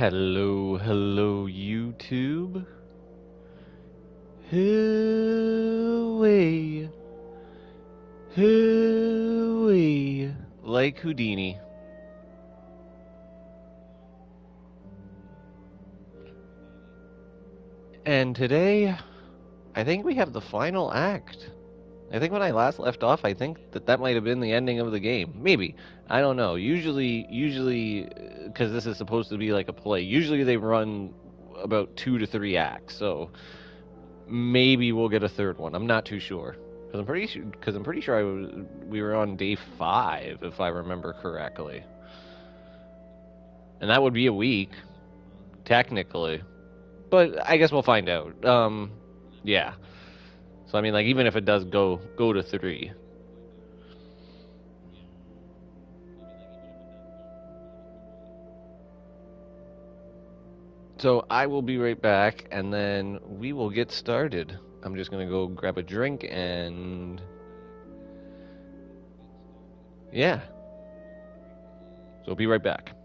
Hello, hello, YouTube. Hooey, hooey, like Houdini. And today, I think we have the final act. I think when I last left off, I think that might have been the ending of the game. Maybe. I don't know. Usually, because this is supposed to be like a play, usually they run about 2 to 3 acts. So maybe we'll get a third one. I'm not too sure because I'm pretty sure we were on day 5 if I remember correctly, and that would be a week technically, but I guess we'll find out. Yeah. So I mean, like even if it does go to 3. So I will be right back, and then we will get started. I'm just gonna go grab a drink and yeah. So I'll be right back.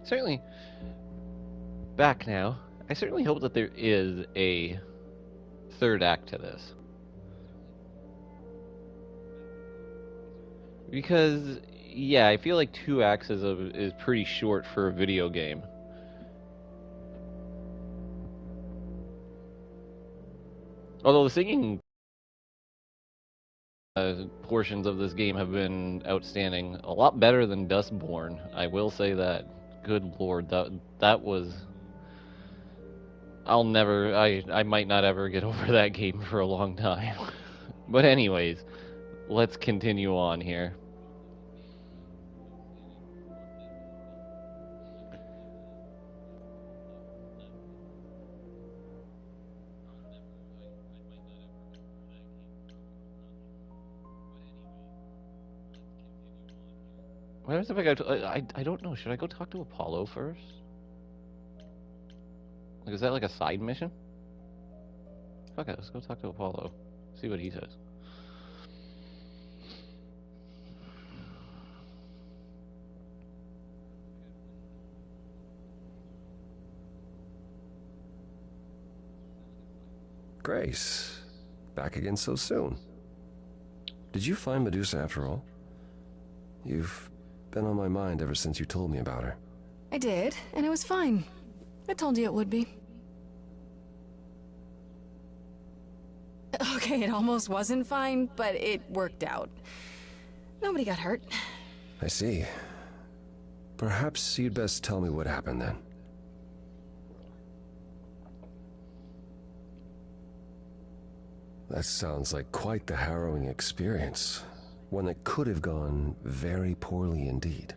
Certainly back now. I certainly hope that there is a third act to this. Because yeah, I feel like 2 acts is pretty short for a video game. Although the singing portions of this game have been outstanding, a lot better than Dustborn. I will say that. Good lord, that was I might not ever get over that game for a long time. But anyways, let's continue on here. What happens if I go to, I don't know. Should I go talk to Apollo first? Like, is that like a side mission? Fuck it, let's go talk to Apollo. See what he says. Grace, back again so soon. Did you find Medusa after all? You've been on my mind ever since you told me about her. I did, and it was fine. I told you it would be. Okay, it almost wasn't fine, but it worked out. Nobody got hurt. I see. Perhaps you'd best tell me what happened then. That sounds like quite the harrowing experience. One that could have gone very poorly indeed.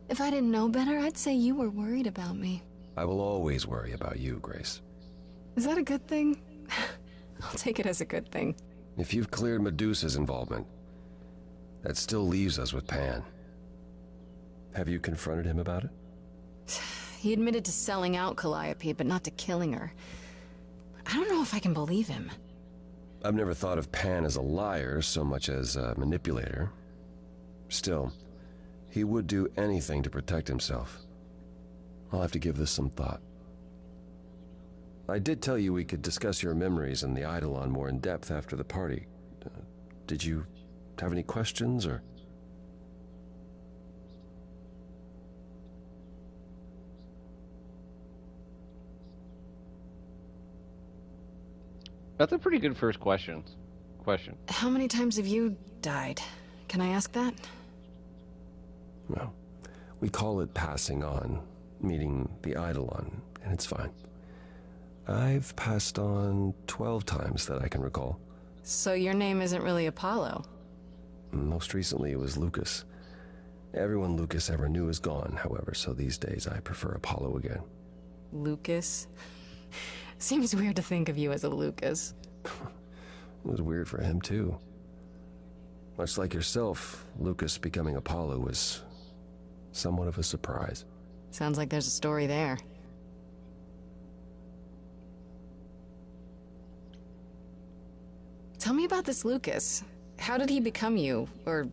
If I didn't know better, I'd say you were worried about me. I will always worry about you, Grace. Is that a good thing? I'll take it as a good thing. If you've cleared Medusa's involvement, that still leaves us with Pan. Have you confronted him about it? He admitted to selling out Calliope, but not to killing her. I don't know if I can believe him. I've never thought of Pan as a liar so much as a manipulator. Still, he would do anything to protect himself. I'll have to give this some thought. I did tell you we could discuss your memories and the Eidolon more in depth after the party. Did you have any questions, or...? That's a pretty good first question. How many times have you died? Can I ask that? Well, we call it passing on, meeting the Eidolon, and it's fine. I've passed on 12 times that I can recall. So your name isn't really Apollo? Most recently it was Lucas. Everyone Lucas ever knew is gone, however, so these days I prefer Apollo again. Lucas? Seems weird to think of you as a Lucas. It was weird for him, too. Much like yourself, Lucas becoming Apollo was somewhat of a surprise. Sounds like there's a story there. Tell me about this Lucas. How did he become you? Or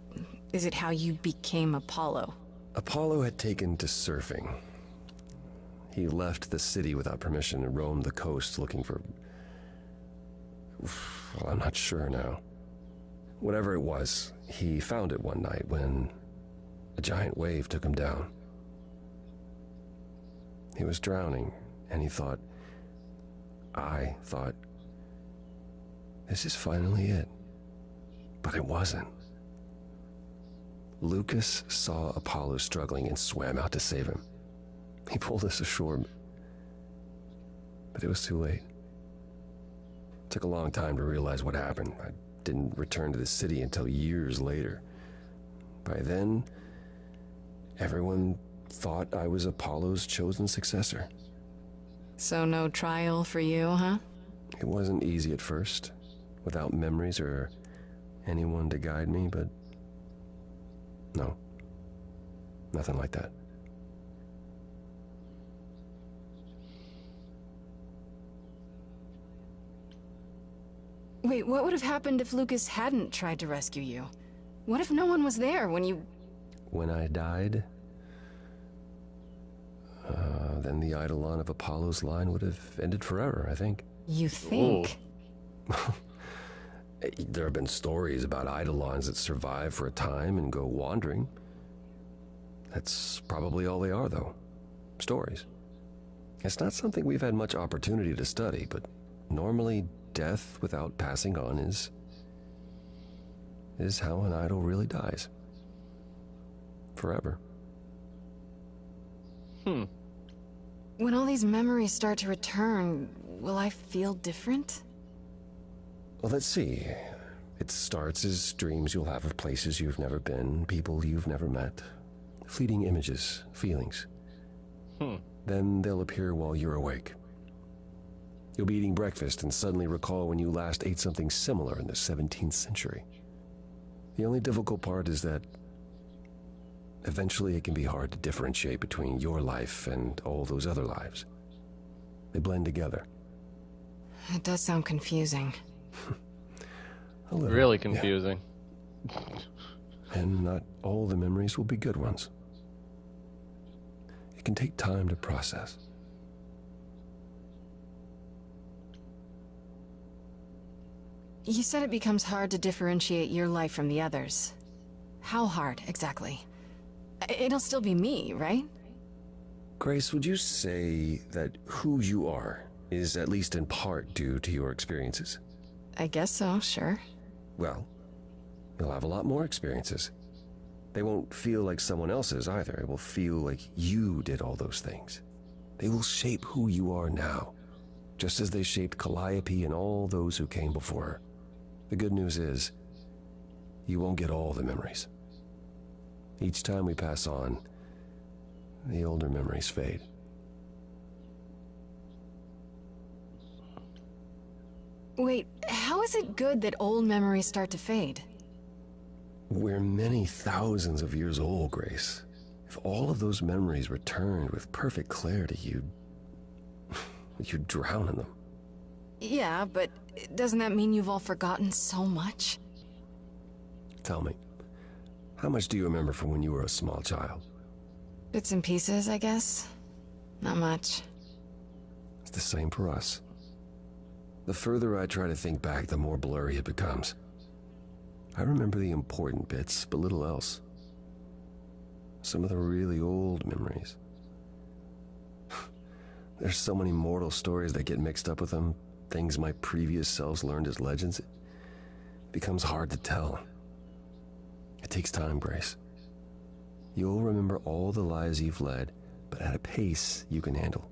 is it how you became Apollo? Apollo had taken to surfing. He left the city without permission and roamed the coast looking for... Well, I'm not sure now. Whatever it was, he found it one night when a giant wave took him down. He was drowning, and I thought, this is finally it. But it wasn't. Lucas saw Apollo struggling and swam out to save him. He pulled us ashore, but it was too late. It took a long time to realize what happened. I didn't return to the city until years later. By then, everyone thought I was Apollo's chosen successor. So no trial for you, huh? It wasn't easy at first, without memories or anyone to guide me, but no, nothing like that. Wait, what would have happened if Lucas hadn't tried to rescue you? What if no one was there when you... When I died, then the Eidolon of Apollo's line would have ended forever, I think. You think? There have been stories about Eidolons that survive for a time and go wandering. That's probably all they are, though. Stories. It's not something we've had much opportunity to study, but normally death without passing on is how an idol really dies. forever. When all these memories start to return, will I feel different? Well, let's see. It starts as dreams you'll have of places you've never been, people you've never met, fleeting images, feelings. Then they'll appear while you're awake. You'll be eating breakfast and suddenly recall when you last ate something similar in the 17th century. The only difficult part is that eventually it can be hard to differentiate between your life and all those other lives. They blend together. It does sound confusing. A little, Really yeah. confusing. And not all the memories will be good ones. It can take time to process. You said it becomes hard to differentiate your life from the others. How hard, exactly? It'll still be me, right? Grace, would you say that who you are is at least in part due to your experiences? I guess so, sure. Well, you'll have a lot more experiences. They won't feel like someone else's either. It will feel like you did all those things. They will shape who you are now, just as they shaped Calliope and all those who came before her. The good news is, you won't get all the memories. Each time we pass on, the older memories fade. Wait, how is it good that old memories start to fade? We're many thousands of years old, Grace. If all of those memories returned with perfect clarity, you'd drown in them. Yeah, but doesn't that mean you've all forgotten so much? Tell me, how much do you remember from when you were a small child? Bits and pieces, I guess. Not much. It's the same for us. The further I try to think back, the more blurry it becomes. I remember the important bits, but little else. Some of the really old memories. There's so many mortal stories that get mixed up with them, things my previous selves learned as legends. It becomes hard to tell. It takes time, Grace. You'll remember all the lives you've led, but at a pace you can handle,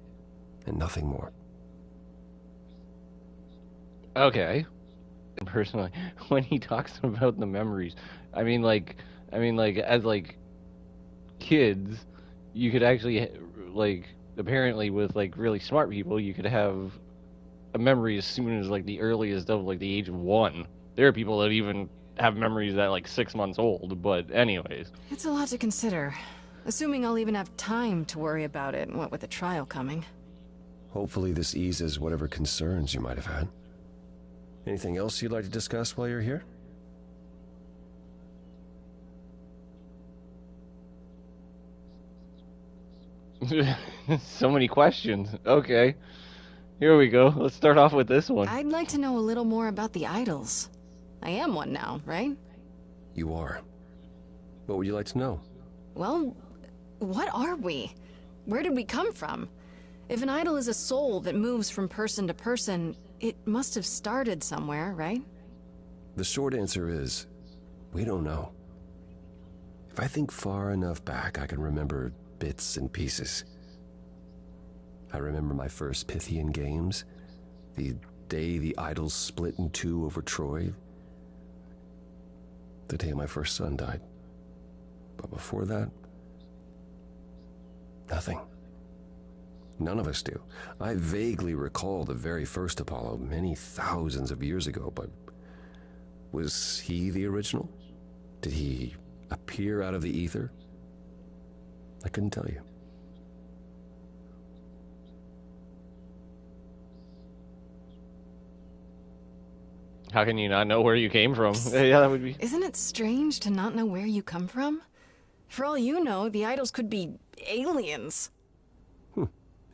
and nothing more. Okay. Personally, when he talks about the memories, as kids, you could actually apparently with really smart people, you could have a memory as soon as the earliest of the age of 1. There are people that even have memories that 6 months old. But anyways, It's a lot to consider. Assuming I'll even have time to worry about it, what with the trial coming. Hopefully this eases whatever concerns you might have had. Anything else you'd like to discuss while you're here? so many questions. Okay, here we go. Let's start off with this one. I'd like to know a little more about the idols. I am one now, right? You are. What would you like to know? Well, what are we? Where did we come from? If an idol is a soul that moves from person to person, it must have started somewhere, right? The short answer is, we don't know. If I think far enough back, I can remember bits and pieces. I remember my first Pythian games, the day the idols split in two over Troy, the day my first son died. But before that, nothing. None of us do. I vaguely recall the very first Apollo many thousands of years ago, but was he the original? Did he appear out of the ether? I couldn't tell you. How can you not know where you came from? Yeah, that would be. Isn't it strange to not know where you come from? For all you know, the idols could be aliens.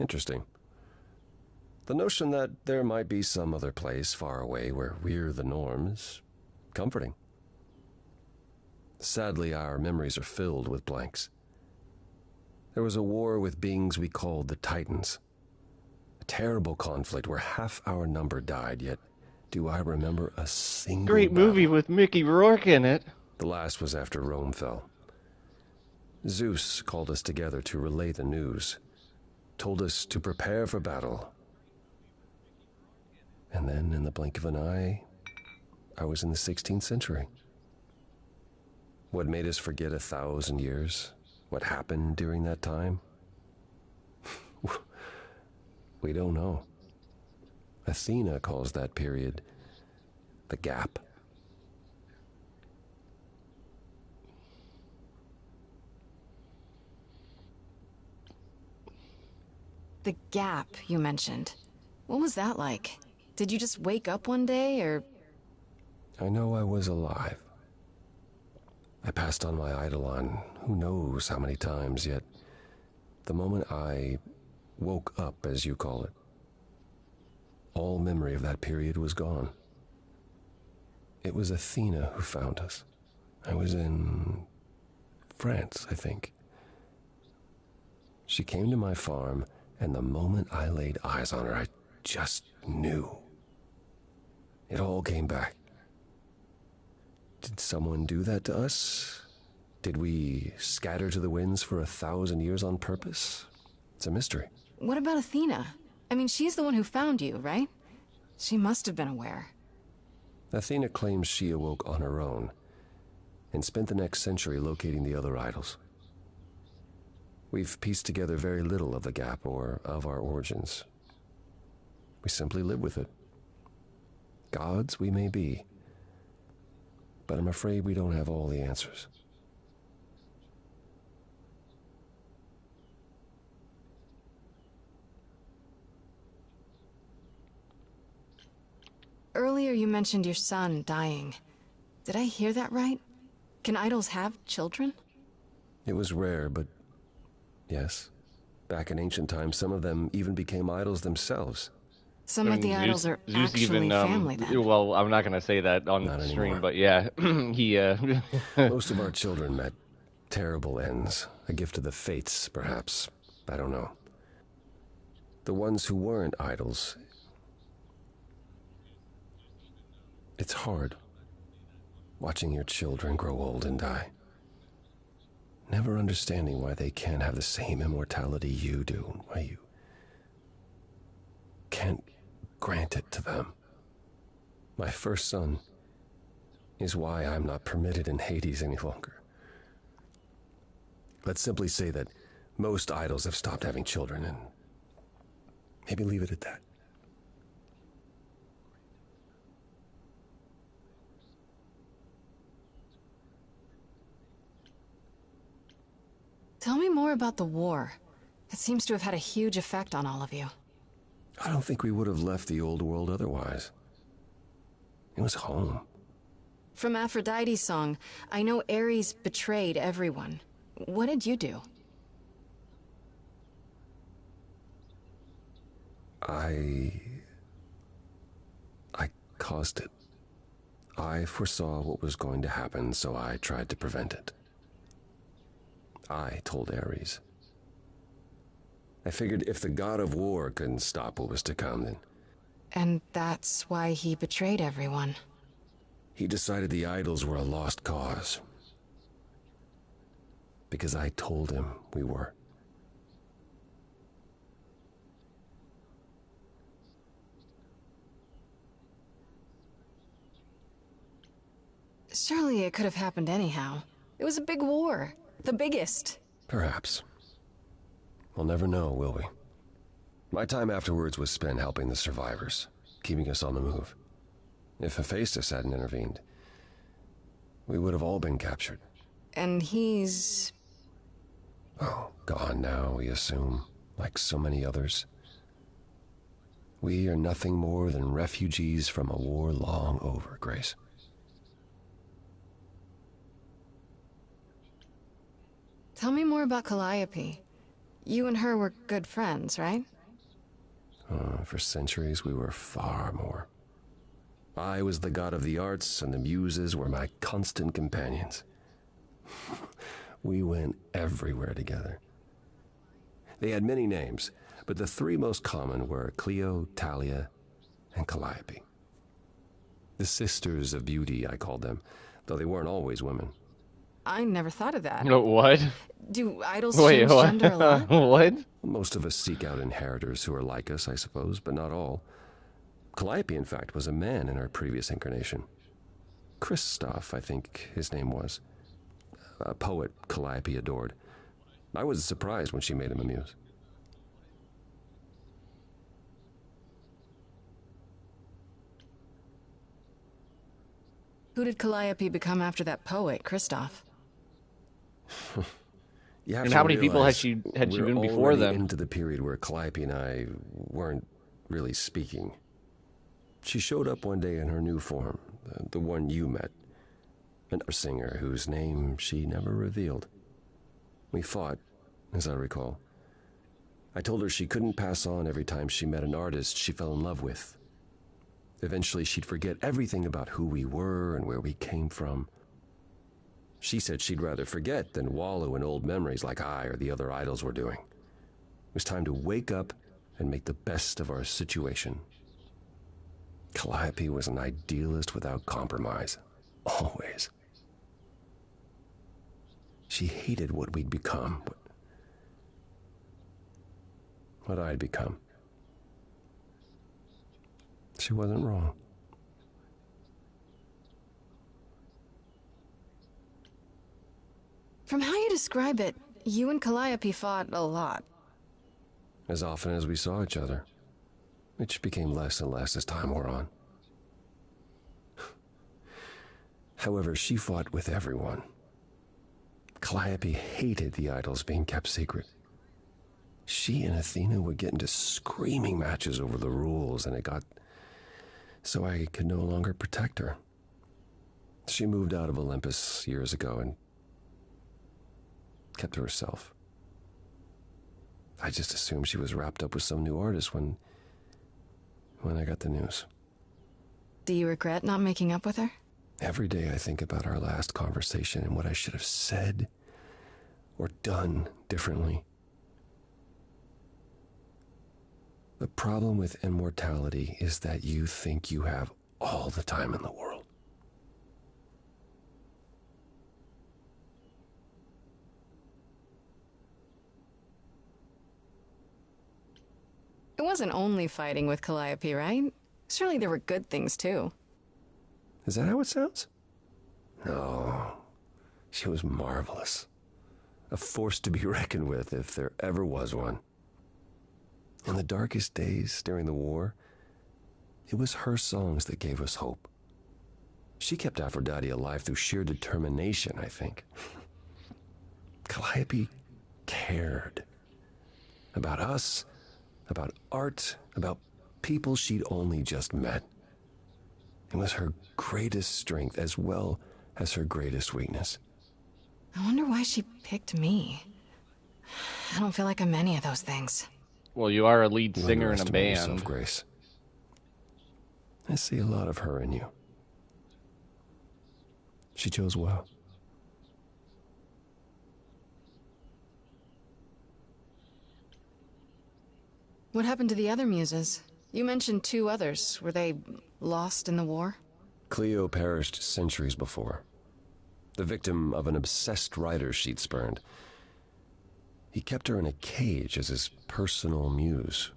Interesting. The notion that there might be some other place far away where we're the norm is comforting. Sadly, our memories are filled with blanks. There was a war with beings we called the Titans. A terrible conflict where half our number died, yet do I remember a single Great movie battle. with Mickey Rourke in it. The last was after Rome fell. Zeus called us together to relay the news, told us to prepare for battle. And then, in the blink of an eye, I was in the 16th century. What made us forget 1,000 years? What happened during that time? We don't know. Athena calls that period the gap. The gap you mentioned. What was that like? Did you just wake up one day, or... I know I was alive. I passed on my eidolon who knows how many times, yet the moment I woke up, as you call it, all memory of that period was gone. It was Athena who found us. I was in France, I think. She came to my farm, and the moment I laid eyes on her, I just knew. It all came back. Did someone do that to us? Did we scatter to the winds for 1,000 years on purpose? It's a mystery. What about Athena? I mean, she's the one who found you, right? She must have been aware. Athena claims she awoke on her own and spent the next century locating the other idols. We've pieced together very little of the gap or of our origins. We simply live with it. Gods we may be, but I'm afraid we don't have all the answers. Earlier you mentioned your son dying. Did I hear that right? Can idols have children? It was rare, but yes. Back in ancient times, some of them even became idols themselves. Some of the idols are Zeus actually even, family then. well, I'm not going to say that on Not stream, anymore. but yeah, he, Most of our children met terrible ends. A gift of the fates, perhaps. I don't know. The ones who weren't idols... It's hard, watching your children grow old and die. Never understanding why they can't have the same immortality you do, why you can't grant it to them. My first son is why I'm not permitted in Hades any longer. Let's simply say that most idols have stopped having children, and maybe leave it at that. Tell me more about the war. It seems to have had a huge effect on all of you. I don't think we would have left the old world otherwise. It was home. From Aphrodite's song, I know Ares betrayed everyone. What did you do? I caused it. I foresaw what was going to happen, so I tried to prevent it. I told Ares. I figured if the god of war couldn't stop what was to come, then... And that's why he betrayed everyone. He decided the idols were a lost cause. Because I told him we were. Surely it could have happened anyhow. It was a big war. The biggest. Perhaps. We'll never know, will we? My time afterwards was spent helping the survivors, keeping us on the move. If Hephaestus hadn't intervened, we would have all been captured. And he's... Oh, gone now, we assume, like so many others. We are nothing more than refugees from a war long over, Grace. Tell me more about Calliope. You and her were good friends, right? For centuries, we were far more. I was the god of the arts, and the muses were my constant companions. We went everywhere together. They had many names, but the three most common were Clio, Thalia, and Calliope. The sisters of beauty, I called them, though they weren't always women. I never thought of that. No, what? Do idols Wait, change what? gender a lot? What? Most of us seek out inheritors who are like us, I suppose, but not all. Calliope, in fact, was a man in our previous incarnation. Christoph, I think his name was. A poet Calliope adored. I was surprised when she made him a muse. Who did Calliope become after that poet, Christoph? And how many people had she been before them? Into the period where Calliope and I weren't really speaking. She showed up one day in her new form, the one you met. Another singer whose name she never revealed. We fought, as I recall. I told her she couldn't pass on every time she met an artist she fell in love with. Eventually she'd forget everything about who we were and where we came from. She said she'd rather forget than wallow in old memories like I or the other idols were doing. It was time to wake up and make the best of our situation. Calliope was an idealist without compromise. Always. She hated what we'd become, what I'd become. She wasn't wrong. From how you describe it, you and Calliope fought a lot. As often as we saw each other, which became less and less as time wore on. However, she fought with everyone. Calliope hated the idols being kept secret. She and Athena would get into screaming matches over the rules, and it got so I could no longer protect her. She moved out of Olympus years ago and kept to herself. I just assumed she was wrapped up with some new artist when I got the news. Do you regret not making up with her? Every day I think about our last conversation and what I should have said or done differently. The problem with immortality is that you think you have all the time in the world. It wasn't only fighting with Calliope, right? Surely there were good things too. Is that how it sounds? No. She was marvelous. A force to be reckoned with if there ever was one. In the darkest days during the war, it was her songs that gave us hope. She kept Aphrodite alive through sheer determination, I think. Calliope cared. About us, about art, about people she'd only just met. It was her greatest strength as well as her greatest weakness. I wonder why she picked me. I don't feel like I'm any of those things. Well, you are a lead You singer in a underestimate band. yourself, Grace. I see a lot of her in you. She chose well. What happened to the other muses? You mentioned 2 others. Were they lost in the war? Cleo perished centuries before. The victim of an obsessed writer she'd spurned. He kept her in a cage as his personal muse.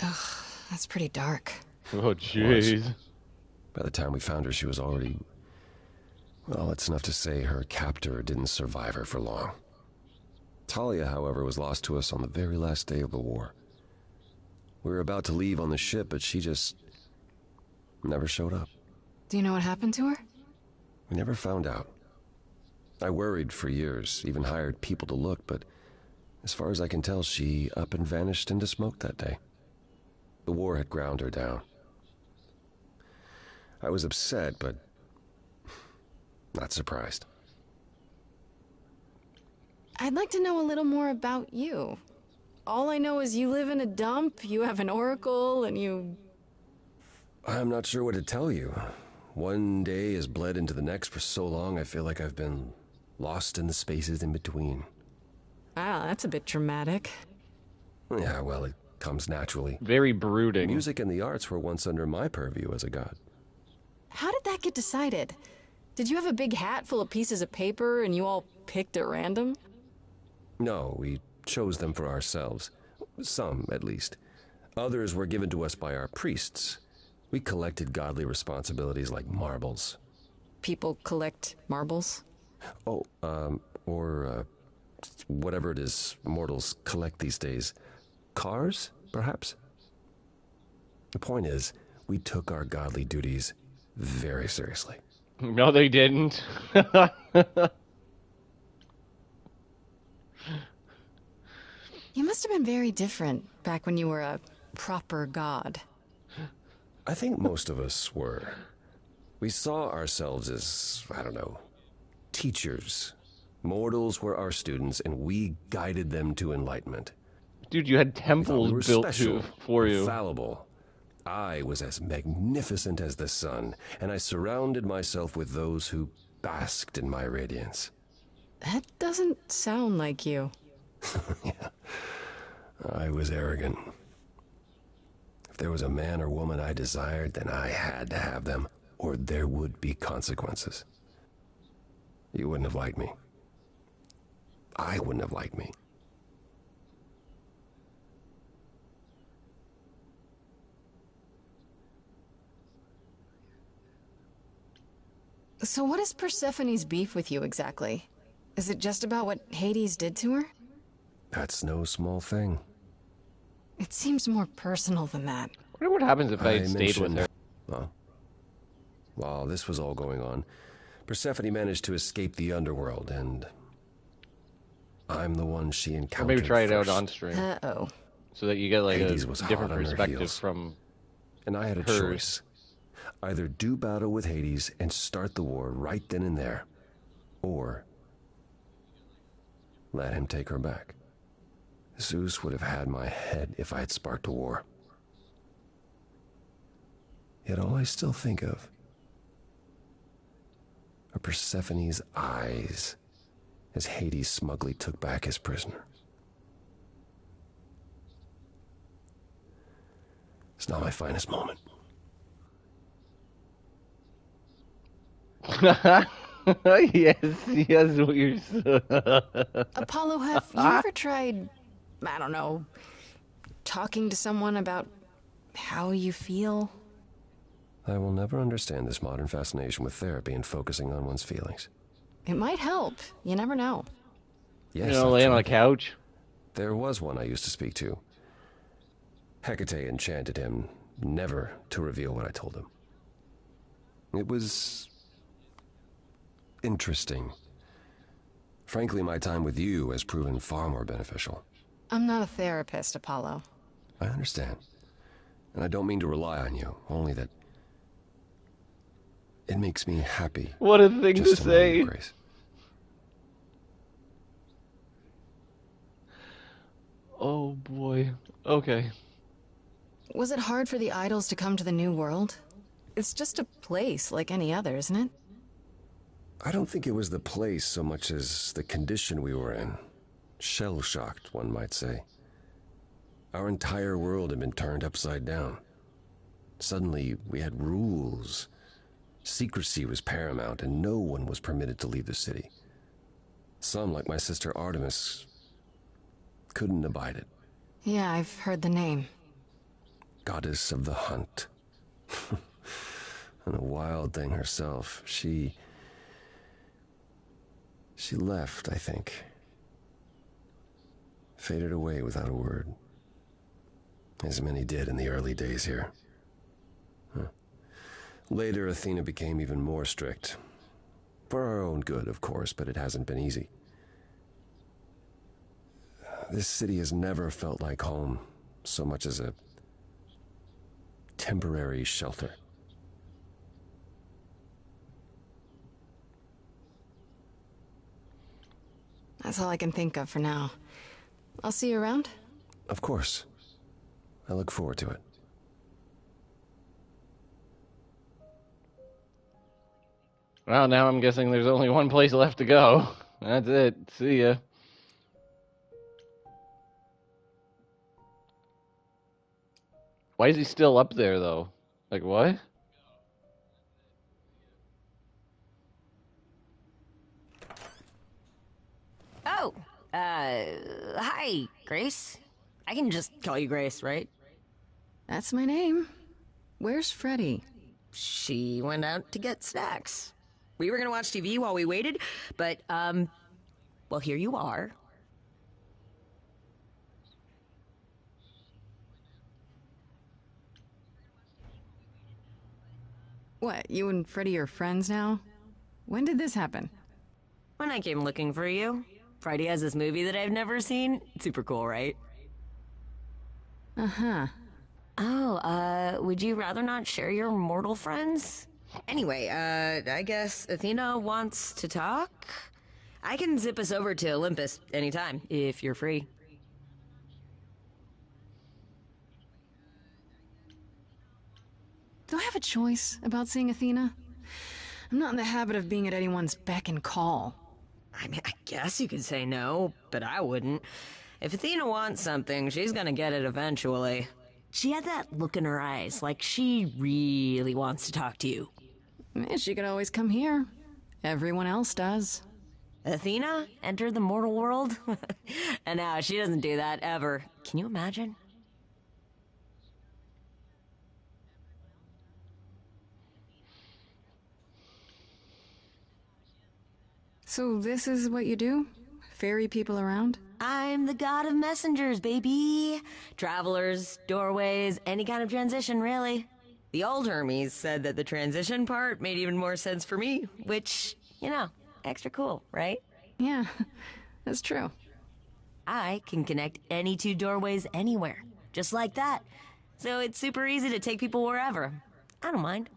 Ugh, that's pretty dark. Oh, jeez. By the time we found her, she was already... Well, it's enough to say her captor didn't survive her for long. Talia, however, was lost to us on the very last day of the war. We were about to leave on the ship, but she just never showed up. Do you know what happened to her? We never found out. I worried for years, even hired people to look, but as far as I can tell, she up and vanished into smoke that day. The war had ground her down. I was upset, but not surprised. I'd like to know a little more about you. All I know is you live in a dump, you have an oracle, and you... I'm not sure what to tell you. One day has bled into the next for so long, I feel like I've been lost in the spaces in between. Wow, that's a bit dramatic. Yeah, well, it comes naturally. Very brooding. Music and the arts were once under my purview as a god. How did that get decided? Did you have a big hat full of pieces of paper and you all picked at random? No, we chose them for ourselves. Some, at least. Others were given to us by our priests. We collected godly responsibilities like marbles. People collect marbles? Oh, or whatever it is mortals collect these days. Cars, perhaps? The point is, we took our godly duties very seriously. No, they didn't. You must have been very different back when you were a proper god. I think most of us were. We saw ourselves as, I don't know, teachers. Mortals were our students, and we guided them to enlightenment. Dude, you had We thought temples we were built special, for you. infallible. I was as magnificent as the sun, and I surrounded myself with those who basked in my radiance. That doesn't sound like you. Yeah, I was arrogant. If there was a man or woman I desired, then I had to have them, or there would be consequences. You wouldn't have liked me. I wouldn't have liked me. So what is Persephone's beef with you exactly? Is it just about what Hades did to her? That's no small thing. It seems more personal than that. I wonder what happens if I had stayed with her. Well, while this was all going on, Persephone managed to escape the underworld, and I'm the one she Or encountered maybe try it out first. on stream. Uh-oh. So that you get like Hades a was hot different on her perspective heels. from And I had a hers. choice. Either do battle with Hades and start the war right then and there, or let him take her back. Zeus would have had my head if I had sparked a war. Yet all I still think of are Persephone's eyes as Hades smugly took back his prisoner. It's not my finest moment. Yes, yes, we're so... Apollo, have you ever tried, I don't know, talking to someone about how you feel? I will never understand this modern fascination with therapy and focusing on one's feelings. It might help. You never know. Yes, You know, I've laying on a tried. couch. There was one I used to speak to. Hecate enchanted him never to reveal what I told him. It was interesting. Frankly, my time with you has proven far more beneficial. I'm not a therapist, Apollo. I understand. And I don't mean to rely on you, only that it makes me happy. What a thing to Just to know you, say. Grace. Oh boy. Okay. Was it hard for the idols to come to the new world? It's just a place like any other, isn't it? I don't think it was the place so much as the condition we were in. Shell-shocked, one might say. Our entire world had been turned upside down. Suddenly, we had rules. Secrecy was paramount, and no one was permitted to leave the city. Some, like my sister Artemis, couldn't abide it. Yeah, I've heard the name. Goddess of the hunt. And a wild thing herself. She left, I think. Faded away without a word. As many did in the early days here. Later, Athena became even more strict. For our own good, of course, but it hasn't been easy. This city has never felt like home, so much as a temporary shelter. That's all I can think of for now. I'll see you around. Of course. I look forward to it. Well, now I'm guessing there's only one place left to go. That's it. See ya. Why is he still up there, though? Like, what? Hi, Grace. I can just call you Grace, right? That's my name. Where's Freddy? She went out to get snacks. We were gonna watch TV while we waited, but, well, here you are. What, you and Freddy are friends now? When did this happen? When I came looking for you, Friday has this movie that I've never seen. Super cool, right? Uh-huh. Oh, would you rather not share your mortal friends? Anyway, I guess Athena wants to talk? I can zip us over to Olympus anytime, if you're free. Do I have a choice about seeing Athena? I'm not in the habit of being at anyone's beck and call. I mean, I guess you could say no, but I wouldn't. If Athena wants something, she's gonna get it eventually. She had that look in her eyes, like she really wants to talk to you. She could always come here. Everyone else does. Athena entered the mortal world? And now she doesn't do that ever. Can you imagine? So this is what you do? Ferry people around? I'm the god of messengers, baby. Travelers, doorways, any kind of transition, really. The old Hermes said that the transition part made even more sense for me, which, extra cool, right? Yeah, that's true. I can connect any two doorways anywhere, just like that. So it's super easy to take people wherever. I don't mind.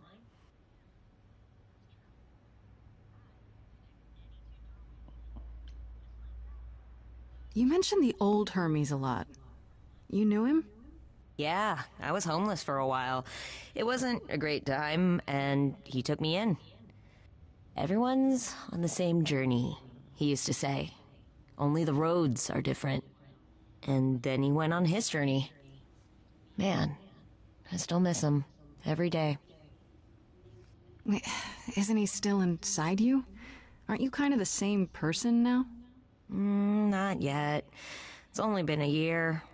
You mentioned the old Hermes a lot. You knew him? Yeah, I was homeless for a while. It wasn't a great time, and he took me in. Everyone's on the same journey, he used to say. Only the roads are different. And then he went on his journey. Man, I still miss him every day. Wait, isn't he still inside you? Aren't you kind of the same person now? Not yet. It's only been a year.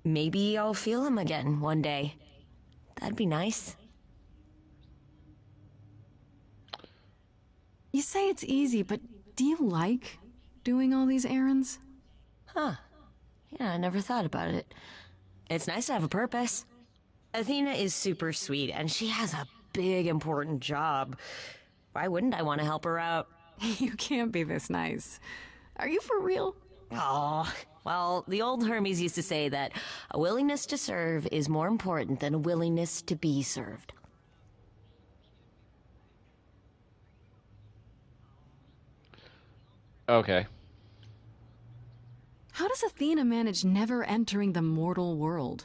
Maybe I'll feel him again one day. That'd be nice. You say it's easy, but do you like doing all these errands? Huh. Yeah, I never thought about it. It's nice to have a purpose. Athena is super sweet, and she has a big, important job. Why wouldn't I want to help her out? You can't be this nice. Are you for real? Oh, well, the old Hermes used to say that a willingness to serve is more important than a willingness to be served. Okay. How does Athena manage never entering the mortal world?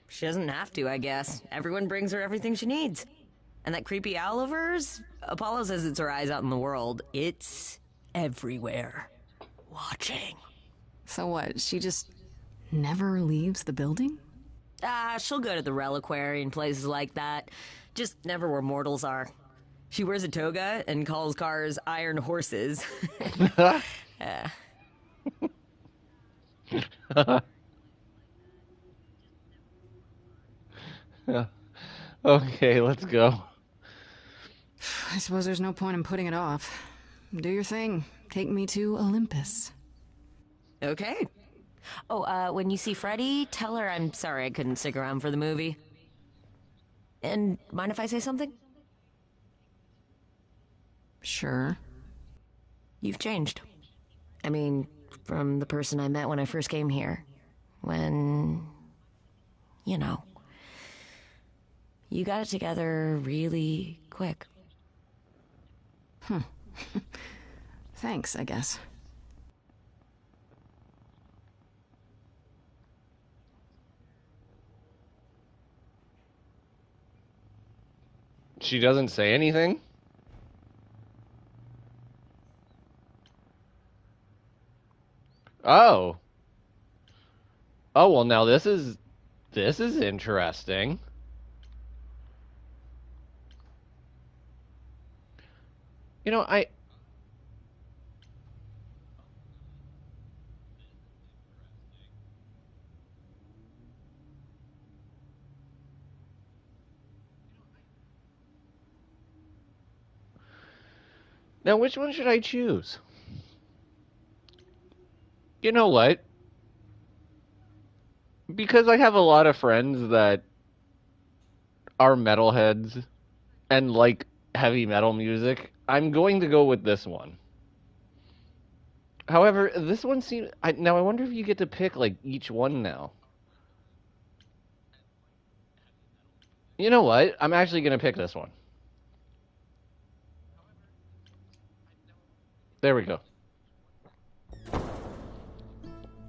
She doesn't have to, I guess. Everyone brings her everything she needs. And that creepy owl of hers? Apollo says it's her eyes out in the world. It's everywhere. Watching. So what, she just never leaves the building? She'll go to the reliquary and places like that. Just never where mortals are. She wears a toga and calls cars iron horses. Okay, let's go. I suppose there's no point in putting it off. Do your thing. Take me to Olympus. Okay. Oh, when you see Freddy, tell her I'm sorry I couldn't stick around for the movie. And mind if I say something? Sure. You've changed. I mean, from the person I met when I first came here. When, you got it together really quick. Thanks, I guess. She doesn't say anything? Oh. Oh, well, now this is interesting. You know, Now, which one should I choose? You know what? Because I have a lot of friends that are metalheads and like heavy metal music, I'm going to go with this one. However, this one seems. Now, I wonder if you get to pick like each one now. You know what? I'm actually going to pick this one. There we go. Here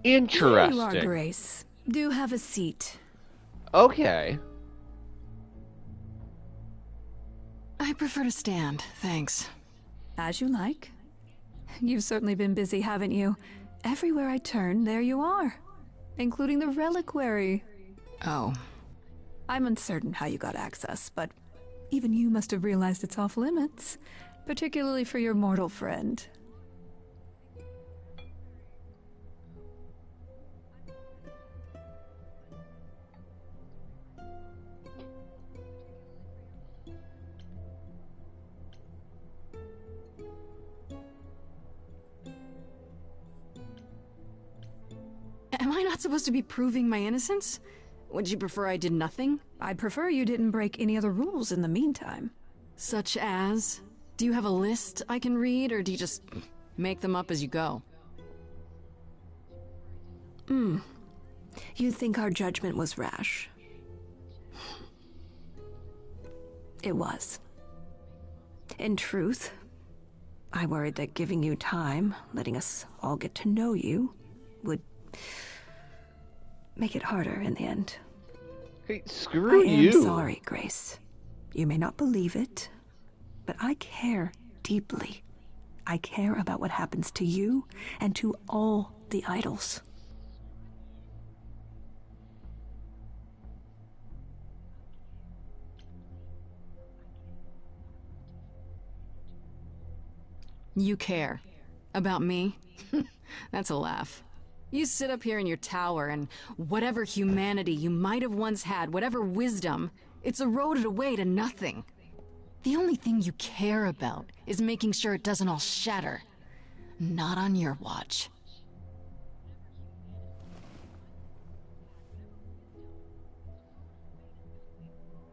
you are, Interesting. Grace. Do have a seat. Okay. I prefer to stand, thanks. As you like. You've certainly been busy, haven't you? Everywhere I turn, there you are. Including the reliquary. Oh. I'm uncertain how you got access, but even you must have realized it's off limits. Particularly for your mortal friend. Am I not supposed to be proving my innocence? Would you prefer I did nothing? I'd prefer you didn't break any other rules in the meantime. Such as? Do you have a list I can read, or do you just make them up as you go? You think our judgment was rash? It was. In truth, I worried that giving you time, letting us all get to know you, would make it harder in the end. Hey, screw I am you. sorry, Grace. You may not believe it, but I care deeply. I care about what happens to you and to all the idols. You care. About me? That's a laugh. You sit up here in your tower, and whatever humanity you might have once had, whatever wisdom, it's eroded away to nothing. The only thing you care about is making sure it doesn't all shatter. Not on your watch.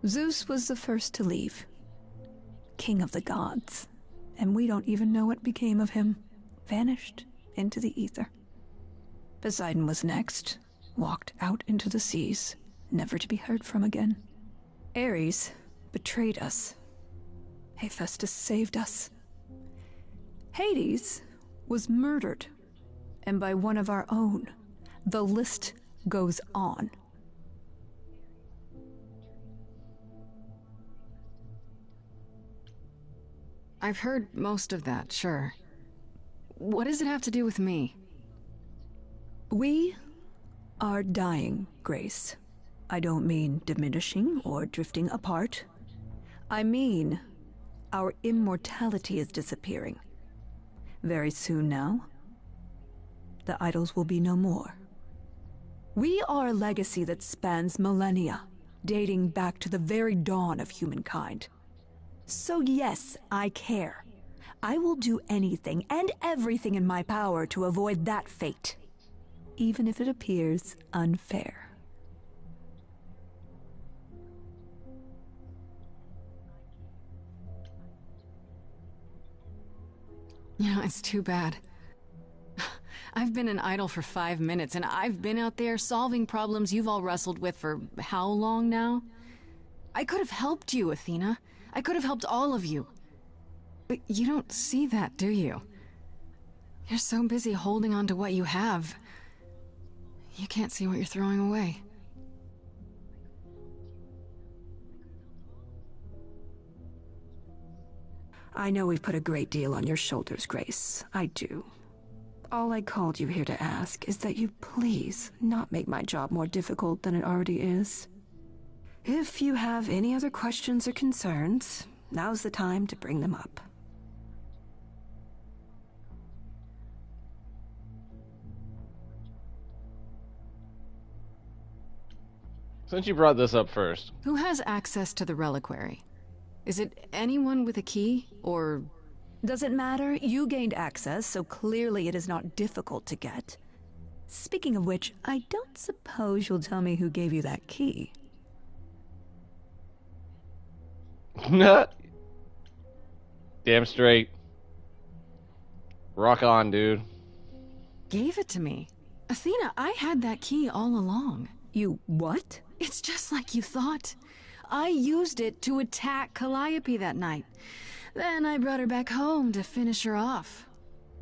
Zeus was the first to leave. King of the gods. And we don't even know what became of him. Vanished into the ether. Poseidon was next. Walked out into the seas, never to be heard from again. Ares betrayed us. Hephaestus saved us. Hades was murdered. And by one of our own. The list goes on. I've heard most of that, sure. What does it have to do with me? We are dying, Grace. I don't mean diminishing or drifting apart. I mean our immortality is disappearing. Very soon now, the idols will be no more. We are a legacy that spans millennia, dating back to the very dawn of humankind. So yes, I care. I will do anything and everything in my power to avoid that fate, even if it appears unfair. You know, it's too bad. I've been an idol for 5 minutes, and I've been out there solving problems you've all wrestled with for how long now? I could have helped you, Athena. I could have helped all of you. But you don't see that, do you? You're so busy holding on to what you have. You can't see what you're throwing away. I know we've put a great deal on your shoulders, Grace. I do. All I called you here to ask is that you please not make my job more difficult than it already is. If you have any other questions or concerns, now's the time to bring them up. Since you brought this up first, Who has access to the reliquary? Is it anyone with a key, or Doesn't matter, you gained access, so clearly it is not difficult to get. Speaking of which, I don't suppose you'll tell me who gave you that key. Damn straight. Rock on, dude. Gave it to me. Athena, I had that key all along. You what? It's just like you thought. I used it to attack Calliope that night. Then I brought her back home to finish her off.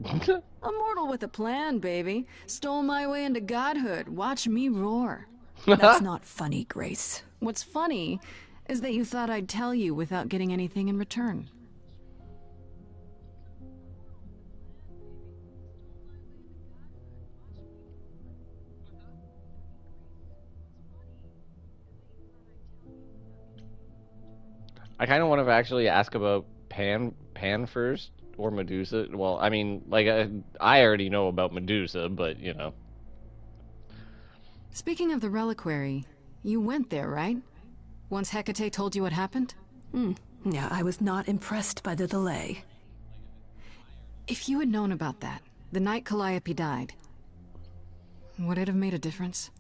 A mortal with a plan, baby. Stole my way into godhood. Watch me roar. That's not funny, Grace. What's funny is that you thought I'd tell you without getting anything in return. I kind of want to actually ask about Pan first, or Medusa. Well, I mean, like, I already know about Medusa, but, you know. Speaking of the reliquary, you went there, right? Once Hecate told you what happened? Yeah, I was not impressed by the delay. If you had known about that, the night Calliope died, would it have made a difference?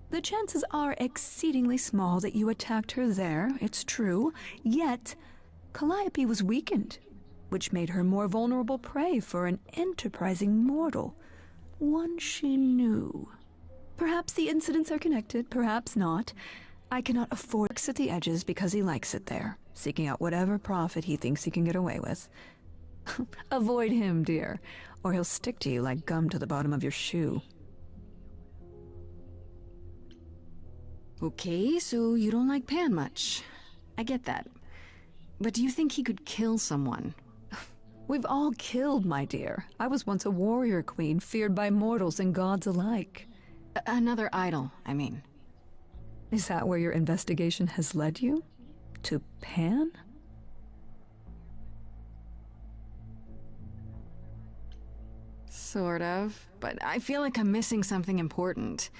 The chances are exceedingly small that you attacked her there, it's true. Yet, Calliope was weakened, which made her more vulnerable prey for an enterprising mortal. One she knew. Perhaps the incidents are connected, perhaps not. I cannot afford to at the edges because he likes it there, seeking out whatever profit he thinks he can get away with. Avoid him, dear, or he'll stick to you like gum to the bottom of your shoe. Okay, so you don't like Pan much. I get that. But do you think he could kill someone? We've all killed, my dear. I was once a warrior queen, feared by mortals and gods alike. Another idol, I mean. Is that where your investigation has led you? To Pan? Sort of, but I feel like I'm missing something important.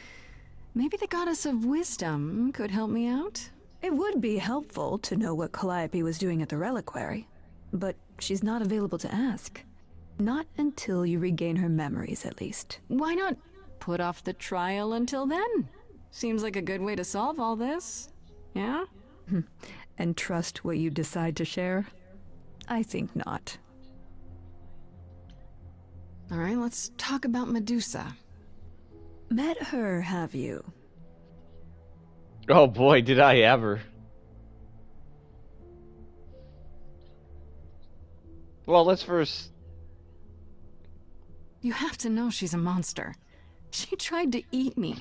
Maybe the goddess of wisdom could help me out? It would be helpful to know what Calliope was doing at the reliquary, but she's not available to ask. Not until you regain her memories, at least. Why not put off the trial until then? Seems like a good way to solve all this. Yeah? And trust what you decide to share? I think not. All right, let's talk about Medusa. Met her, have you? Oh boy, did I ever. Well, let's first... You have to know she's a monster. She tried to eat me.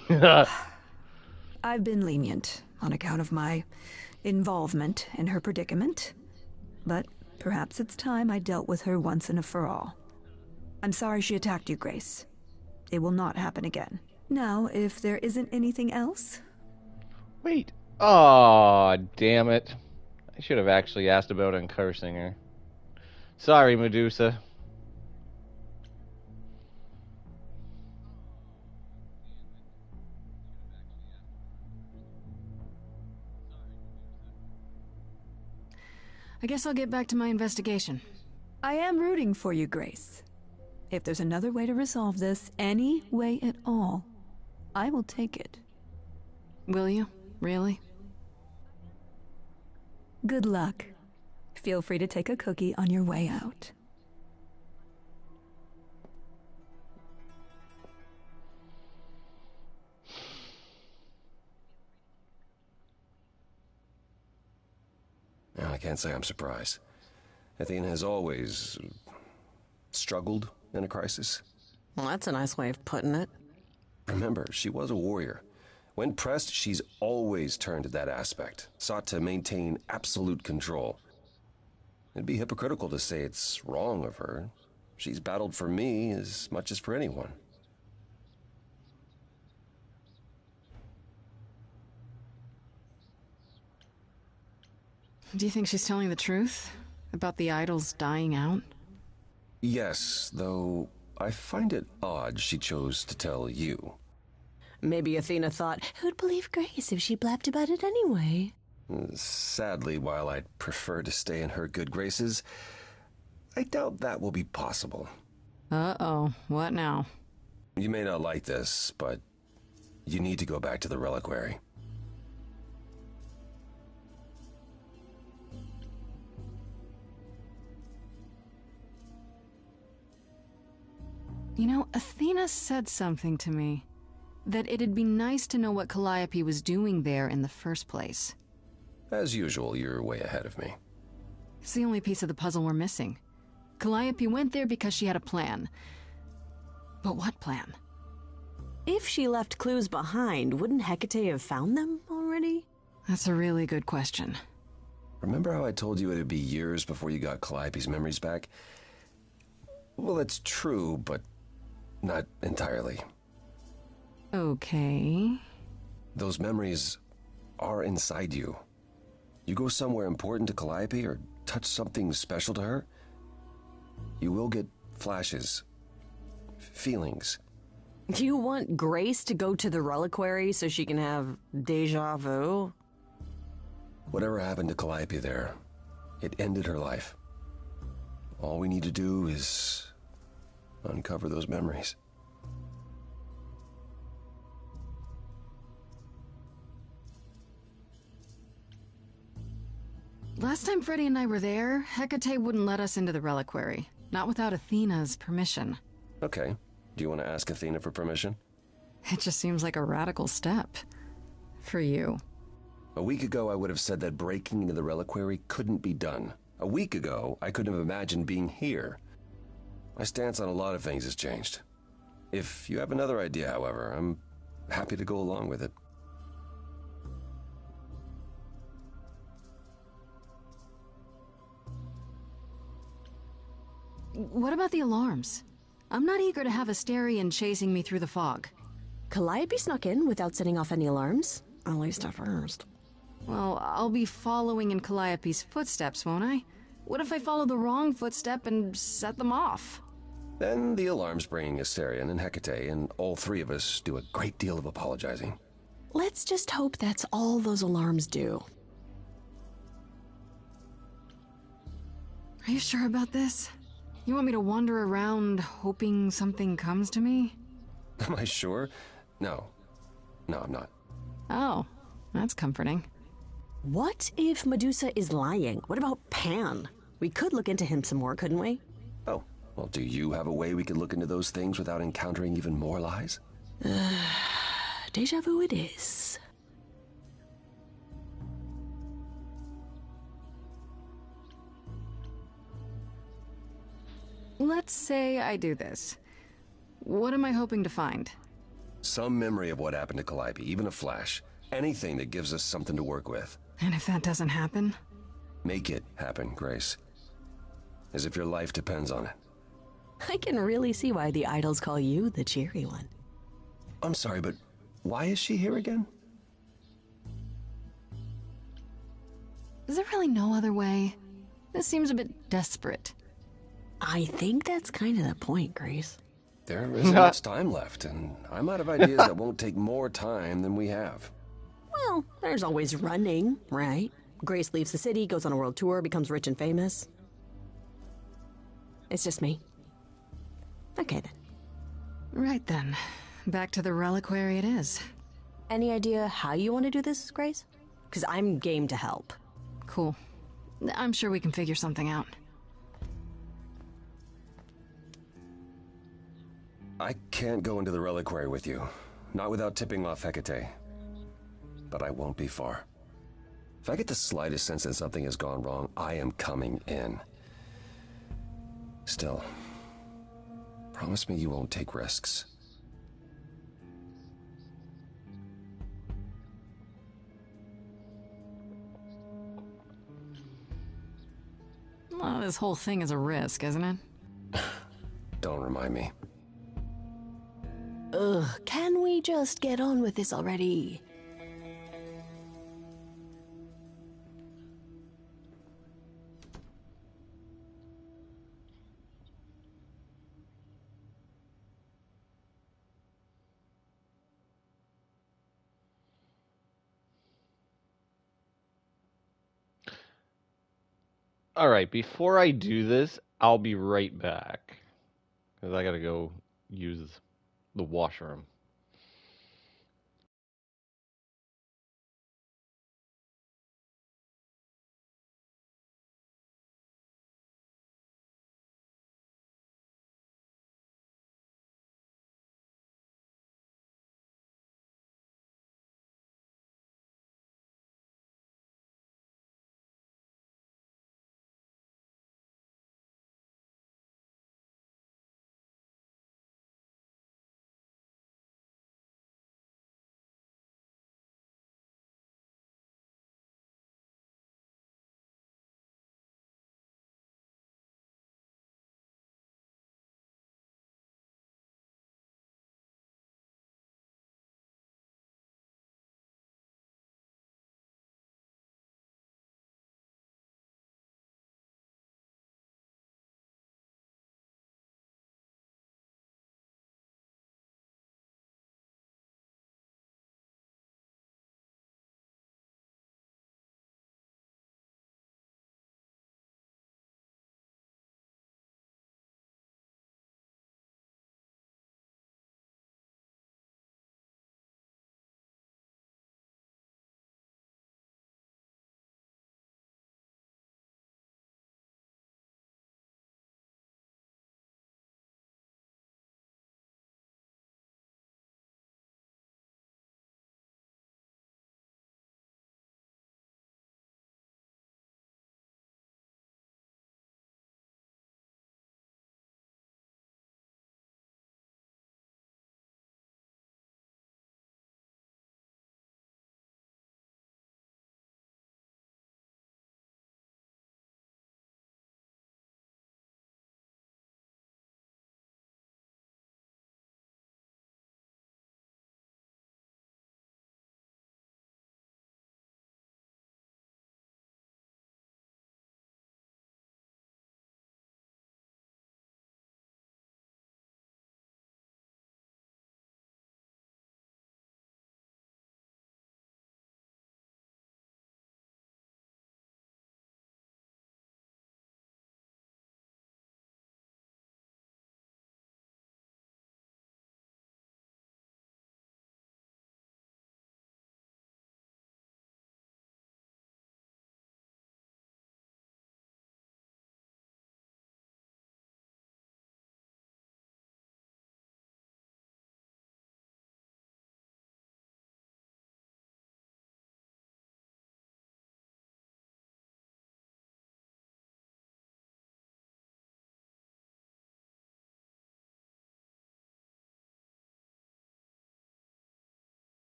I've been lenient on account of my involvement in her predicament, but perhaps it's time I dealt with her once and for all. I'm sorry she attacked you, Grace. It will not happen again. Now, if there isn't anything else... Wait. Aw, damn it. I should have actually asked about uncursing her. Sorry, Medusa. I guess I'll get back to my investigation. I am rooting for you, Grace. If there's another way to resolve this, any way at all, I will take it. Will you? Really? Good luck. Feel free to take a cookie on your way out. Now, I can't say I'm surprised. Athena has always struggled in a crisis. Well, that's a nice way of putting it. Remember, she was a warrior. When pressed, she's always turned to that aspect, sought to maintain absolute control. It'd be hypocritical to say it's wrong of her. She's battled for me as much as for anyone. Do you think she's telling the truth? About the idols dying out? Yes, though I find it odd she chose to tell you. Maybe Athena thought, who'd believe Grace if she blabbed about it anyway? Sadly, while I'd prefer to stay in her good graces, I doubt that will be possible. Uh-oh, what now? You may not like this, but you need to go back to the reliquary. You know, Athena said something to me. That it'd be nice to know what Calliope was doing there in the first place. As usual, you're way ahead of me. It's the only piece of the puzzle we're missing. Calliope went there because she had a plan. But what plan? If she left clues behind, wouldn't Hecate have found them already? That's a really good question. Remember how I told you it'd be years before you got Calliope's memories back? Well, that's true, but not entirely. Okay. Those memories are inside you. You go somewhere important to Calliope or touch something special to her, you will get flashes, feelings. Do you want Grace to go to the reliquary so she can have deja vu? Whatever happened to Calliope there, it ended her life. All we need to do is uncover those memories. Last time Freddy and I were there, Hecate wouldn't let us into the reliquary. Not without Athena's permission. Okay. Do you want to ask Athena for permission? It just seems like a radical step. For you. A week ago, I would have said that breaking into the reliquary couldn't be done. A week ago, I couldn't have imagined being here. My stance on a lot of things has changed. If you have another idea, however, I'm happy to go along with it. What about the alarms? I'm not eager to have Asterion chasing me through the fog. Calliope snuck in without setting off any alarms. At least at first. Well, I'll be following in Calliope's footsteps, won't I? What if I follow the wrong footstep and set them off? Then the alarms bring Asterion and Hecate, and all three of us do a great deal of apologizing. Let's just hope that's all those alarms do. Are you sure about this? You want me to wander around hoping something comes to me? Am I sure? No. No, I'm not. Oh, that's comforting. What if Medusa is lying? What about Pan? We could look into him some more, couldn't we? Oh, well, do you have a way we could look into those things without encountering even more lies? Deja vu it is. Let's say I do this. What am I hoping to find? Some memory of what happened to Calliope, even a flash. Anything that gives us something to work with. And if that doesn't happen? Make it happen, Grace. As if your life depends on it. I can really see why the idols call you the cheery one. I'm sorry, but why is she here again? Is there really no other way? This seems a bit desperate. I think that's kind of the point, Grace. There isn't much time left, and I'm out of ideas that won't take more time than we have. Well, there's always running, right? Grace leaves the city, goes on a world tour, becomes rich and famous. It's just me. Okay, then. Right then. Back to the reliquary it is. Any idea how you want to do this, Grace? Because I'm game to help. Cool. I'm sure we can figure something out. I can't go into the reliquary with you. Not without tipping off Hecate. But I won't be far. If I get the slightest sense that something has gone wrong, I am coming in. Still, promise me you won't take risks. Well, this whole thing is a risk, isn't it? Don't remind me. Ugh, can we just get on with this already? All right, before I do this, I'll be right back because I gotta go use the washroom.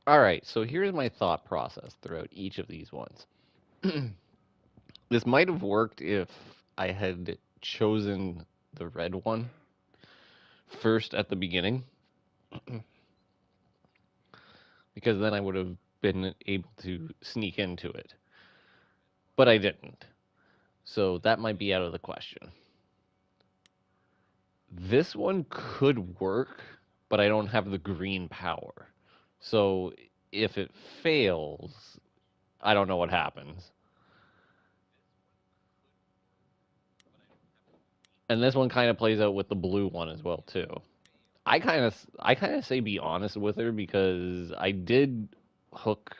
All right, so here's my thought process throughout each of these ones. This might have worked if I had chosen the red one first at the beginning, because then I would have been able to sneak into it. But I didn't. So that might be out of the question. This one could work, but I don't have the green power. So if it fails, I don't know what happens. And this one kind of plays out with the blue one as well too. I kind of say be honest with her because I did hook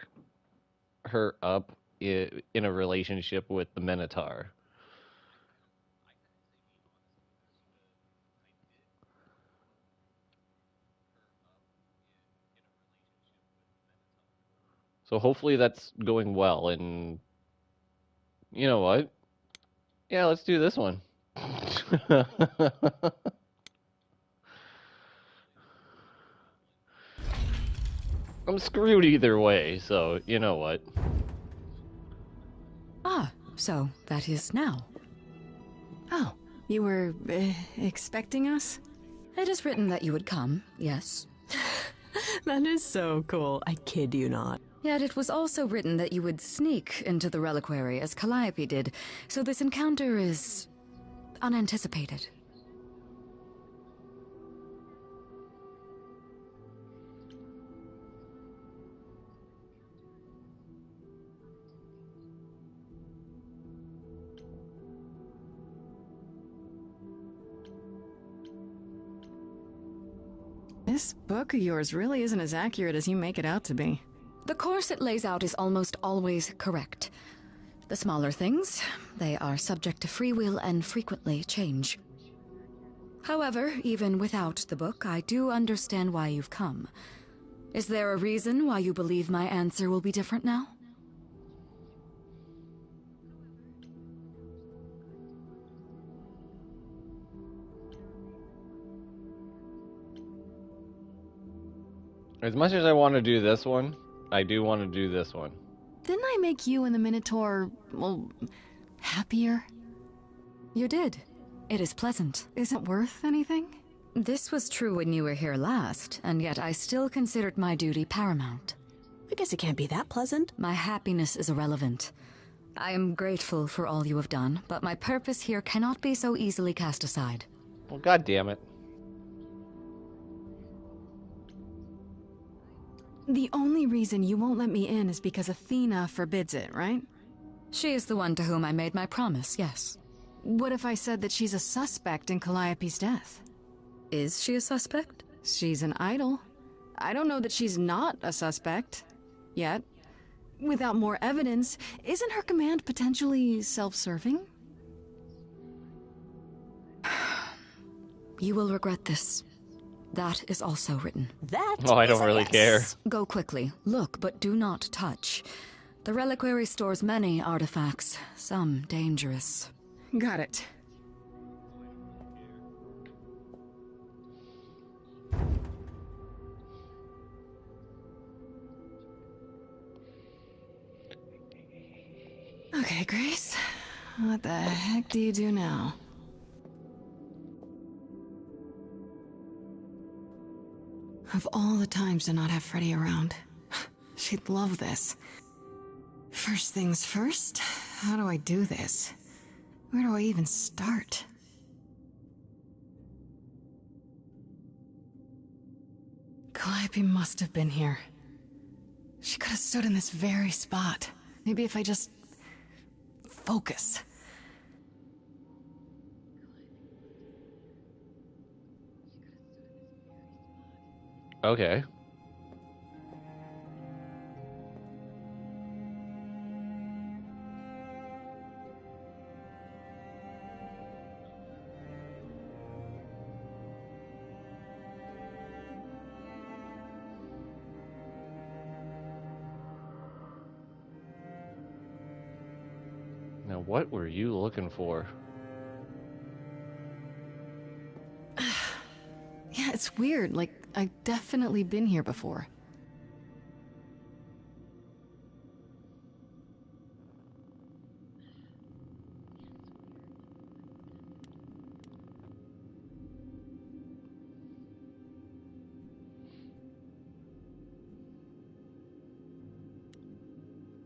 her up in a relationship with the Minotaur. So hopefully that's going well. And you know what? Yeah, let's do this one. I'm screwed either way, so you know what. Ah, so that is now. Oh, you were expecting us? It is written that you would come, yes. That is so cool. I kid you not. Yet it was also written that you would sneak into the reliquary as Calliope did, so this encounter is unanticipated. This book of yours really isn't as accurate as you make it out to be. The course it lays out is almost always correct. The smaller things, they are subject to free will and frequently change. However, even without the book, I do understand why you've come. Is there a reason why you believe my answer will be different now? As much as I want to do this one, I do want to do this one. Didn't I make you and the Minotaur, well, happier? You did. It is pleasant. Is it worth anything? This was true when you were here last, and yet I still considered my duty paramount. I guess it can't be that pleasant. My happiness is irrelevant. I am grateful for all you have done, but my purpose here cannot be so easily cast aside. Well, god damn it. The only reason you won't let me in is because Athena forbids it, right? She is the one to whom I made my promise, yes. What if I said that she's a suspect in Calliope's death? Is she a suspect? She's an idol. I don't know that she's not a suspect. Yet. Without more evidence, isn't her command potentially self-serving? You will regret this. That is also written. That Oh, I is don't a really yes. care. Go quickly. Look, but do not touch. The reliquary stores many artifacts, some dangerous. Got it. Okay, Grace. What the heck do you do now? Of all the times to not have Freddy around, she'd love this. First things first, how do I do this? Where do I even start? Calliope must have been here. She could have stood in this very spot. Maybe if I just focus. Okay. Now, what were you looking for? Yeah, it's weird. Like, I've definitely been here before.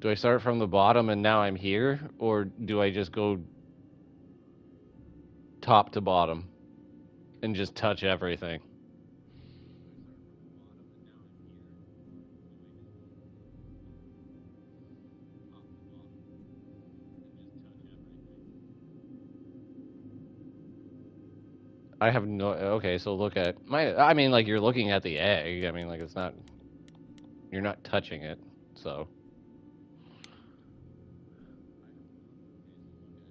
Do I start from the bottom and now I'm here? Or do I just go top to bottom and just touch everything? I have no... Okay, so look at... I mean, like, you're looking at the egg. I mean, like, it's not... You're not touching it, so...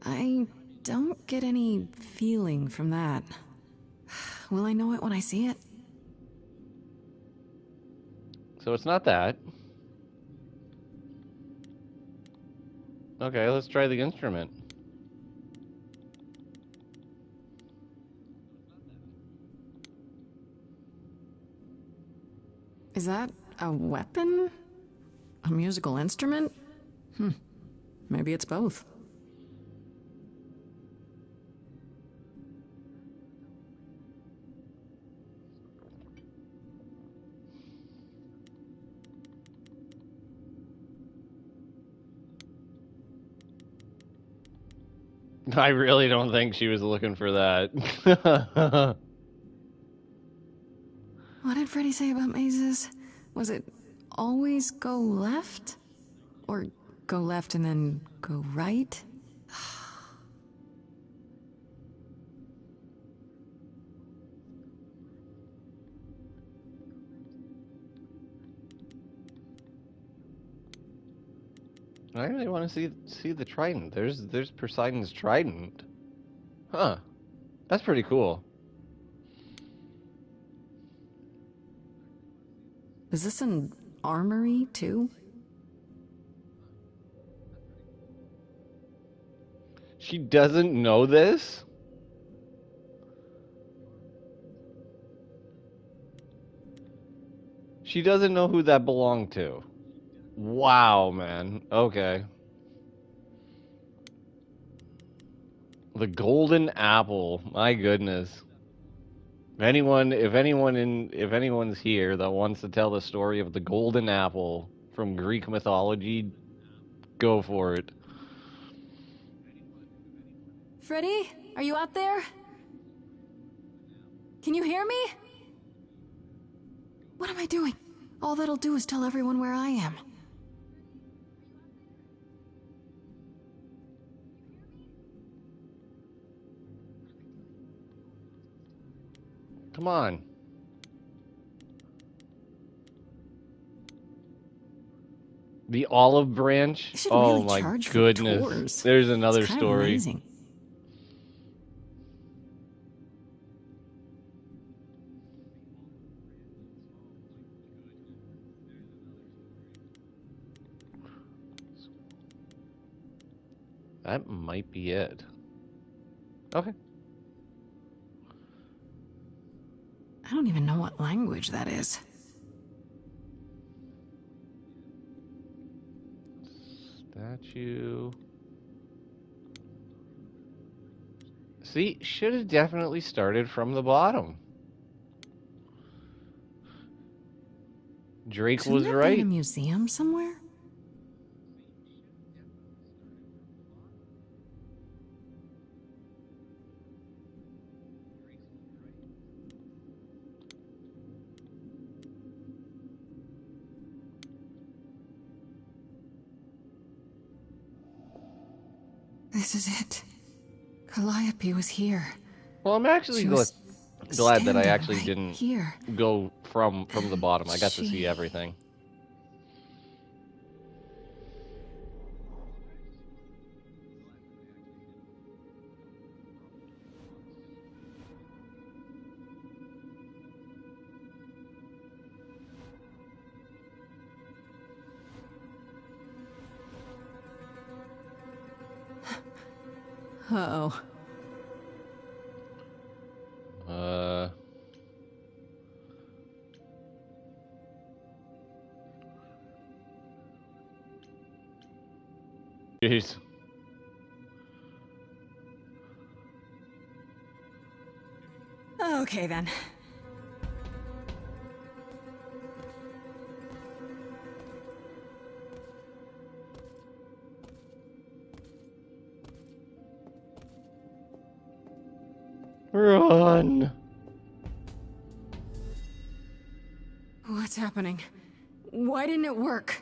I don't get any feeling from that. Will I know it when I see it? So it's not that. Okay, let's try the instrument. Is that a weapon? A musical instrument? Maybe it's both. I really don't think she was looking for that. What did Freddy say about mazes? Was it always go left? Or go left and then go right? I really want to see the trident. There's Poseidon's trident. Huh. That's pretty cool. Is this an armory, too? She doesn't know this? She doesn't know who that belonged to. Wow, man. Okay. The golden apple. My goodness. If anyone's here that wants to tell the story of the golden apple from Greek mythology, go for it. Freddy, are you out there? Can you hear me? What am I doing? All that'll do is tell everyone where I am. Come on. The olive branch? They should Oh really my charge for goodness. tours. There's another It's kind of story. amazing. That might be it. Okay. I don't even know what language that is. Statue. See, should have definitely started from the bottom. Drake Shouldn't was there be in a right. museum somewhere? This is it. Calliope was here. Well, I'm actually She was glad that I standing actually right didn't here. go from the bottom. I got to see She- everything. Uh-oh. Uh. Jeez. Okay then. Run. What's happening? Why didn't it work?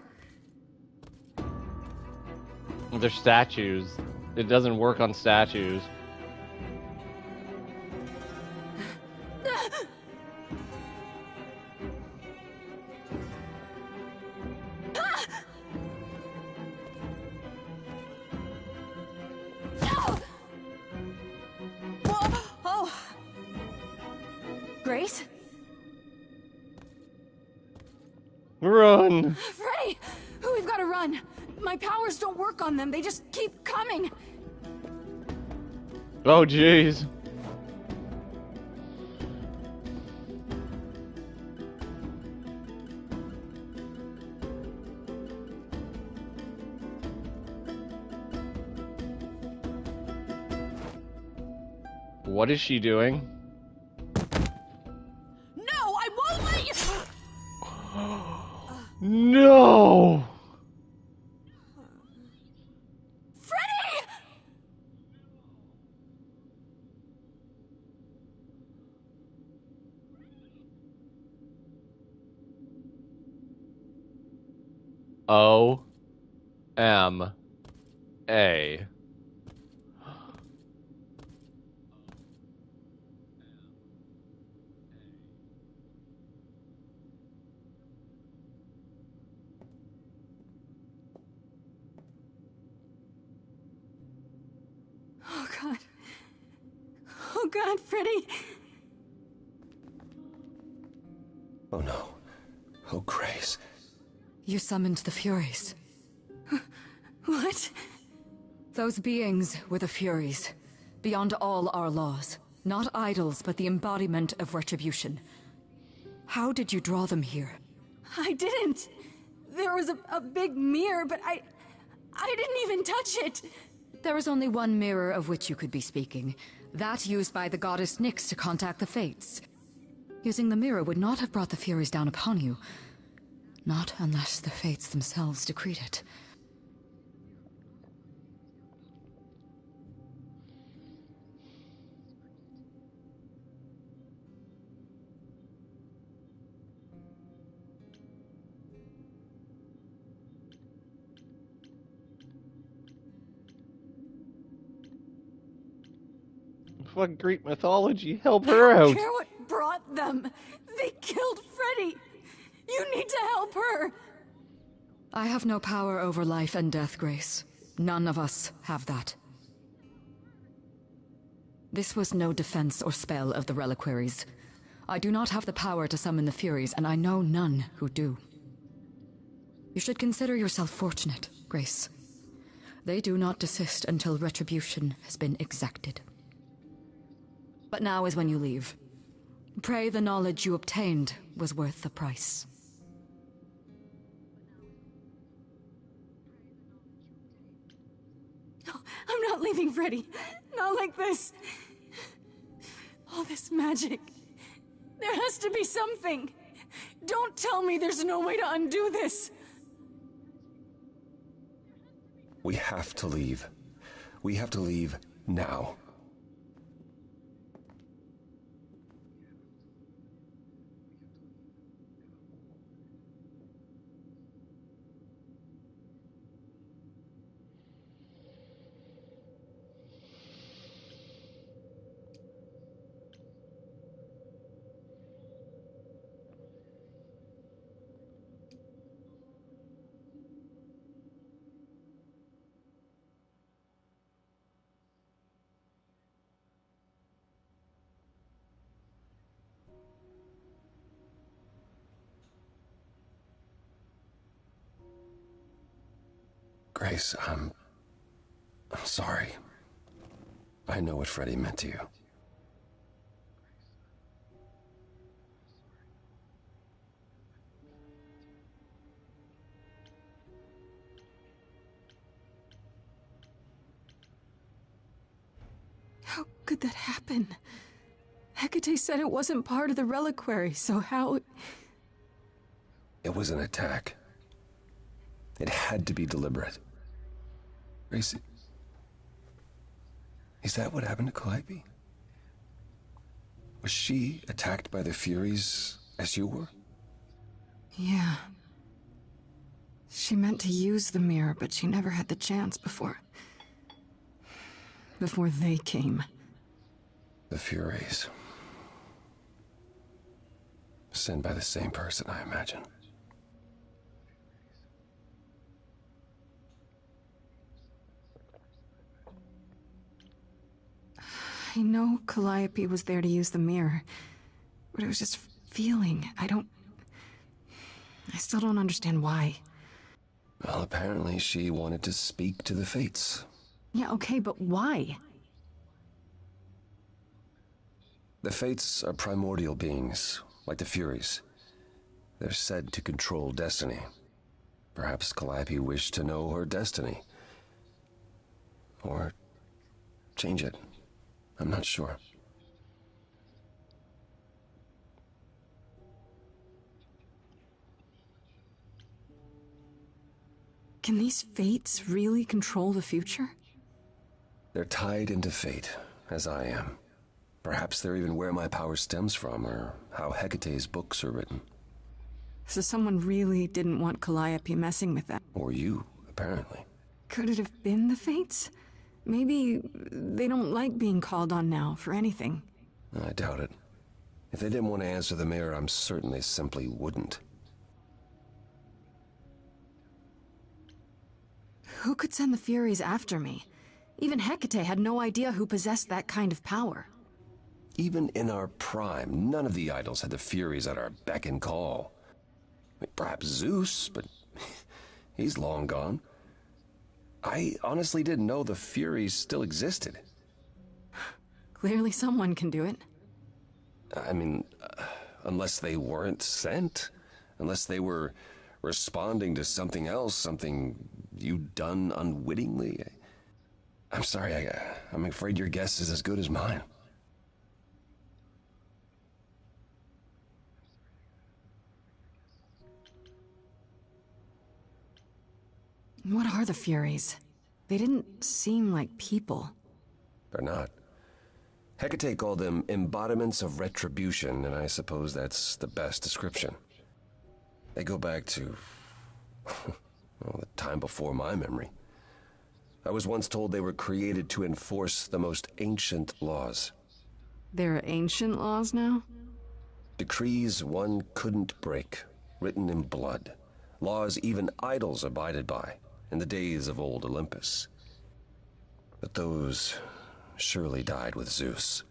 They're statues. It doesn't work on statues. Oh! Grace? Run. Freddy! We've got to run. My powers don't work on them. They just keep coming. Oh, jeez. What is she doing? No, I won't let you. No! Freddy! O-M-A. Oh, God. Oh, God, Freddy. Oh no. Oh, Grace. You summoned the Furies. What? Those beings were the Furies. Beyond all our laws. Not idols, but the embodiment of retribution. How did you draw them here? I didn't. There was a big mirror, but I didn't even touch it. There is only one mirror of which you could be speaking. That used by the goddess Nyx to contact the Fates. Using the mirror would not have brought the Furies down upon you. Not unless the Fates themselves decreed it. Fuck Greek mythology. Help her I don't out. care what brought them. They killed Freddy. You need to help her. I have no power over life and death, Grace. None of us have that. This was no defense or spell of the reliquaries. I do not have the power to summon the Furies, and I know none who do. You should consider yourself fortunate, Grace. They do not desist until retribution has been exacted. But now is when you leave. Pray the knowledge you obtained was worth the price. No, I'm not leaving, Freddy. Not like this. All this magic. There has to be something. Don't tell me there's no way to undo this. We have to leave. We have to leave now. Grace, I'm sorry. I know what Freddy meant to you. How could that happen? Hecate said it wasn't part of the reliquary, so how... It was an attack. It had to be deliberate. Grace, is that what happened to Calliope? Was she attacked by the Furies as you were? Yeah. She meant to use the mirror, but she never had the chance before they came. The Furies. Sent by the same person, I imagine. I know Calliope was there to use the mirror, but it was just feeling. I still don't understand why. Well, apparently she wanted to speak to the Fates. Yeah, okay, but why? The Fates are primordial beings, like the Furies. They're said to control destiny. Perhaps Calliope wished to know her destiny. Or change it. I'm not sure. Can these fates really control the future? They're tied into fate, as I am. Perhaps they're even where my power stems from, or how Hecate's books are written. So someone really didn't want Calliope messing with them. Or you, apparently. Could it have been the fates? Maybe they don't like being called on now for anything. I doubt it. If they didn't want to answer the mayor, I'm certain they simply wouldn't. Who could send the Furies after me? Even Hecate had no idea who possessed that kind of power. Even in our prime, none of the idols had the Furies at our beck and call. Perhaps Zeus, but he's long gone. I honestly didn't know the Furies still existed. Clearly someone can do it. I mean, unless they weren't sent? Unless they were responding to something else, something you'd done unwittingly? I'm sorry, I'm afraid your guess is as good as mine. What are the Furies? They didn't seem like people. They're not. Hecate called them embodiments of retribution, and I suppose that's the best description. They go back to, well, the time before my memory. I was once told they were created to enforce the most ancient laws. There are ancient laws now? Decrees one couldn't break, written in blood. Laws even idols abided by in the days of old Olympus. But those surely died with Zeus.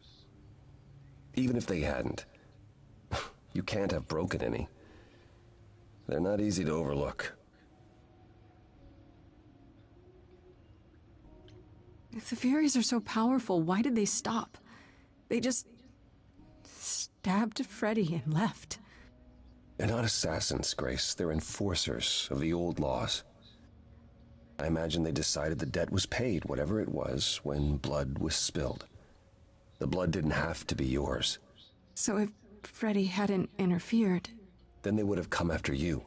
Even if they hadn't, you can't have broken any. They're not easy to overlook. If the Furies are so powerful, why did they stop? They just stabbed Freddy and left. They're not assassins, Grace. They're enforcers of the old laws. I imagine they decided the debt was paid, whatever it was, when blood was spilled. The blood didn't have to be yours. So if Freddy hadn't interfered... Then they would have come after you.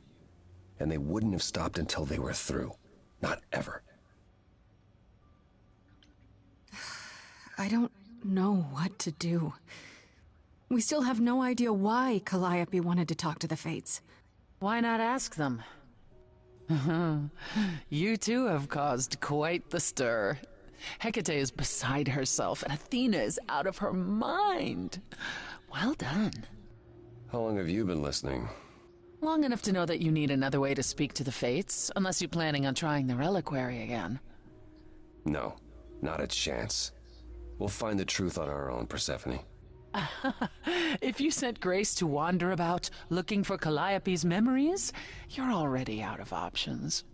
And they wouldn't have stopped until they were through. Not ever. I don't know what to do. We still have no idea why Calliope wanted to talk to the Fates. Why not ask them? You too have caused quite the stir. Hecate is beside herself, and Athena is out of her mind. Well done. How long have you been listening? Long enough to know that you need another way to speak to the Fates, unless you're planning on trying the reliquary again. No, not a chance. We'll find the truth on our own, Persephone. If you sent Grace to wander about looking for Calliope's memories, you're already out of options.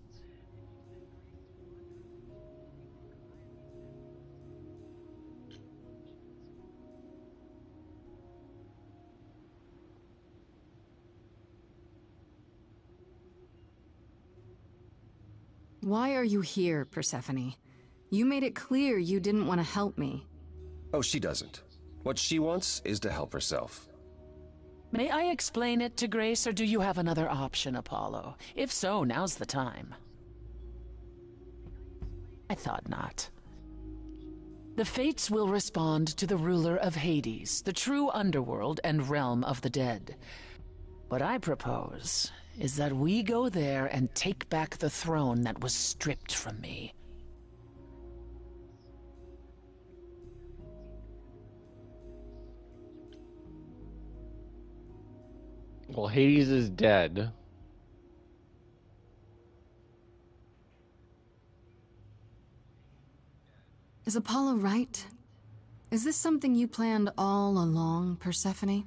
Why are you here, Persephone? You made it clear you didn't want to help me. Oh, she doesn't. What she wants is to help herself. May I explain it to Grace, or do you have another option, Apollo? If so, now's the time. I thought not. The Fates will respond to the ruler of Hades, the true underworld and realm of the dead. What I propose is that we go there and take back the throne that was stripped from me. Well, Hades is dead. Is Apollo right? Is this something you planned all along, Persephone?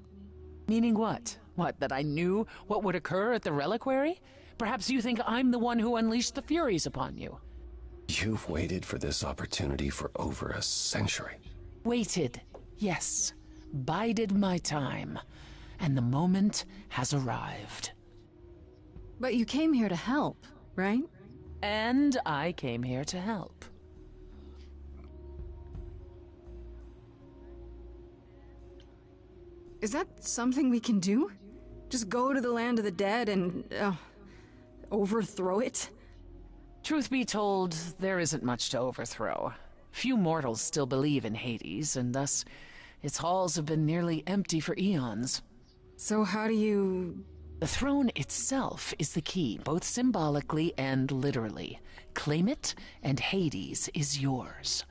Meaning what? What, that I knew what would occur at the reliquary? Perhaps you think I'm the one who unleashed the Furies upon you. You've waited for this opportunity for over a century. Waited, yes. Bided my time. And the moment has arrived. But you came here to help, right? And I came here to help. Is that something we can do? Just go to the land of the dead and overthrow it? Truth be told, there isn't much to overthrow. Few mortals still believe in Hades, and thus its halls have been nearly empty for eons. So how do you... The throne itself is the key, both symbolically and literally. Claim it, and Hades is yours.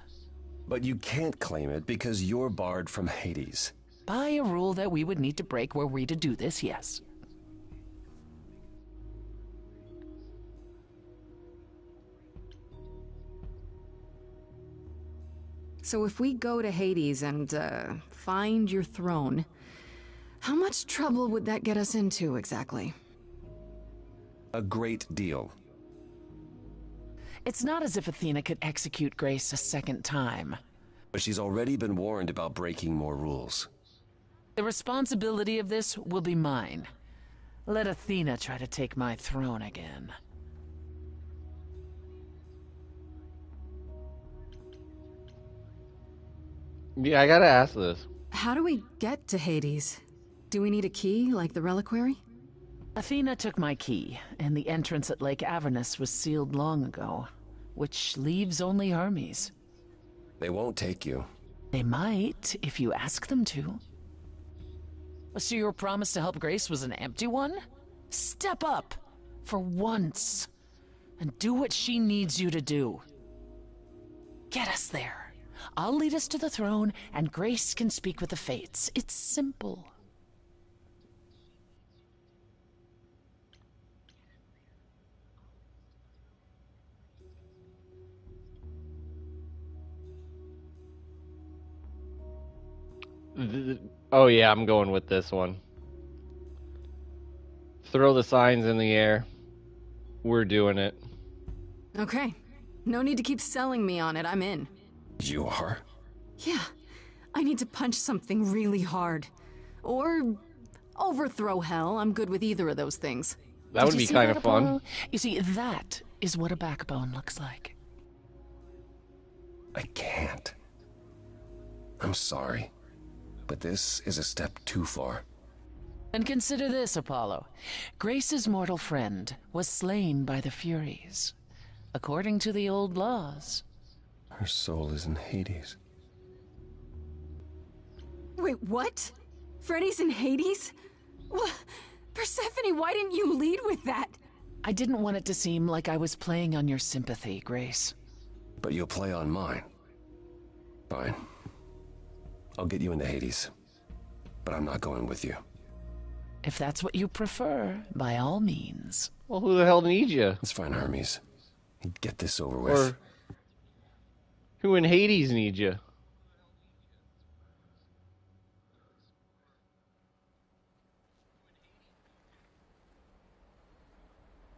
But you can't claim it because you're barred from Hades. By a rule that we would need to break were we to do this, yes. So if we go to Hades and, find your throne, how much trouble would that get us into, exactly? A great deal. It's not as if Athena could execute Grace a second time. But she's already been warned about breaking more rules. The responsibility of this will be mine. Let Athena try to take my throne again. Yeah, I gotta ask this. How do we get to Hades? Do we need a key, like the reliquary? Athena took my key, and the entrance at Lake Avernus was sealed long ago, which leaves only Hermes. They won't take you. They might, if you ask them to. So your promise to help Grace was an empty one? Step up, for once, and do what she needs you to do. Get us there. I'll lead us to the throne, and Grace can speak with the Fates. It's simple. Oh yeah, I'm going with this one. Throw the signs in the air. We're doing it. Okay. No need to keep selling me on it, I'm in. You are? Yeah. I need to punch something really hard. Or overthrow hell. I'm good with either of those things. That would Did be you see kind that, of fun. Apollo? You see, that is what a backbone looks like. I can't. I'm sorry, but this is a step too far. And consider this, Apollo. Grace's mortal friend was slain by the Furies. According to the old laws. Her soul is in Hades. Wait, what? Freddy's in Hades? What? Persephone, why didn't you lead with that? I didn't want it to seem like I was playing on your sympathy, Grace. But you'll play on mine. Fine. I'll get you into Hades. But I'm not going with you. If that's what you prefer, by all means. Well, who the hell needs you? Let's find Hermes. Get this over with. Or who in Hades needs you?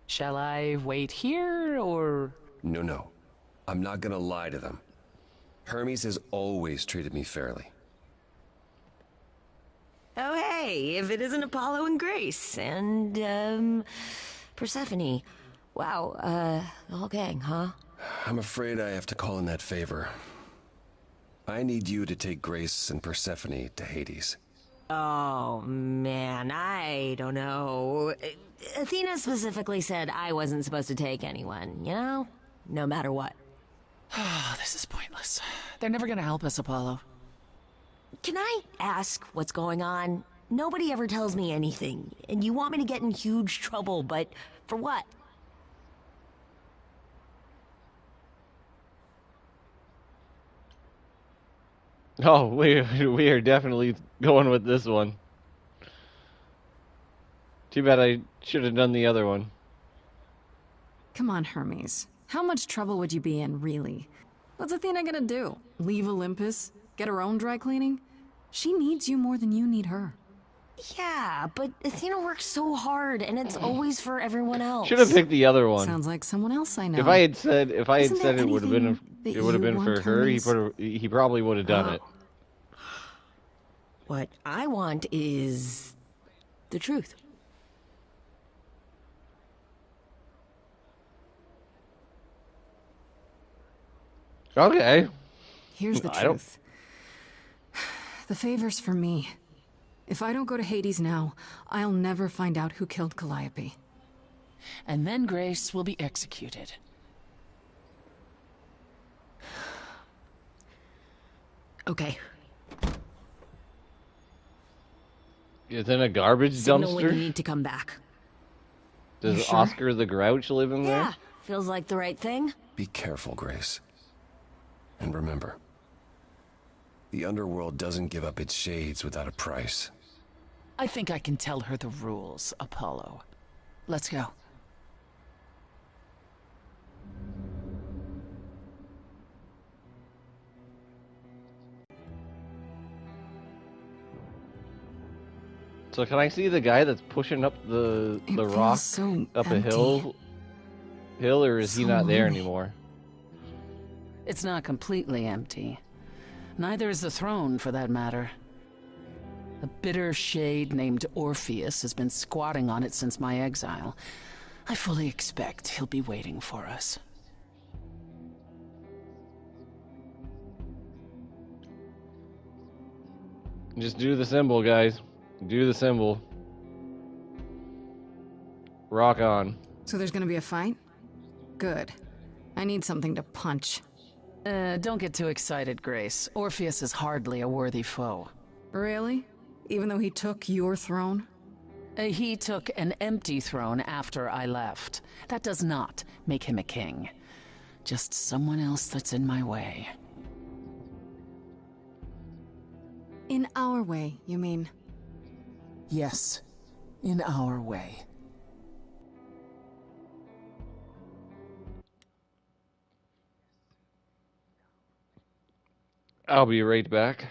Shall I wait here, or...? No. I'm not gonna lie to them. Hermes has always treated me fairly. Oh, hey, if it isn't Apollo and Grace, and, Persephone. Wow, the whole gang, huh? I'm afraid I have to call in that favor. I need you to take Grace and Persephone to Hades. Oh, man, I don't know. Athena specifically said I wasn't supposed to take anyone, you know? No matter what. Oh, this is pointless. They're never gonna help us, Apollo. Can I ask what's going on? Nobody ever tells me anything, and you want me to get in huge trouble, but for what? Oh, we are definitely going with this one. Too bad I should have done the other one. Come on, Hermes. How much trouble would you be in, really? What's Athena gonna do? Leave Olympus? Get her own dry cleaning? She needs you more than you need her. Yeah, but Athena works so hard, and it's always for everyone else. Should have picked the other one. Sounds like someone else I know. If I had said Isn't there it would have been anything that it would have you been for want, her, Hermes? he probably would have done it. What I want is the truth. Okay. Here's the I don't- truth. The favor's for me. If I don't go to Hades now, I'll never find out who killed Calliope. And then Grace will be executed. Okay. It's in a garbage Signal when you dumpster? need to come back. Does You sure? Oscar the Grouch live in there? Yeah, feels like the right thing. Be careful, Grace. And remember, the underworld doesn't give up its shades without a price. I think I can tell her the rules, Apollo. Let's go. So can I see the guy that's pushing up the It feels rock so up a empty. hill, or is he So not there lonely. anymore? It's not completely empty. Neither is the throne, for that matter. A bitter shade named Orpheus has been squatting on it since my exile. I fully expect he'll be waiting for us. Just do the symbol, guys. Do the symbol. Rock on. So there's gonna be a fight? Good. I need something to punch. Don't get too excited, Grace. Orpheus is hardly a worthy foe. Really? Even though he took your throne? He took an empty throne after I left. That does not make him a king. Just someone else that's in my way. In our way, you mean? Yes, in our way. I'll be right back.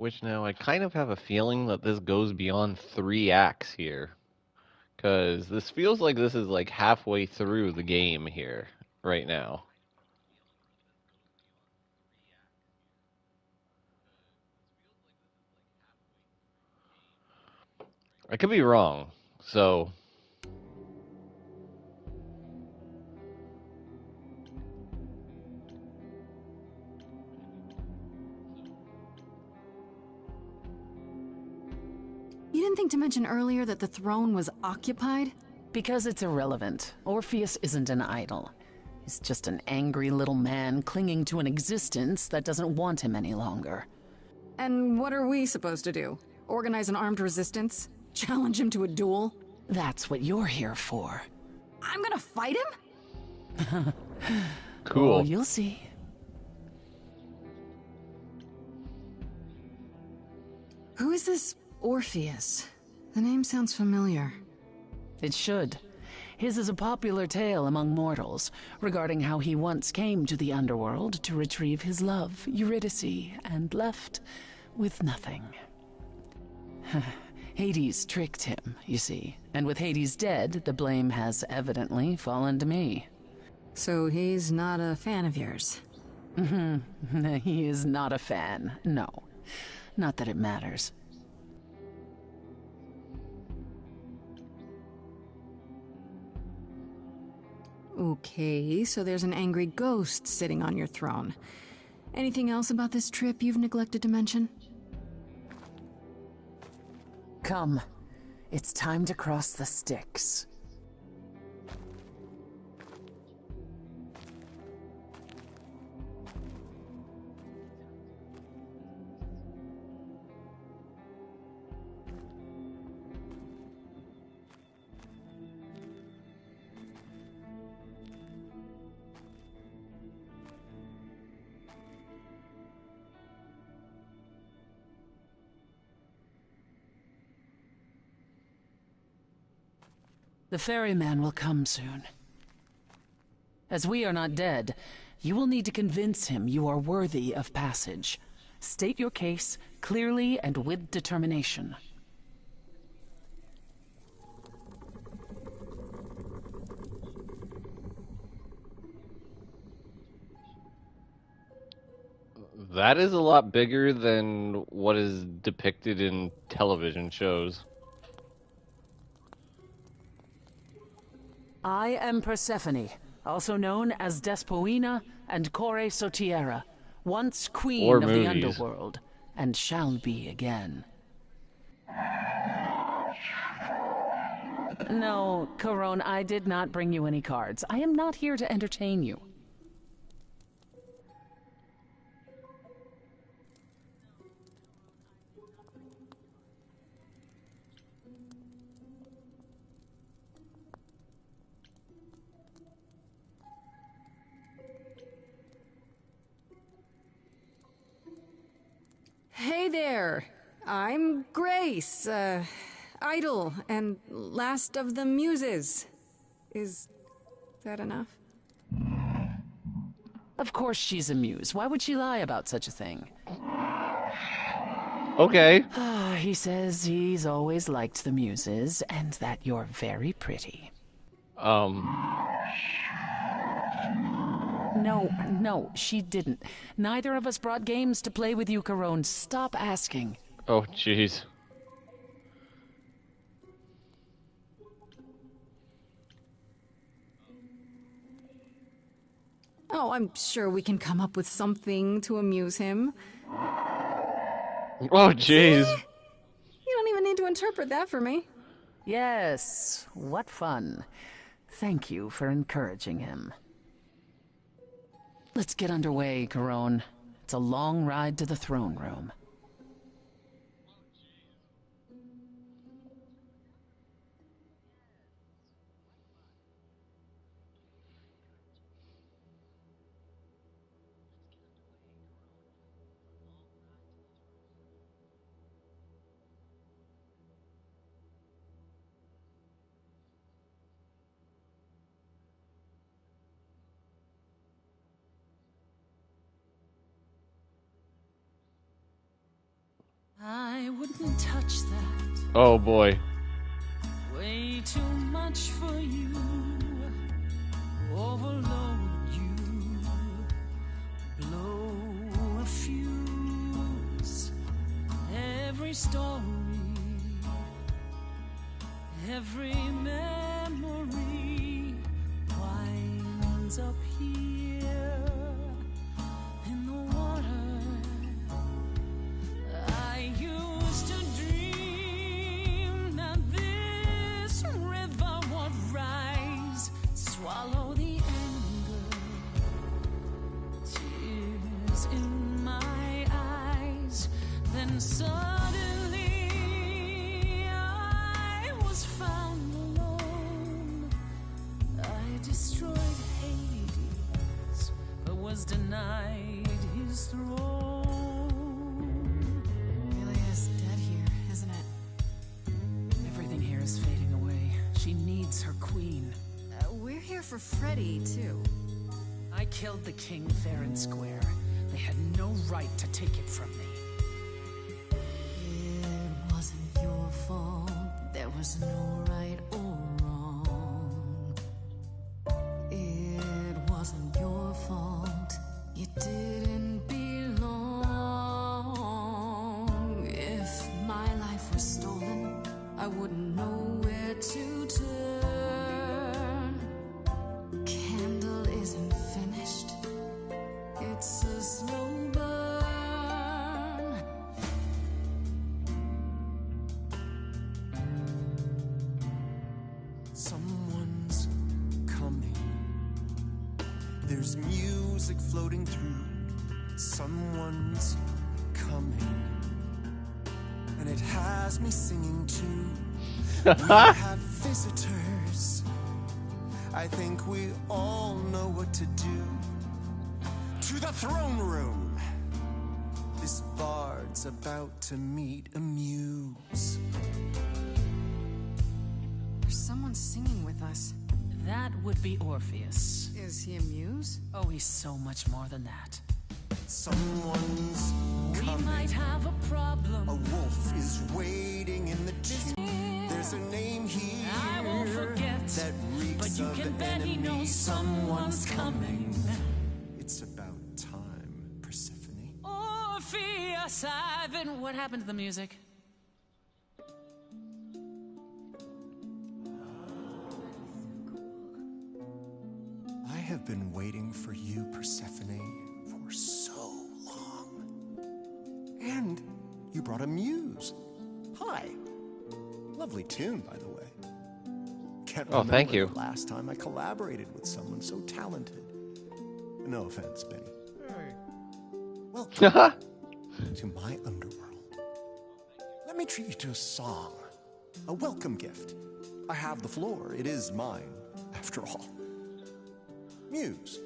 Which now I kind of have a feeling that this goes beyond 3 acts here. Because this feels like this is like halfway through the game here, right now. I could be wrong, so... You didn't think to mention earlier that the throne was occupied? Because it's irrelevant. Orpheus isn't an idol. He's just an angry little man clinging to an existence that doesn't want him any longer. And what are we supposed to do? Organize an armed resistance? Challenge him to a duel? That's what you're here for. I'm gonna fight him? Cool. Oh, you'll see. Who is this Orpheus? The name sounds familiar. It should. His is a popular tale among mortals regarding how he once came to the underworld to retrieve his love, Eurydice, and left with nothing. Hades tricked him, you see, and with Hades dead, the blame has evidently fallen to me. So he's not a fan of yours? He is not a fan, no. Not that it matters. Okay, so there's an angry ghost sitting on your throne. Anything else about this trip you've neglected to mention? Come. It's time to cross the Styx. The ferryman will come soon. As we are not dead, you will need to convince him you are worthy of passage. State your case clearly and with determination. That is a lot bigger than what is depicted in television shows. I am Persephone, also known as Despoina and Kore Sotiera, once queen Or of the movies. underworld, and shall be again. No, Corone, I did not bring you any cards. I am not here to entertain you. Hey there! I'm Grace, idol and last of the muses. Is that enough? Of course she's a muse. Why would she lie about such a thing? Okay. He says he's always liked the muses, and that you're very pretty. No, she didn't. Neither of us brought games to play with you, Corone. Stop asking. Oh, jeez. Oh, I'm sure we can come up with something to amuse him. Oh, jeez. You don't even need to interpret that for me. Yes, what fun. Thank you for encouraging him. Let's get underway, Corone. It's a long ride to the throne room. I wouldn't touch that. Oh boy. Way too much for you. Overload you. Blow a fuse. Every story, every memory winds up here in the water. I used to dream that this river would rise, swallow the anger, tears in my eyes. Then suddenly I was found alone. I destroyed Hades, but was denied his throne. Ilia's dead here, isn't it? Everything here is fading away. She needs her queen. We're here for Freddy, too. I killed the king fair and square. They had no right to take it from me. It wasn't your fault. There was no right or wrong. It wasn't your fault. You didn't belong. If my life was stolen, I wouldn't know where to turn. Candle isn't finished. It's a slow burn. Someone's coming. There's music floating through. Someone's coming. And it has me singing too. We have visitors. I think we all know what to do. To the throne room. This bard's about to meet a muse. There's someone singing with us. That would be Orpheus. Is he a muse? Oh, he's so much more than that. Someone's We coming. might have a problem. A wolf is waiting in the tube. There's a name here I won't forget, that reeks but you of can bet he enemy. knows someone's coming. It's about time, Persephone. Orpheus, I've been... What happened to the music? I have been waiting for you, Persephone, for so long. And you brought a muse. Hi. Lovely tune, by the way. Can't Oh, thank remember you. the last time I collaborated with someone so talented. No offense, Benny. Welcome to my underworld. Let me treat you to a song. A welcome gift. I have the floor. It is mine, after all. Muse.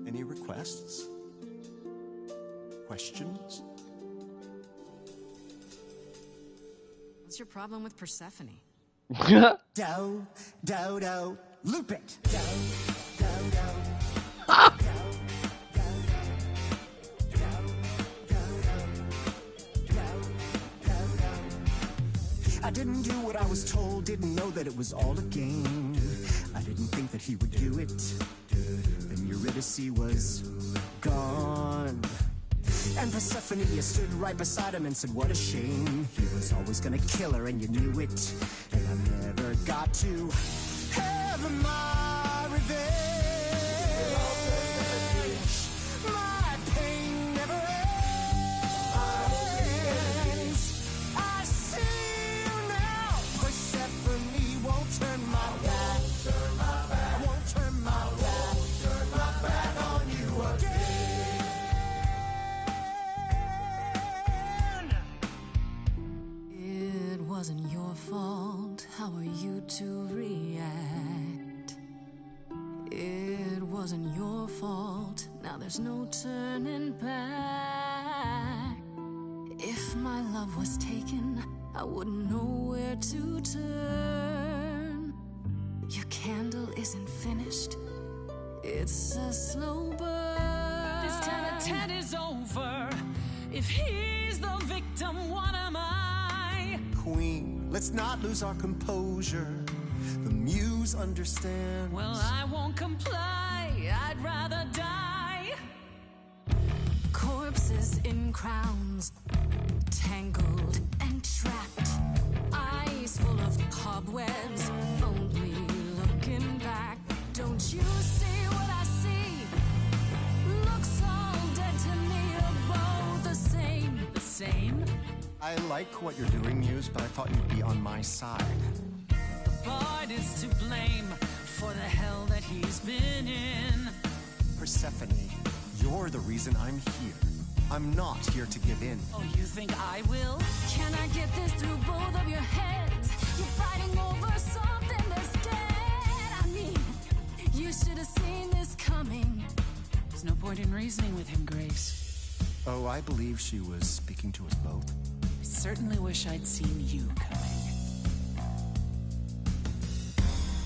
Any requests? Questions? What's your problem with Persephone? Do, do, do. Loop it. Do, do, do. I didn't do what I was told, didn't know that it was all a game. I didn't think that he would do it. Then Eurydice was gone. And Persephone, you stood right beside him and said, what a shame. He was always gonna kill her and you knew it. And I never got to have my revenge. My pain never ends. I see you now. Persephone won't turn my back. I won't turn my back on you again. It wasn't your fault. How are you to react? It wasn't your fault. Now there's no turning back. If my love was taken, I wouldn't know where to turn. Your candle isn't finished. It's a slow burn. This tete-a-tete is over. If he's the victim, what am I? Queen, let's not lose our composure. The muse understands. Well, I won't comply. I'd rather die. Corpses in crowns, tangled and trapped. Eyes full of cobwebs, only looking back. Don't you see what I see? Looks all dead to me, are both the same. The same? I like what you're doing, Muse, but I thought you'd be on my side. The bard is to blame for the hell that he's been in. Persephone, you're the reason I'm here. I'm not here to give in. Oh, you think I will? Can I get this through both of your heads? You're fighting over something that's dead. I mean, you should have seen this coming. There's no point in reasoning with him, Grace. Oh, I believe she was speaking to us both. I certainly wish I'd seen you coming.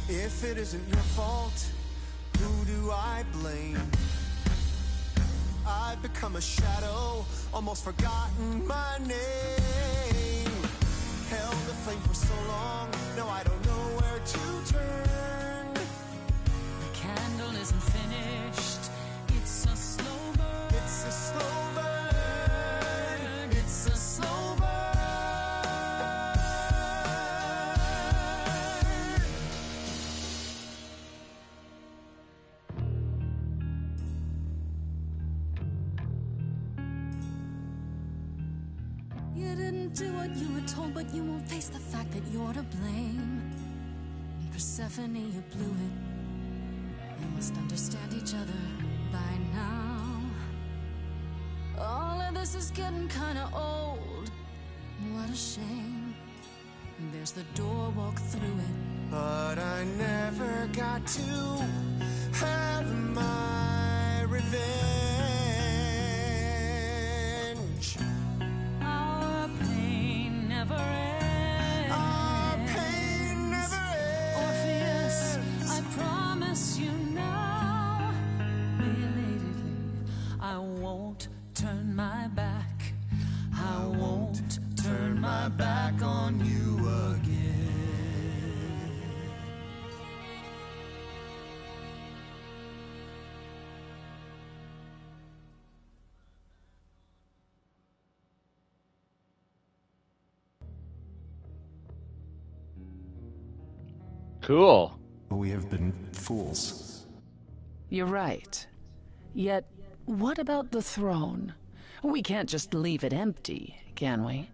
If it isn't your fault, who do I blame? I've become a shadow, almost forgotten my name. Held the flame for so long, now I don't know where to turn. The candle isn't finished. It's a slow burn. It's a slow burn. It's a slow burn. You didn't do what you were told, but you won't face the fact that you're to blame. And Persephone, you blew it. You must understand each other by now. All of this is getting kinda old. What a shame. And there's the door, walk through it. But I never got to have my revenge. Our pain never ends. Our pain never ends. Orpheus, I promise you now, belatedly, I won't turn my back. I won't turn my back on you again. Cool. We have been fools. You're right. Yet, what about the throne? We can't just leave it empty, can we?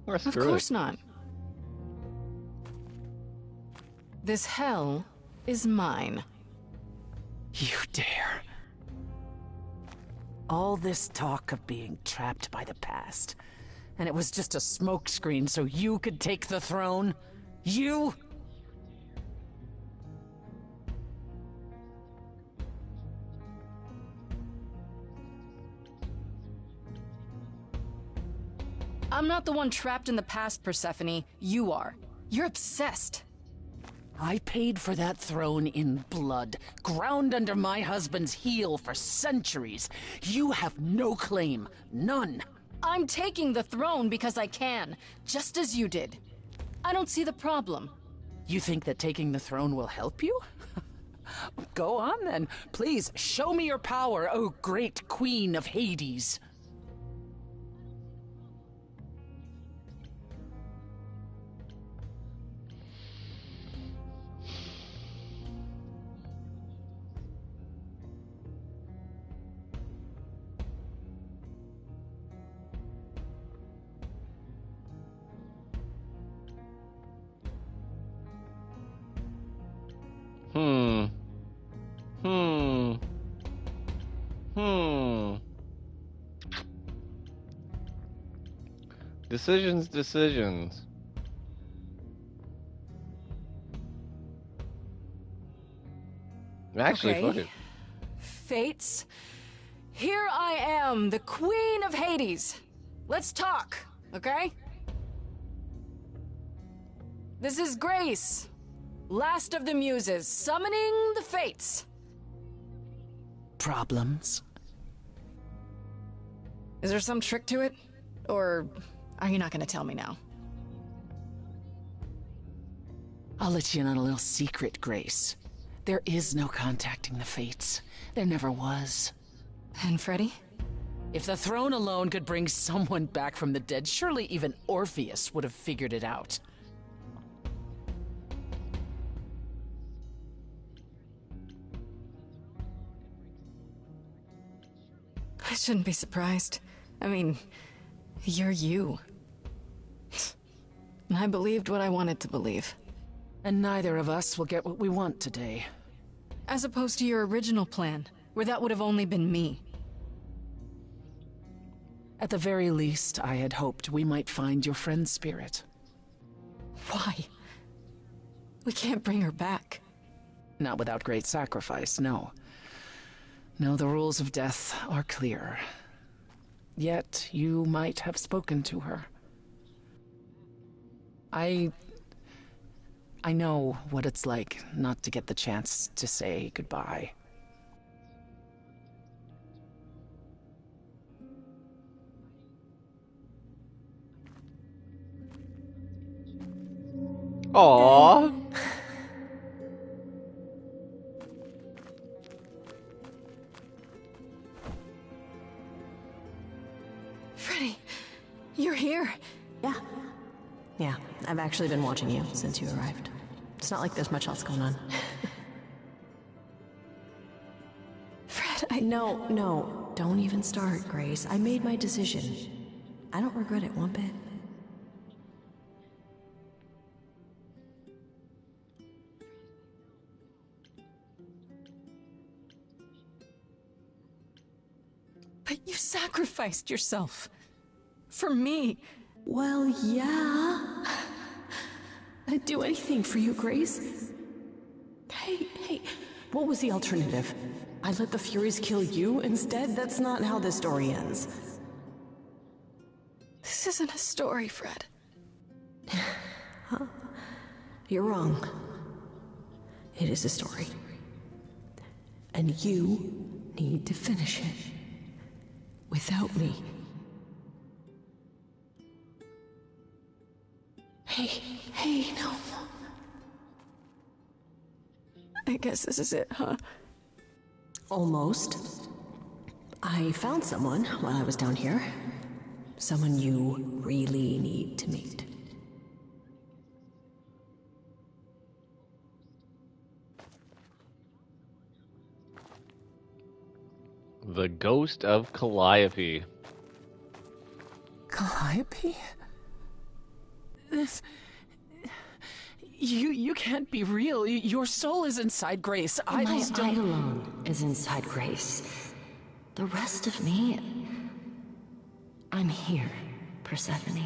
Let's Of screw it. course not. This hell is mine. You dare. All this talk of being trapped by the past, and it was just a smokescreen so you could take the throne? You? I'm not the one trapped in the past, Persephone. You are. You're obsessed. I paid for that throne in blood, ground under my husband's heel for centuries. You have no claim. None. I'm taking the throne because I can, just as you did. I don't see the problem. You think that taking the throne will help you? Go on then. Please, show me your power, O great queen of Hades. Decisions. Actually, Okay. fuck it. Fates, here I am, the queen of Hades. Let's talk, okay? This is Grace, last of the Muses, summoning the Fates. Problems? Is there some trick to it? Or are you not gonna tell me now? I'll let you in on a little secret, Grace. There is no contacting the Fates. There never was. And Freddy? If the throne alone could bring someone back from the dead, surely even Orpheus would have figured it out. I shouldn't be surprised. I mean, you're you. And I believed what I wanted to believe. And neither of us will get what we want today. As opposed to your original plan, where that would have only been me. At the very least, I had hoped we might find your friend's spirit. Why? We can't bring her back. Not without great sacrifice, no. No, the rules of death are clear. Yet, you might have spoken to her. I know what it's like not to get the chance to say goodbye. Aww. Freddy, you're here. Yeah, I've actually been watching you since you arrived. It's not like there's much else going on. Fred, No, don't even start, Grace. I made my decision. I don't regret it one bit. But you sacrificed yourself. For me. Well, yeah. I'd do anything for you, Grace. Hey, what was the alternative? I let the Furies kill you instead? That's not how this story ends. This isn't a story, Fred. You're wrong. It is a story. And you need to finish it. Without me. Hey, no. I guess this is it, huh? Almost. I found someone while I was down here. Someone you really need to meet. The ghost of Calliope. Calliope? This... You can't be real. Your soul is inside Grace. Idols My don't... Eidolon is inside Grace. The rest of me... I'm here, Persephone.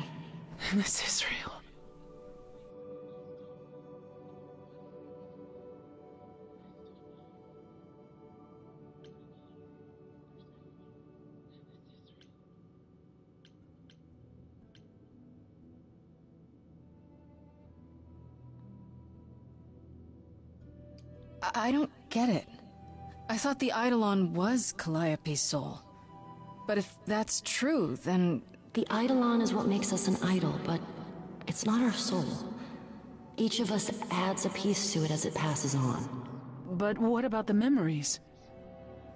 This is real. I don't get it. I thought the Eidolon was Calliope's soul. But if that's true, then... The Eidolon is what makes us an idol, but it's not our soul. Each of us adds a piece to it as it passes on. But what about the memories?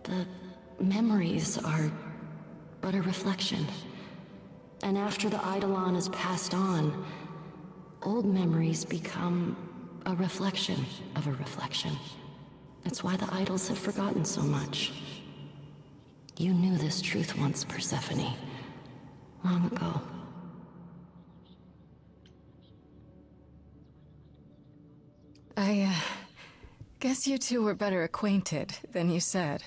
The memories are but a reflection. And after the Eidolon is passed on, old memories become a reflection of a reflection. That's why the idols have forgotten so much. You knew this truth once, Persephone. Long ago. I guess you two were better acquainted than you said.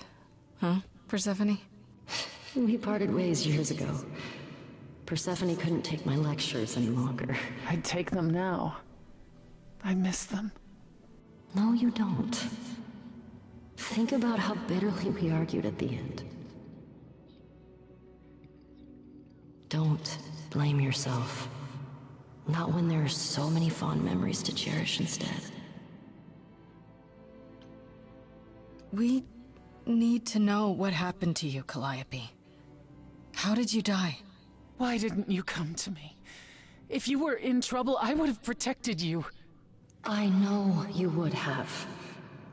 Huh, Persephone? We parted ways years ago. Persephone couldn't take my lectures any longer. I'd take them now. I miss them. No, you don't. Think about how bitterly we argued at the end. Don't blame yourself. Not when there are so many fond memories to cherish instead. We need to know what happened to you, Calliope. How did you die? Why didn't you come to me? If you were in trouble, I would have protected you. I know you would have.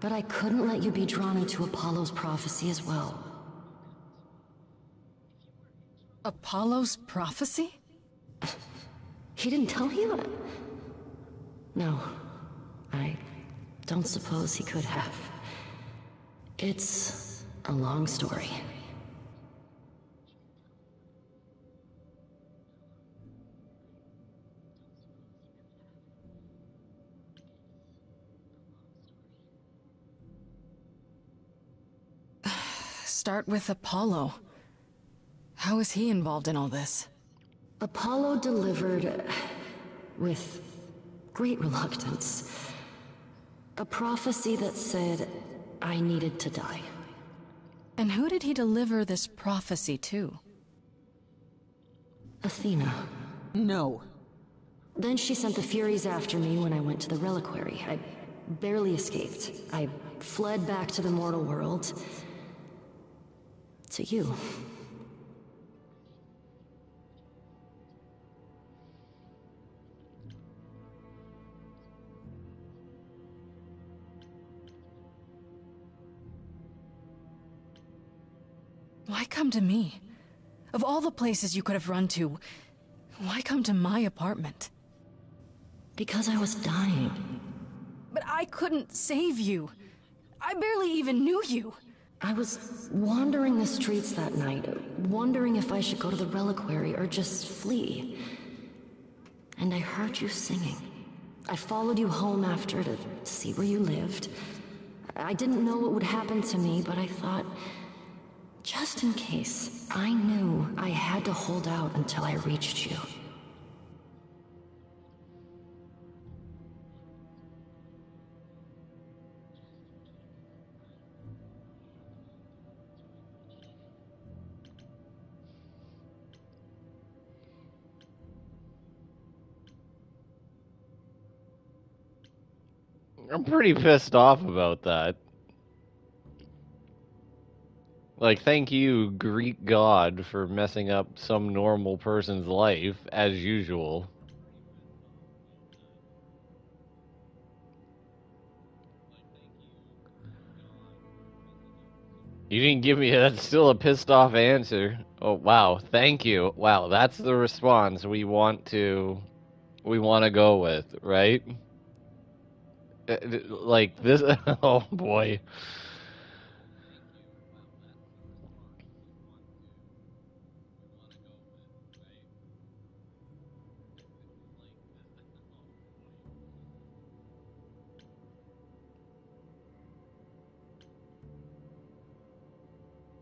But I couldn't let you be drawn into Apollo's prophecy as well. Apollo's prophecy? He didn't tell you? No. I don't suppose he could have. It's a long story. Start with Apollo. How is he involved in all this? Apollo delivered, with great reluctance, a prophecy that said I needed to die. And who did he deliver this prophecy to? Athena. No. Then she sent the Furies after me when I went to the reliquary. I barely escaped. I fled back to the mortal world. To you. Why come to me? Of all the places you could have run to, why come to my apartment? Because I was dying. But I couldn't save you. I barely even knew you. I was wandering the streets that night, wondering if I should go to the reliquary or just flee. And I heard you singing. I followed you home after to see where you lived. I didn't know what would happen to me, but I thought, just in case, I knew I had to hold out until I reached you. I'm pretty pissed off about that. Like, thank you, Greek god, for messing up some normal person's life, as usual. You didn't give me that's still a pissed off answer. Oh wow, thank you. Wow, that's the response we want to go with, right? Like this oh boy.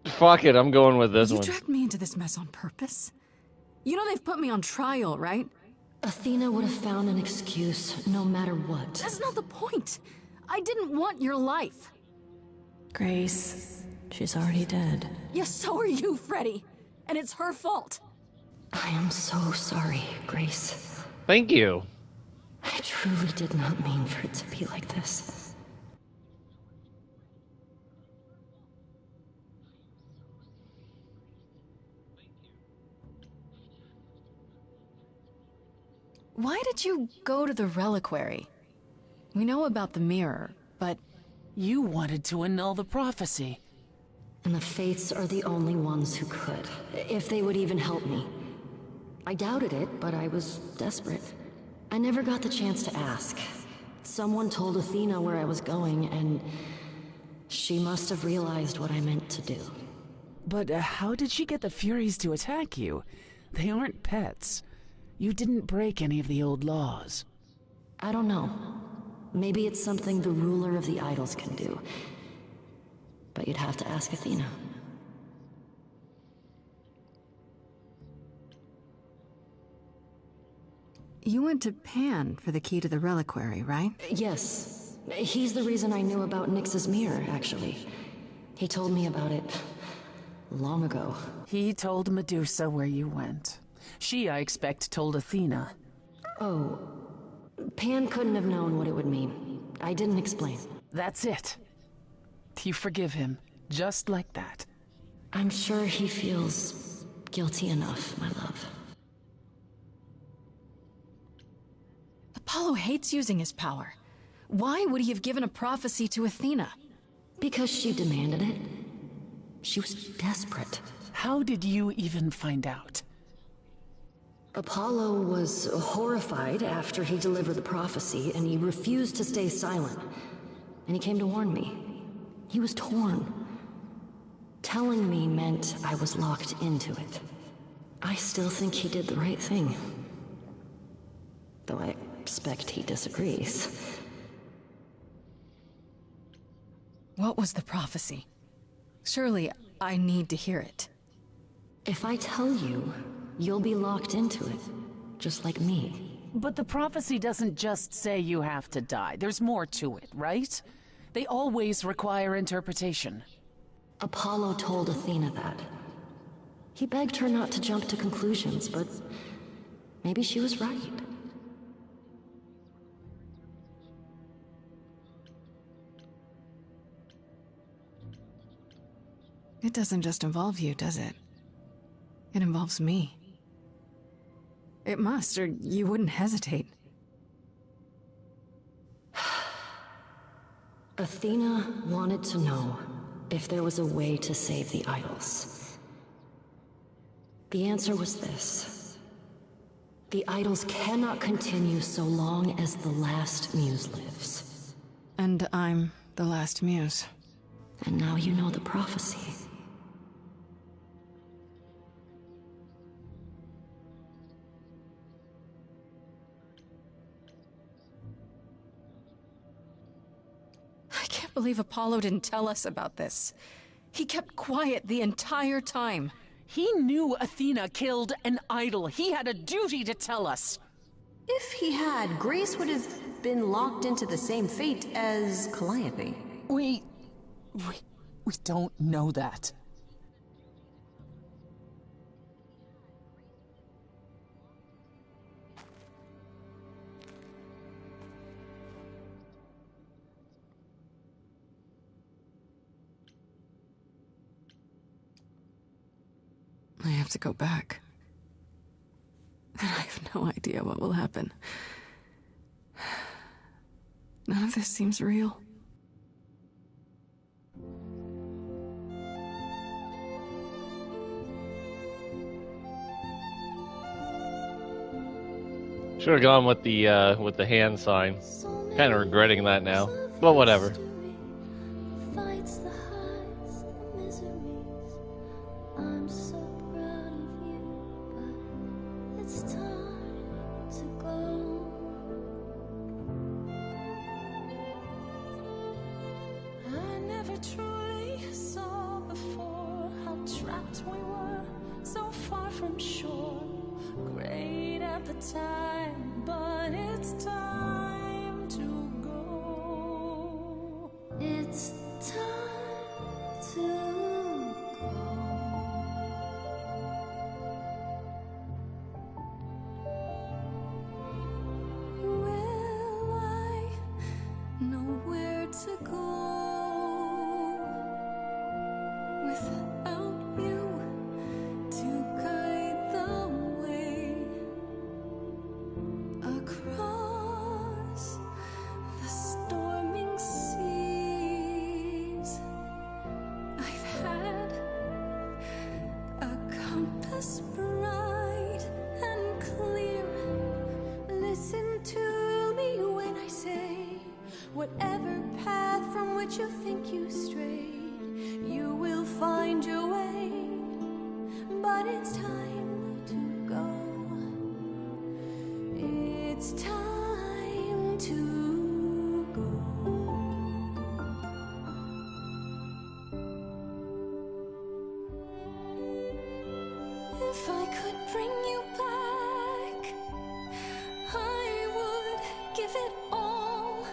Fuck it, I'm going with this You one. dragged me into this mess on purpose? You know they've put me on trial, right? Athena would have found an excuse, no matter what. That's not the point. I didn't want your life. Grace, she's already dead. Yes, so are you, Freddy. And it's her fault. I am so sorry, Grace. Thank you. I truly did not mean for it to be like this. Why did you go to the reliquary? We know about the mirror, but... You wanted to annul the prophecy. And the Fates are the only ones who could, if they would even help me. I doubted it, but I was desperate. I never got the chance to ask. Someone told Athena where I was going, and she must have realized what I meant to do. But how did she get the Furies to attack you? They aren't pets. You didn't break any of the old laws. I don't know. Maybe it's something the ruler of the idols can do. But you'd have to ask Athena. You went to Pan for the key to the reliquary, right? Yes. He's the reason I knew about Nyx's mirror, actually. He told me about it long ago. He told Medusa where you went. She, I expect, told Athena. Oh, Pan couldn't have known what it would mean. I didn't explain. That's it. You forgive him, just like that. I'm sure he feels guilty enough, my love. Apollo hates using his power. Why would he have given a prophecy to Athena? Because she demanded it. She was desperate. How did you even find out? Apollo was horrified after he delivered the prophecy, and he refused to stay silent. And he came to warn me. He was torn. Telling me meant I was locked into it. I still think he did the right thing. Though I expect he disagrees. What was the prophecy? Surely I need to hear it. If I tell you, you'll be locked into it, just like me. But the prophecy doesn't just say you have to die. There's more to it, right? They always require interpretation. Apollo told Athena that. He begged her not to jump to conclusions, but maybe she was right. It doesn't just involve you, does it? It involves me. It must, or you wouldn't hesitate. Athena wanted to know if there was a way to save the idols. The answer was this. The idols cannot continue so long as the last muse lives. And I'm the last muse. And now you know the prophecy. I can't believe Apollo didn't tell us about this. He kept quiet the entire time. He knew Athena killed an idol. He had a duty to tell us. If he had, Grace would have been locked into the same fate as Calliope. We don't know that. I have to go back. And I have no idea what will happen. None of this seems real. Should have gone with the hand sign. Kind of regretting that now, but whatever. Fights the highs, the miseries. I'm so proud of you, but it's time to go. I never truly saw before how trapped we were, so far from shore. Great at the time, but it's time to go. It's time to go. Will I know where to go without you to guide the way across the storming seas? I've had a compass bright and clear. Listen to me when I say, whatever path from which you think you strayed, you will find your way. But it's time to go. It's time to go. If I could bring you back, I would give it all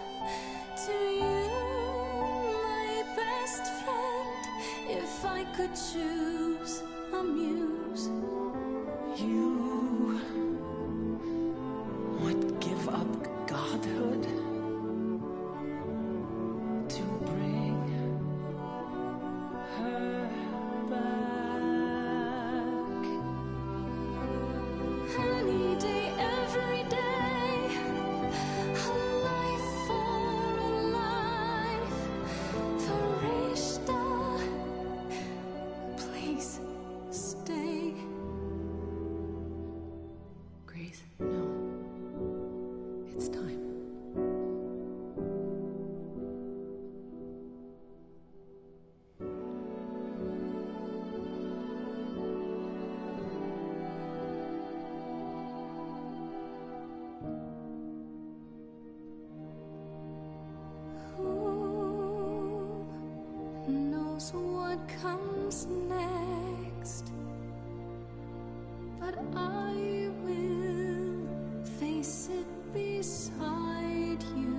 to you, my best friend. If I could choose a muse, you would Grace, no. It's time. Who knows what comes next? But I will face it beside you.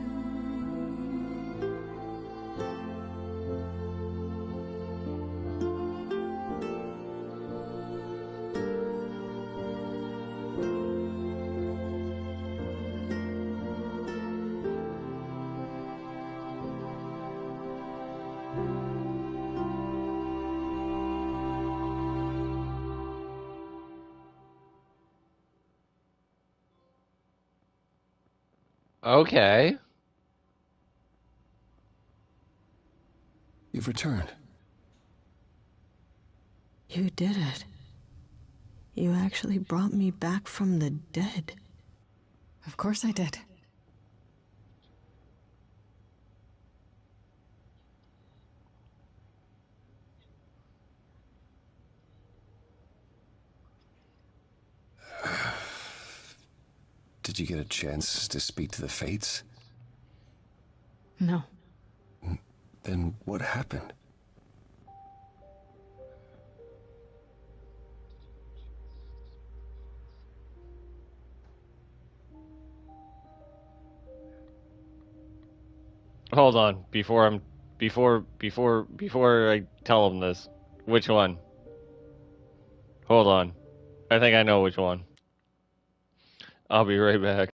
Okay. You've returned. You did it. You actually brought me back from the dead. Of course I did. Did you get a chance to speak to the Fates? No. Then what happened? Hold on. Before I tell him this. Which one? Hold on. I think I know which one. I'll be right back.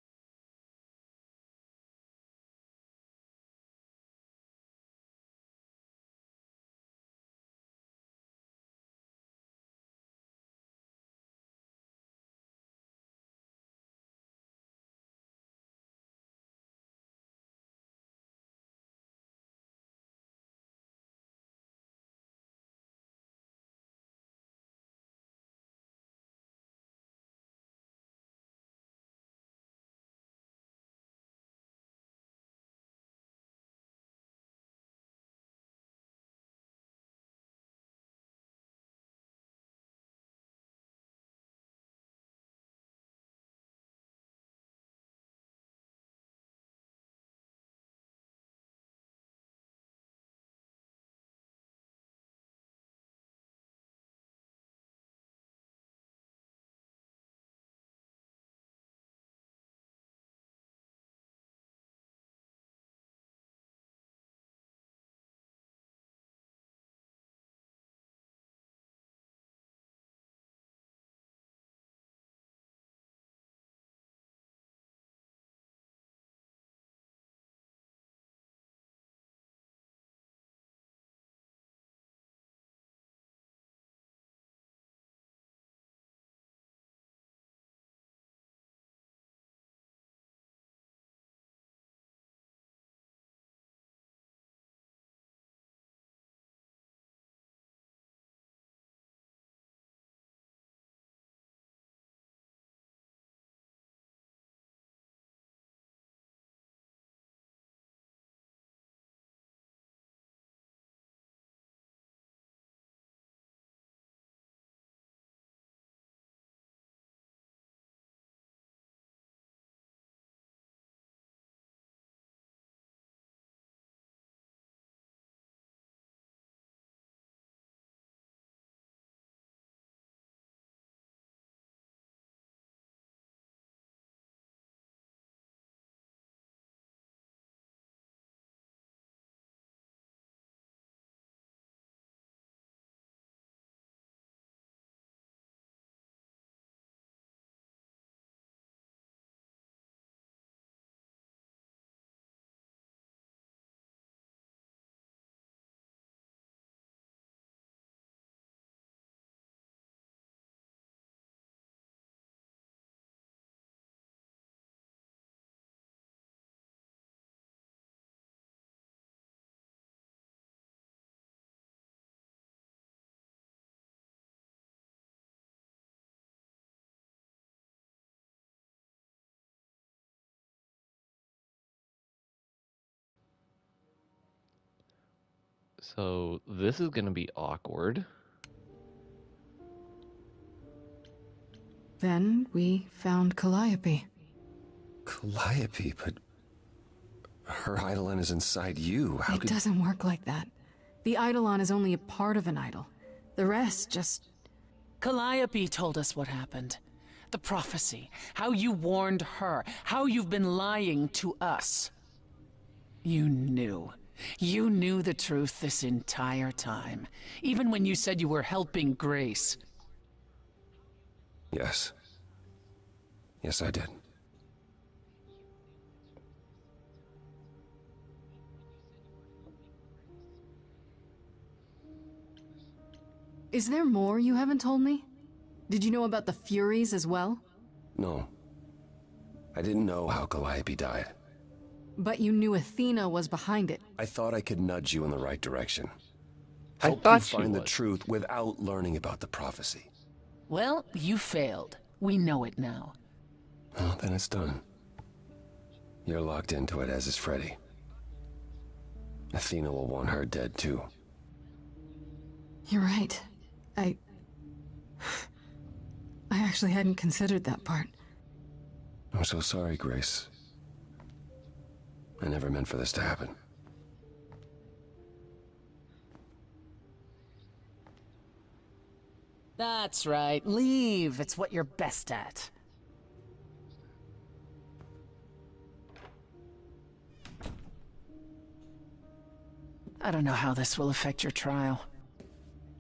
So this is gonna be awkward. Then we found Calliope. Calliope, but her eidolon is inside you. How It could... doesn't work like that. The eidolon is only a part of an idol. The rest just... Calliope told us what happened. The prophecy, how you warned her, how you've been lying to us. You knew. You knew the truth this entire time, even when you said you were helping Grace. Yes. Yes, I did. Is there more you haven't told me? Did you know about the Furies as well? No. I didn't know how Calliope died. But you knew Athena was behind it. I thought I could nudge you in the right direction. I Help you thought she find the was. truth without learning about the prophecy. Well, you failed. We know it now. Well, then it's done. You're locked into it, as is Freddy. Athena will want her dead, too. You're right. I actually hadn't considered that part. I'm so sorry, Grace. I never meant for this to happen. That's right. Leave. It's what you're best at. I don't know how this will affect your trial.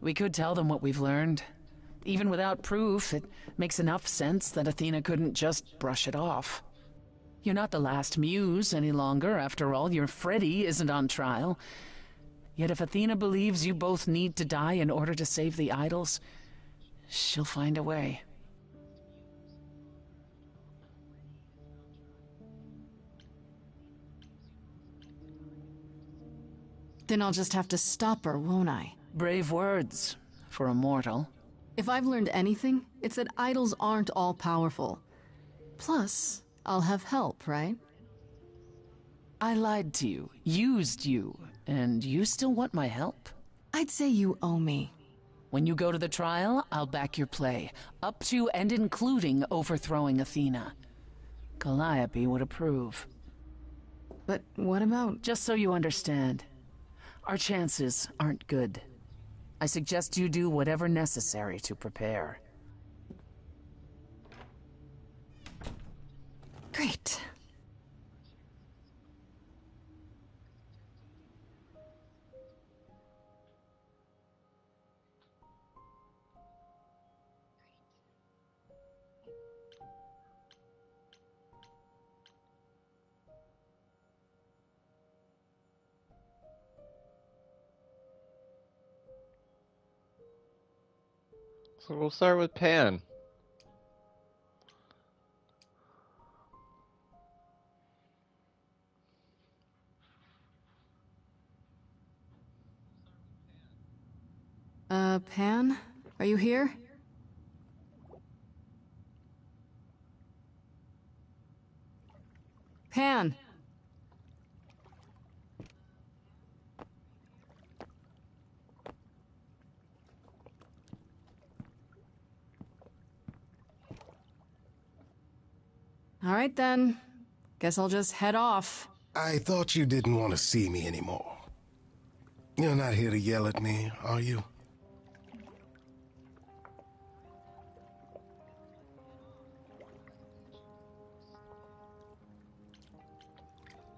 We could tell them what we've learned. Even without proof, it makes enough sense that Athena couldn't just brush it off. You're not the last muse any longer. After all, your Freddy isn't on trial. Yet if Athena believes you both need to die in order to save the idols, she'll find a way. Then I'll just have to stop her, won't I? Brave words for a mortal. If I've learned anything, it's that idols aren't all-powerful. Plus, I'll have help, right? I lied to you, used you, and you still want my help? I'd say you owe me. When you go to the trial, I'll back your play, up to and including overthrowing Athena. Calliope would approve. But what about... Just so you understand, our chances aren't good. I suggest you do whatever necessary to prepare. Great. So we'll start with Pan. Pan? Are you here? Pan! All right then. Guess I'll just head off. I thought you didn't want to see me anymore. You're not here to yell at me, are you?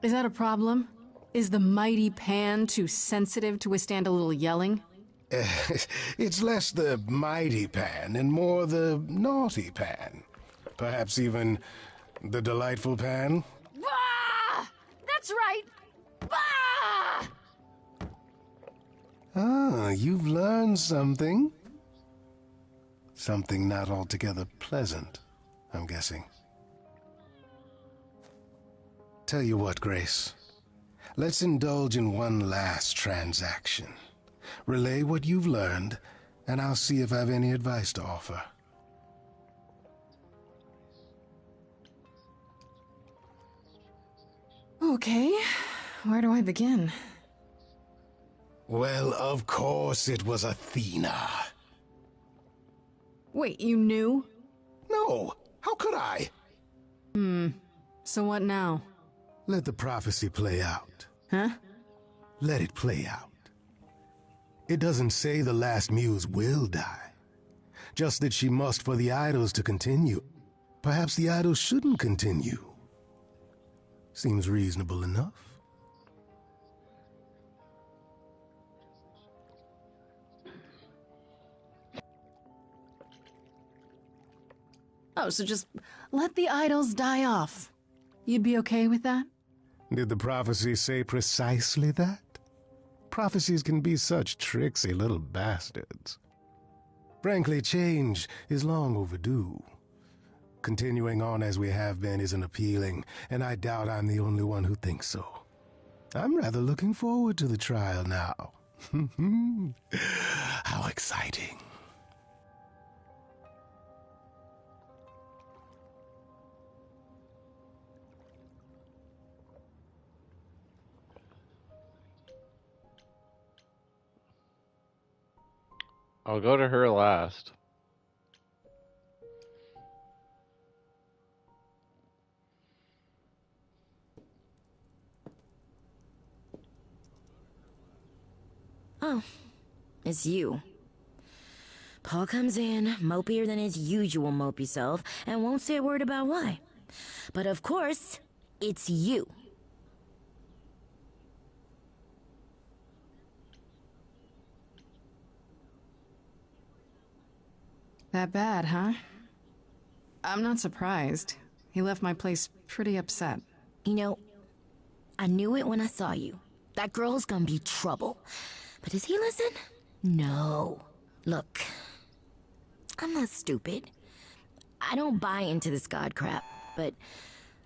Is that a problem? Is the mighty Pan too sensitive to withstand a little yelling? It's less the mighty Pan and more the naughty Pan. Perhaps even the delightful Pan? Ah! That's right! Ah! Ah, you've learned something. Something not altogether pleasant, I'm guessing. Tell you what, Grace. Let's indulge in one last transaction. Relay what you've learned, and I'll see if I have any advice to offer. Okay, where do I begin? Well, of course it was Athena. Wait, you knew? No, how could I? So what now? Let the prophecy play out. Huh? Let it play out. It doesn't say the last muse will die. Just that she must for the idols to continue. Perhaps the idols shouldn't continue. Seems reasonable enough. Oh, so just let the idols die off. You'd be okay with that? Did the prophecy say precisely that? Prophecies can be such tricksy little bastards. Frankly, change is long overdue. Continuing on as we have been isn't appealing, and I doubt I'm the only one who thinks so. I'm rather looking forward to the trial now. How exciting. I'll go to her last. Oh, it's you. Paul comes in, mopier than his usual mopey self, and won't say a word about why. But of course, it's you. That bad, huh? I'm not surprised. He left my place pretty upset. You know, I knew it when I saw you. That girl's gonna be trouble. But does he listen? No. Look, I'm not stupid. I don't buy into this god crap, but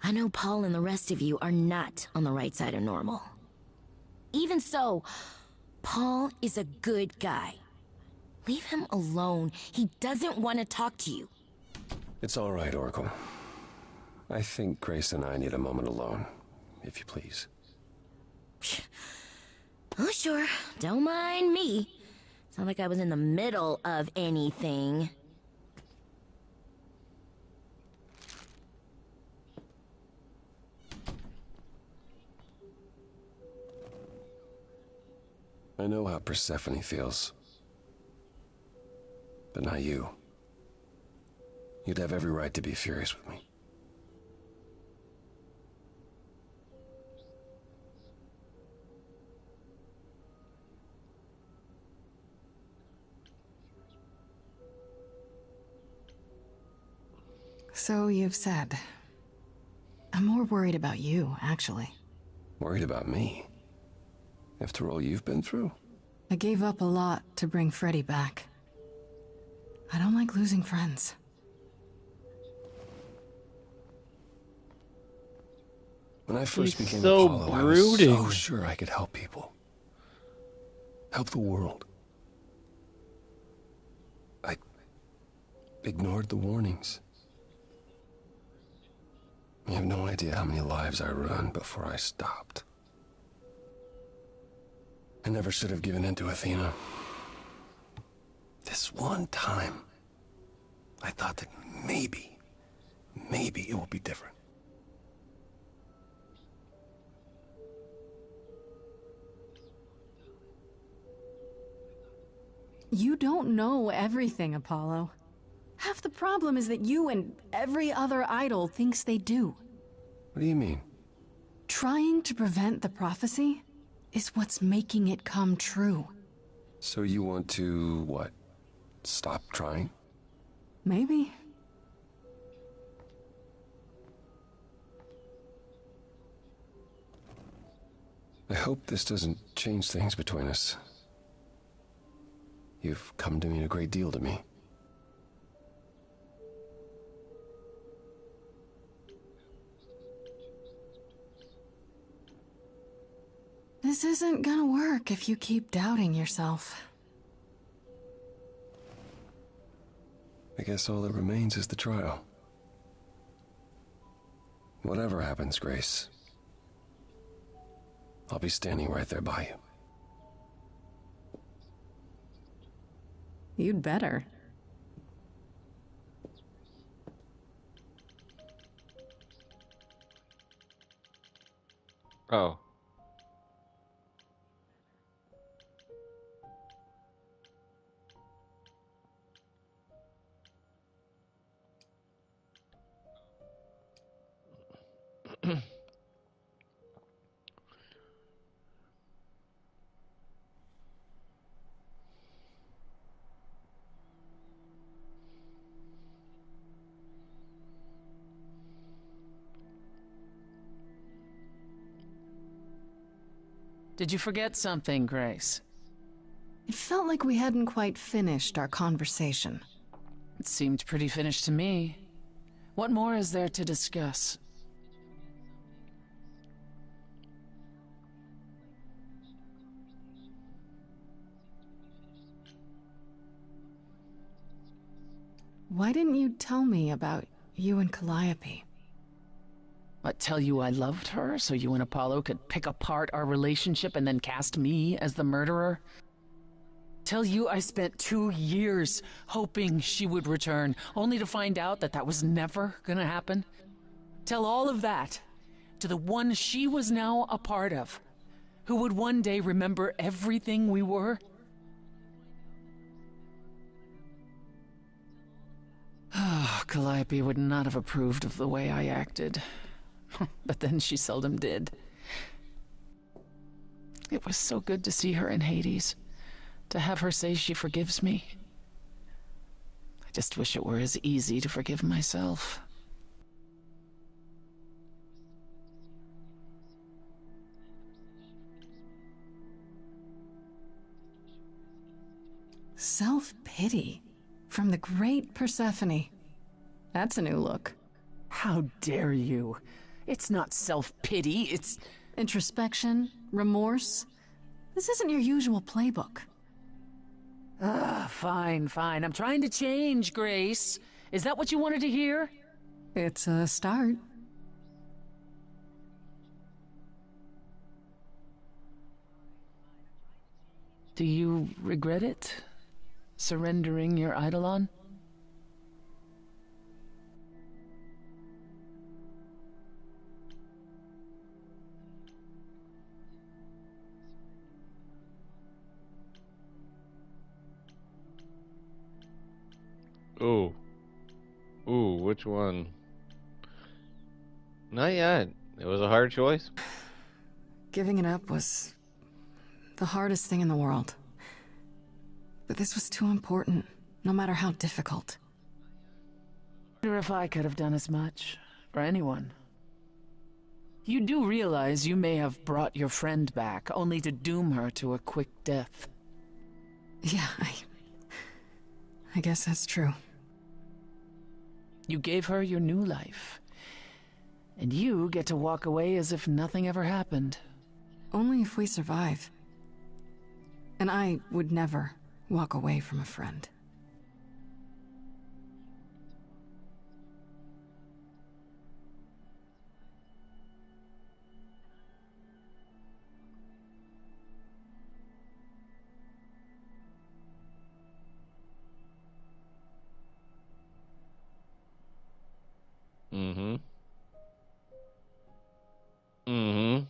I know Paul and the rest of you are not on the right side of normal. Even so, Paul is a good guy. Leave him alone. He doesn't want to talk to you. It's all right, Oracle. I think Grace and I need a moment alone, if you please. Oh, sure. Don't mind me. It's not like I was in the middle of anything. I know how Persephone feels. But not you. You'd have every right to be furious with me. So you've said. I'm more worried about you, actually. Worried about me? After all you've been through? I gave up a lot to bring Freddy back. I don't like losing friends. When I first He's became so Apollo, I brooding. was so sure I could help people. Help the world. I ignored the warnings. You have no idea how many lives I ruined before I stopped. I never should have given in to Athena. This one time, I thought that maybe it will be different. You don't know everything, Apollo. Half the problem is that you and every other idol thinks they do. What do you mean? Trying to prevent the prophecy is what's making it come true. So you want to, what, stop trying? Maybe. I hope this doesn't change things between us. You've come to mean a great deal to me. This isn't gonna work if you keep doubting yourself. I guess all that remains is the trial. Whatever happens, Grace, I'll be standing right there by you. You'd better. Oh. Did you forget something, Grace? It felt like we hadn't quite finished our conversation. It seemed pretty finished to me. What more is there to discuss? Why didn't you tell me about you and Calliope? What, tell you I loved her so you and Apollo could pick apart our relationship and then cast me as the murderer? Tell you I spent 2 years hoping she would return, only to find out that that was never gonna happen? Tell all of that to the one she was now a part of, who would one day remember everything we were? Calliope would not have approved of the way I acted. But then she seldom did. It was so good to see her in Hades, to have her say she forgives me. I just wish it were as easy to forgive myself. Self-pity from the great Persephone. That's a new look. How dare you? It's not self-pity, it's introspection, remorse. This isn't your usual playbook. Fine. I'm trying to change, Grace. Is that what you wanted to hear? It's a start. Do you regret it? Surrendering your Eidolon? Ooh. Ooh, which one? Not yet. It was a hard choice. Giving it up was the hardest thing in the world. But this was too important, no matter how difficult. I wonder if I could have done as much for anyone. You do realize you may have brought your friend back, only to doom her to a quick death. Yeah, I guess that's true. You gave her your new life. And you get to walk away as if nothing ever happened. Only if we survive. And I would never walk away from a friend. Mm-hmm. Mm-hmm.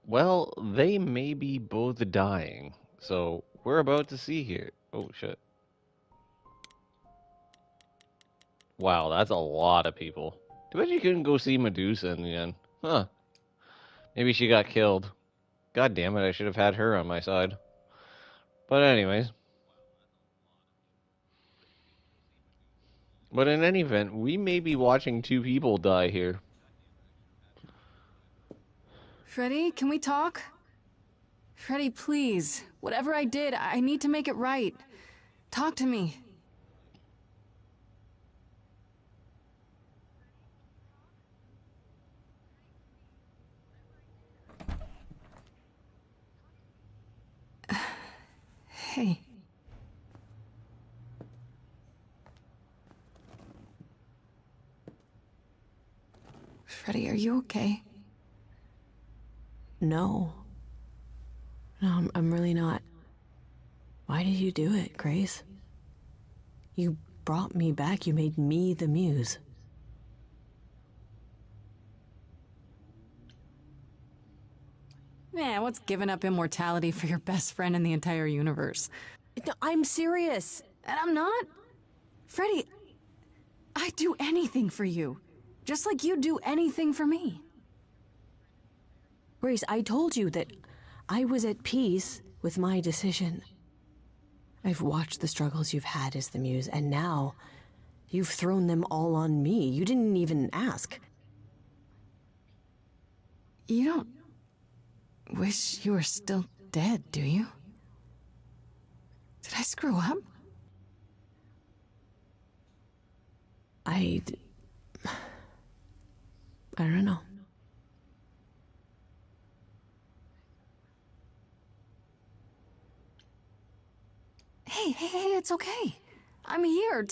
Well, they may be both dying. So we're about to see here. Oh shit. Wow, that's a lot of people. Too bad you couldn't go see Medusa in the end. Huh. Maybe she got killed. God damn it, I should have had her on my side. But anyways. But in any event, we may be watching two people die here. Freddy, can we talk? Freddy, please. Whatever I did, I need to make it right. Talk to me. Hey. Freddy, are you okay? No. No, I'm really not. Why did you do it, Grace? You brought me back. You made me the muse. Man, what's giving up immortality for your best friend in the entire universe? No, I'm serious. And I'm not. Freddy, I'd do anything for you. Just like you'd do anything for me. Grace, I told you that I was at peace with my decision. I've watched the struggles you've had as the muse, and now you've thrown them all on me. You didn't even ask. You don't wish you were still dead, do you? Did I screw up? I don't know. Hey, it's okay. I'm here.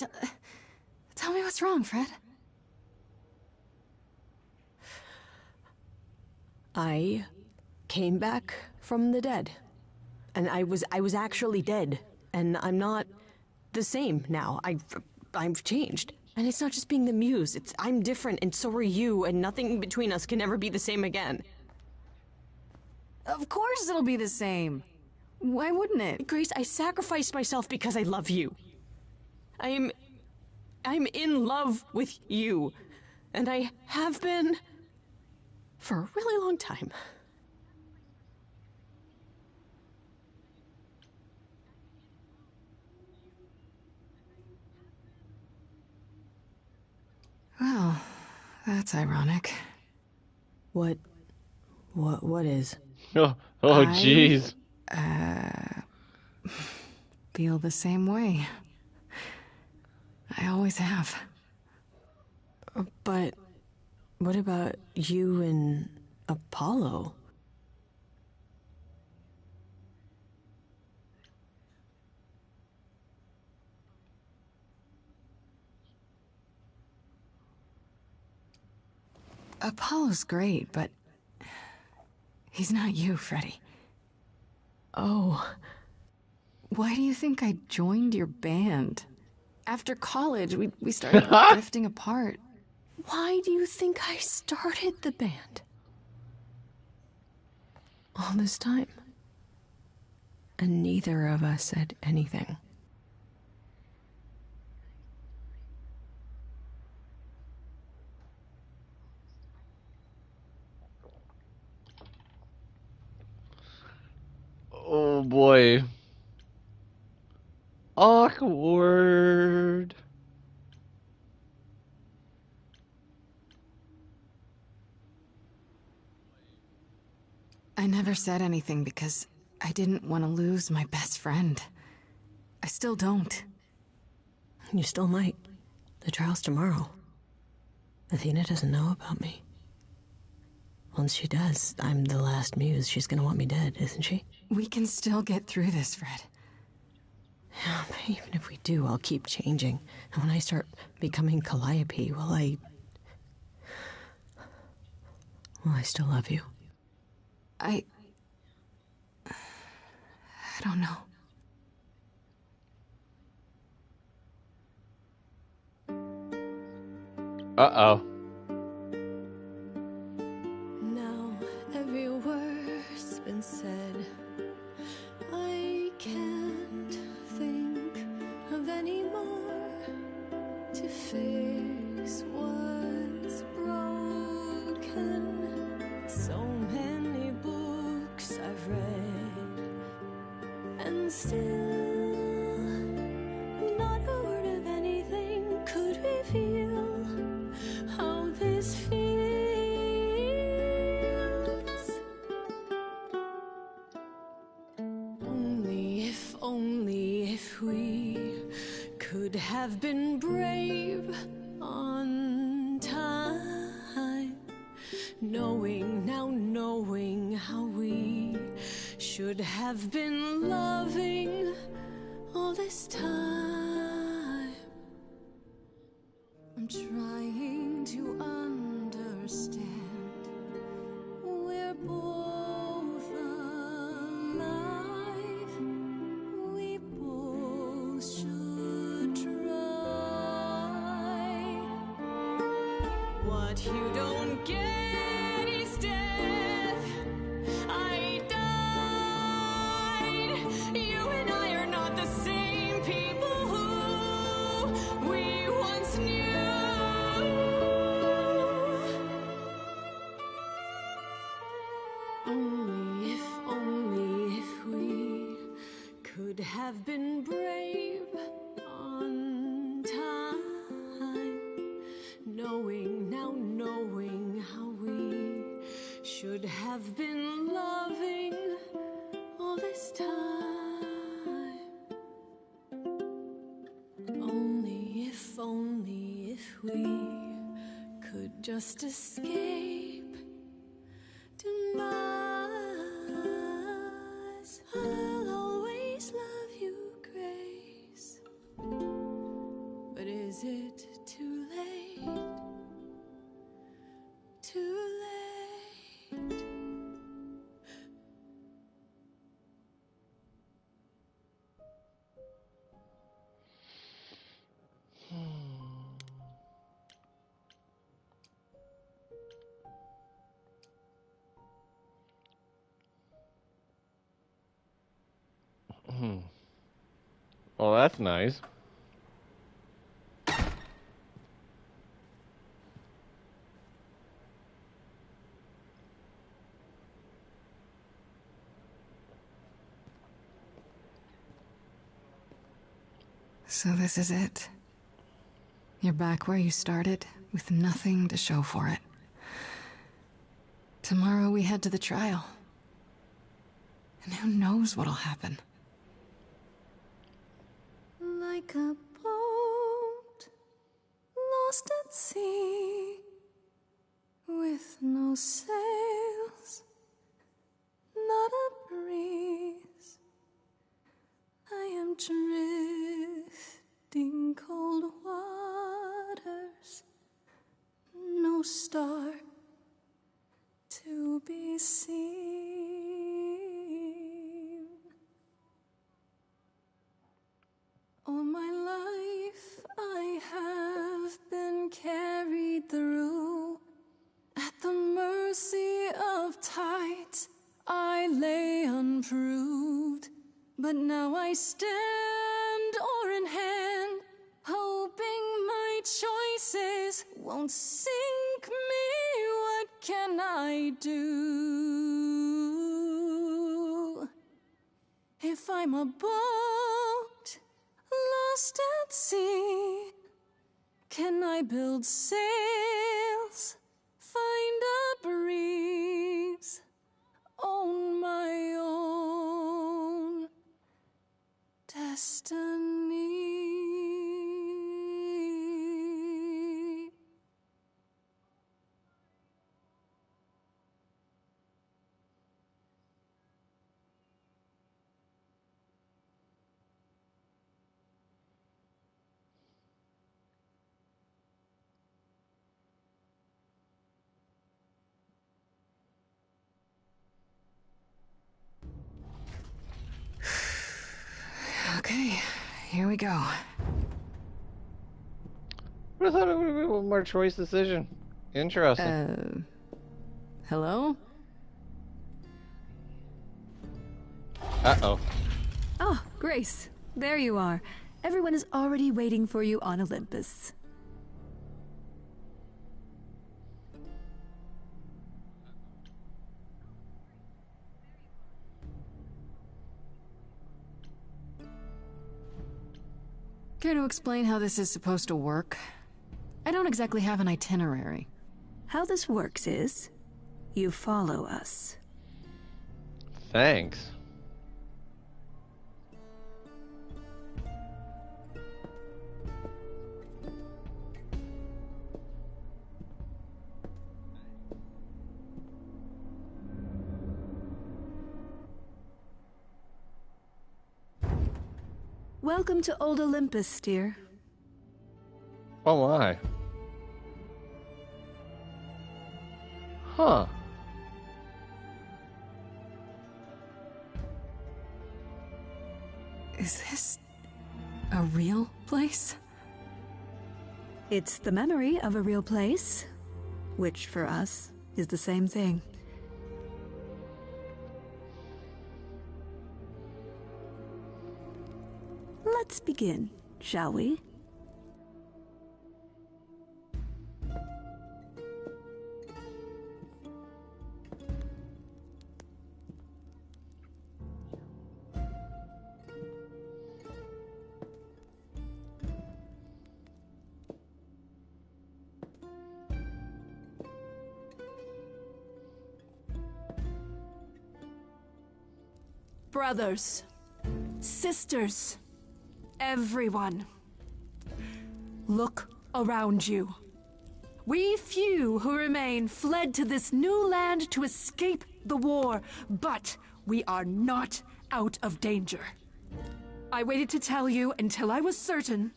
Tell me what's wrong, Fred. I came back from the dead. And I was actually dead. And I'm not the same now. I've changed. And it's not just being the muse. I'm different, and so are you, and nothing between us can ever be the same again. Of course it'll be the same. Why wouldn't it? Grace, I sacrificed myself because I love you. I'm in love with you. And I have been for a really long time. Well, that's ironic. What is? Oh, I- jeez. Feel the same way. I always have. But what about you and Apollo? Apollo's great, but he's not you, Freddy. Oh. Why do you think I joined your band? After college, we started drifting apart. Why do you think I started the band? All this time. And neither of us said anything. Oh boy. Awkward. I never said anything because I didn't want to lose my best friend. I still don't. You still might. The trial's tomorrow. Athena doesn't know about me. Once she does, I'm the last muse. She's gonna want me dead, isn't she? We can still get through this, Fred. Yeah, but even if we do, I'll keep changing. And when I start becoming Calliope, will I still love you? I don't know. Uh-oh. Now every word still, not a word of anything could reveal how this feels. Only if we could have been brave on time, knowing how we should have been loving all this time. I'm trying to understand. We're both alive. We both should try. What you don't get is death. I died. You and I are not the same people who we once knew. Only if we could have been brave on time, knowing how we should have been loving all this time. Only if we could just escape demise. I'll always love you, Grace. But is it too late? Too late? Well, that's nice. So this is it. You're back where you started, with nothing to show for it. Tomorrow we head to the trial. And who knows what'll happen. Like a boat lost at sea, with no sails, not a breeze. I am drifting cold waters, no star to be seen. All my life I have been carried through. At the mercy of tides I lay unproved. But now I stand oar in hand, hoping my choices won't sink me. What can I do? If I'm a boat lost at sea, can I build sails, find a breeze, own my own destiny? Okay, here we go. I thought it would have been one more choice decision. Interesting. Hello? Uh-oh. Oh, Grace, there you are. Everyone is already waiting for you on Olympus. Care to explain how this is supposed to work? I don't exactly have an itinerary. How this works is, you follow us. Thanks. Welcome to Old Olympus, dear. Oh my. Huh. Is this a real place? It's the memory of a real place, which for us is the same thing. Let's begin, shall we? Brothers, sisters, everyone, look around you. We few who remain fled to this new land to escape the war, but we are not out of danger. I waited to tell you until I was certain,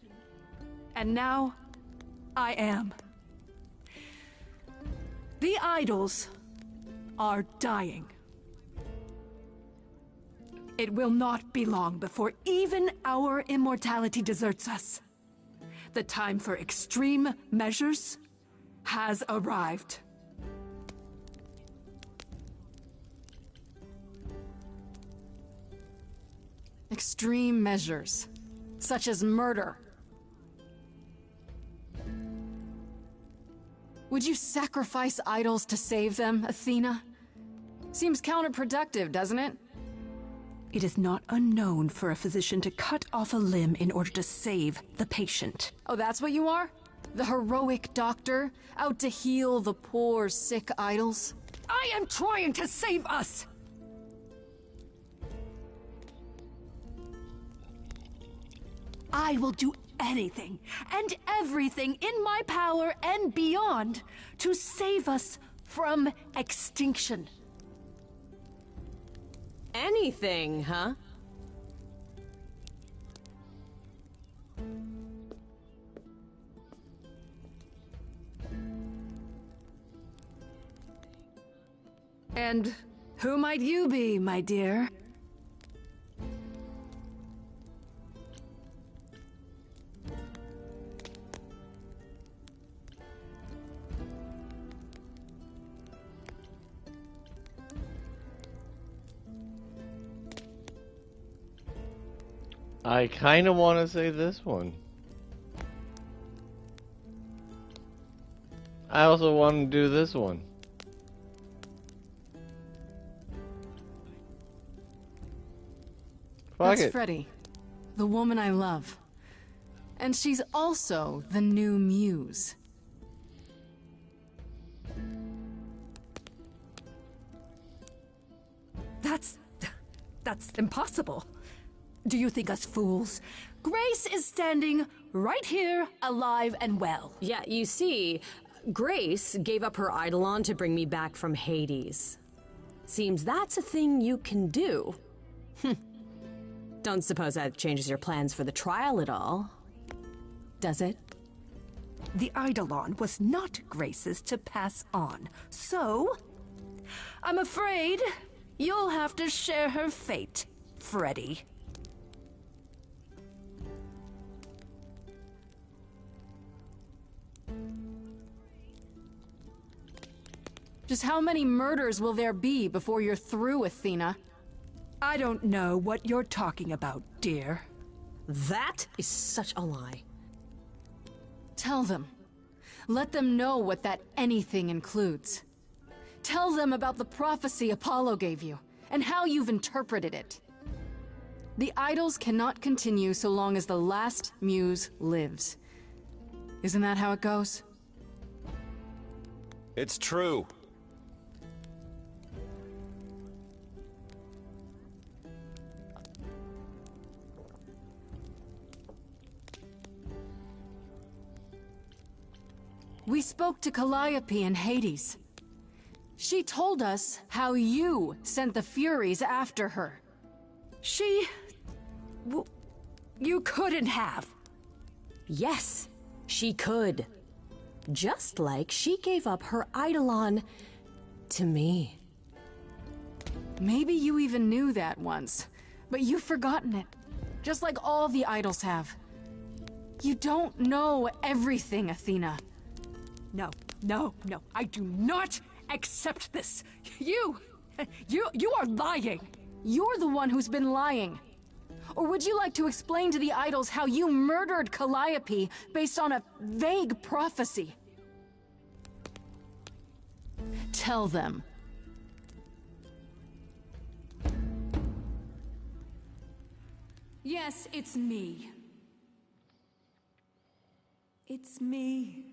and now I am. The idols are dying. It will not be long before even our immortality deserts us. The time for extreme measures has arrived. Extreme measures, such as murder. Would you sacrifice idols to save them, Athena? Seems counterproductive, doesn't it? It is not unknown for a physician to cut off a limb in order to save the patient. Oh, that's what you are? The heroic doctor, out to heal the poor, sick idols? I am trying to save us! I will do anything and everything in my power and beyond to save us from extinction. Anything, huh? And who might you be, my dear? I kind of want to say this one. I also want to do this one. Fuck That's it. Freddie, the woman I love. And she's also the new muse. That's impossible. Do you think us fools? Grace is standing right here, alive and well. Yeah, you see, Grace gave up her Eidolon to bring me back from Hades. Seems that's a thing you can do. Don't suppose that changes your plans for the trial at all, does it? The Eidolon was not Grace's to pass on, so I'm afraid you'll have to share her fate, Freddie. Just how many murders will there be before you're through, Athena? I don't know what you're talking about, dear. That is such a lie. Tell them. Let them know what that anything includes. Tell them about the prophecy Apollo gave you, and how you've interpreted it. The idols cannot continue so long as the last muse lives. Isn't that how it goes? It's true. We spoke to Calliope in Hades. She told us how you sent the Furies after her. You couldn't have. Yes, she could. Just like she gave up her Eidolon to me. Maybe you even knew that once, but you've forgotten it. Just like all the idols have. You don't know everything, Athena. No. I do not accept this. You are lying. You're the one who's been lying. Or would you like to explain to the idols how you murdered Calliope based on a vague prophecy? Tell them. Yes, it's me. It's me.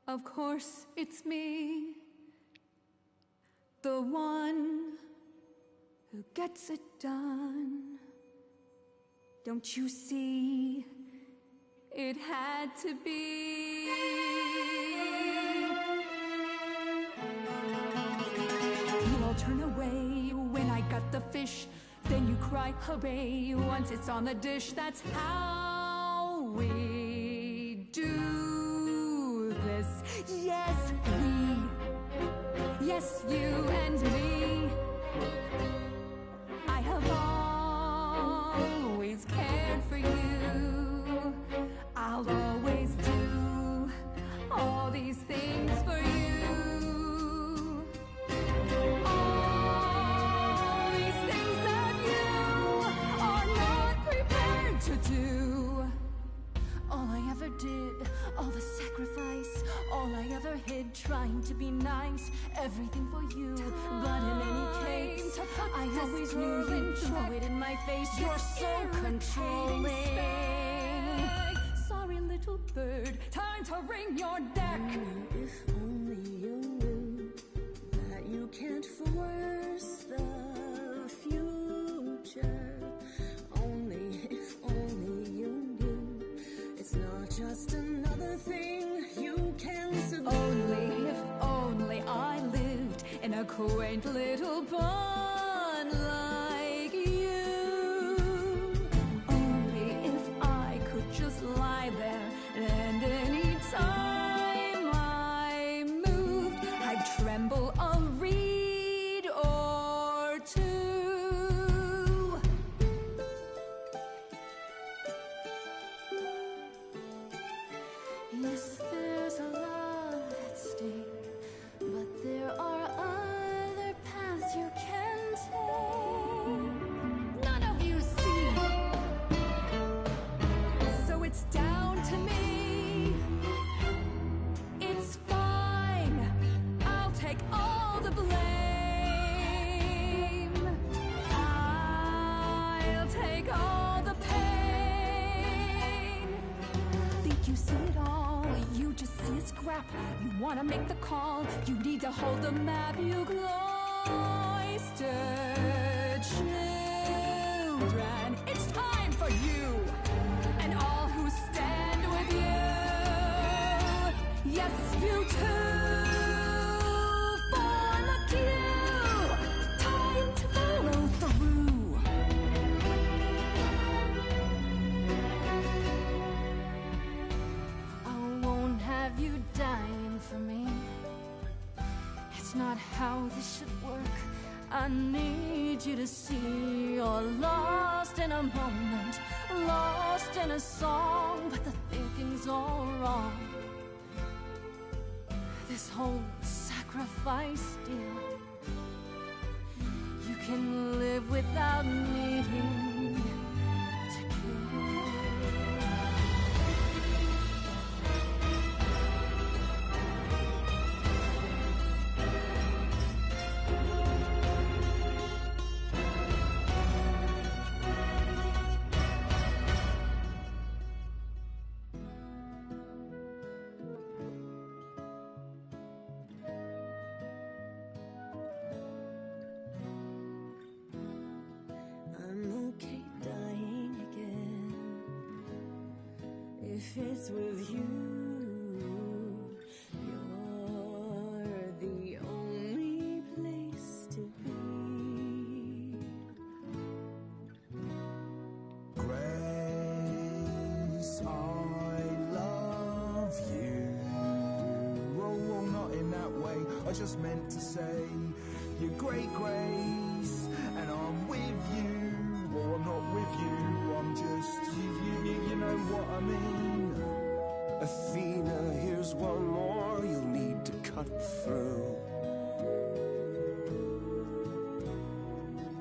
Of course, it's me. The one who gets it done. Don't you see? It had to be. You all turn away when I got the fish. Then you cry hooray once it's on the dish. That's how we do this. Yes, we. Yes, you and me. I have always cared for you. I'll always do all these things for you. All these things that you are not prepared to do. All I ever did, all the sacrifice, all I ever hid, trying to be nice, everything for you. But in any case, I always knew you'd throw it in my face. You're so controlling. Sorry, little bird, time to ring your deck. If only you knew that you can't force the future. Only you knew it's not just another thing you can subdue. Only if only I lived in a quaint little pond like you. Only if I could just lie there and any time I moved, I'd tremble a reed or two. Yes, there's a lot at stake, but there are other paths you can take. None of you see. So it's down to me. It's fine. I'll take all the blame. I'll take all the pain. Think you see it all, you just see a scrap. You wanna make the call, you need to hold the map. You cloistered children. It's time for you and all who stand with you. Yes, you too. Form a queue. Time to follow through. I won't have you dying for me. It's not how this should work. I need you to see you're lost in a moment, lost in a song, but the thinking's all wrong. This whole sacrifice deal, you can live without needing to kill. fits with you. You're the only place to be. Grace, I love you. Oh, not in that way. I just meant to say you're great, Grace, and I'm with you. Or I'm not with you. I'm just you know what I mean. Athena, here's one more you'll need to cut through.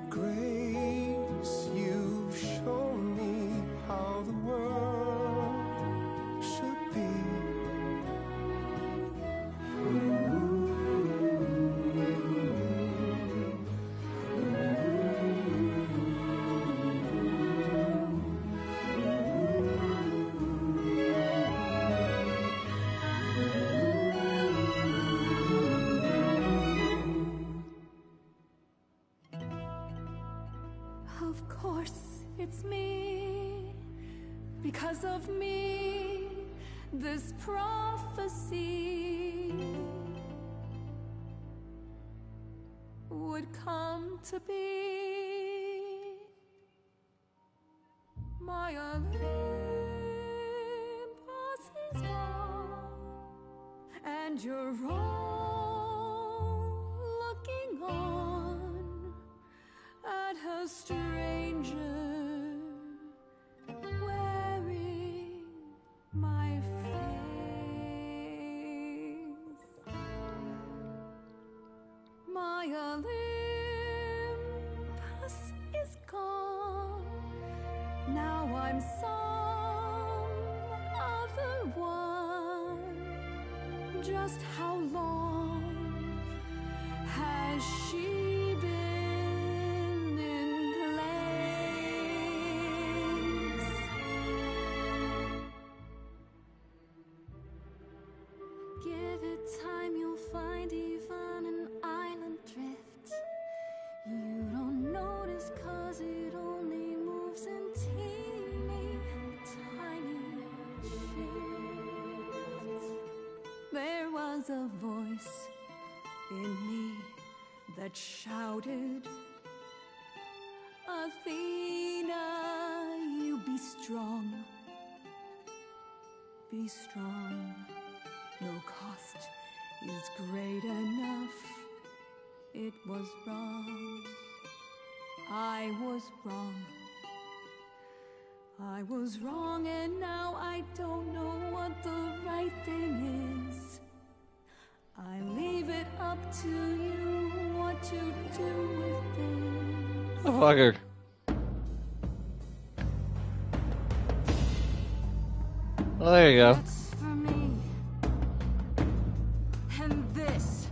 Grace, you've shown me how the world should be. Of course, it's me. Because of me, this prophecy would come to be. My Olympus is gone, and you're all looking on at a stranger wearing my face. My Olympus is gone. Now I'm some other one. Just how long has she been in place? Give it time, you'll find even an island drift. You don't notice 'cause it only moves in teeny tiny shifts. There was a voice in me that shouted, Athena, you be strong. Be strong. No cost is great enough. It was wrong. I was wrong. I was wrong, and now I don't know what the right thing is. I leave it up to you what to do with this. The fucker. Well, there you go. That's for me. And this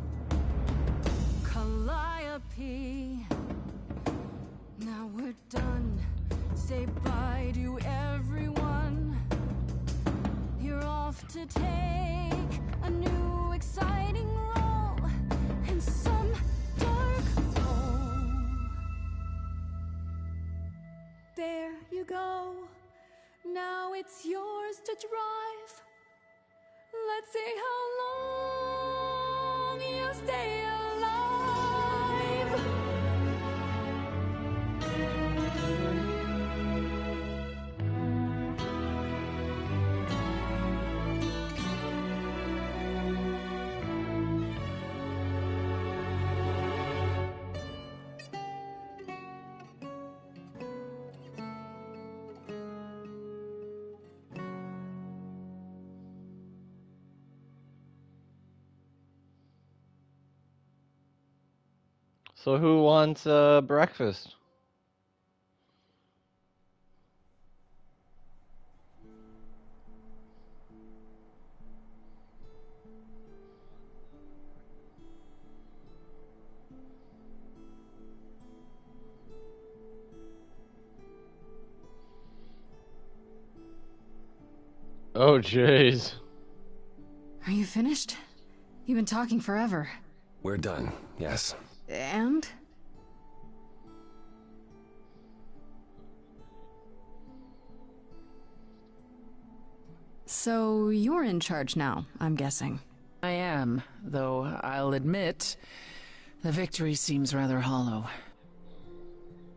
Calliope. Now we're done. Say bye to everyone. You're off to take a new exciting role in some dark hole. There you go. Now it's yours to drive. Let's see how long you stay alive. So who wants breakfast? Oh, jeez. Are you finished? You've been talking forever. We're done, yes. And? So you're in charge now, I'm guessing. I am, though I'll admit, the victory seems rather hollow.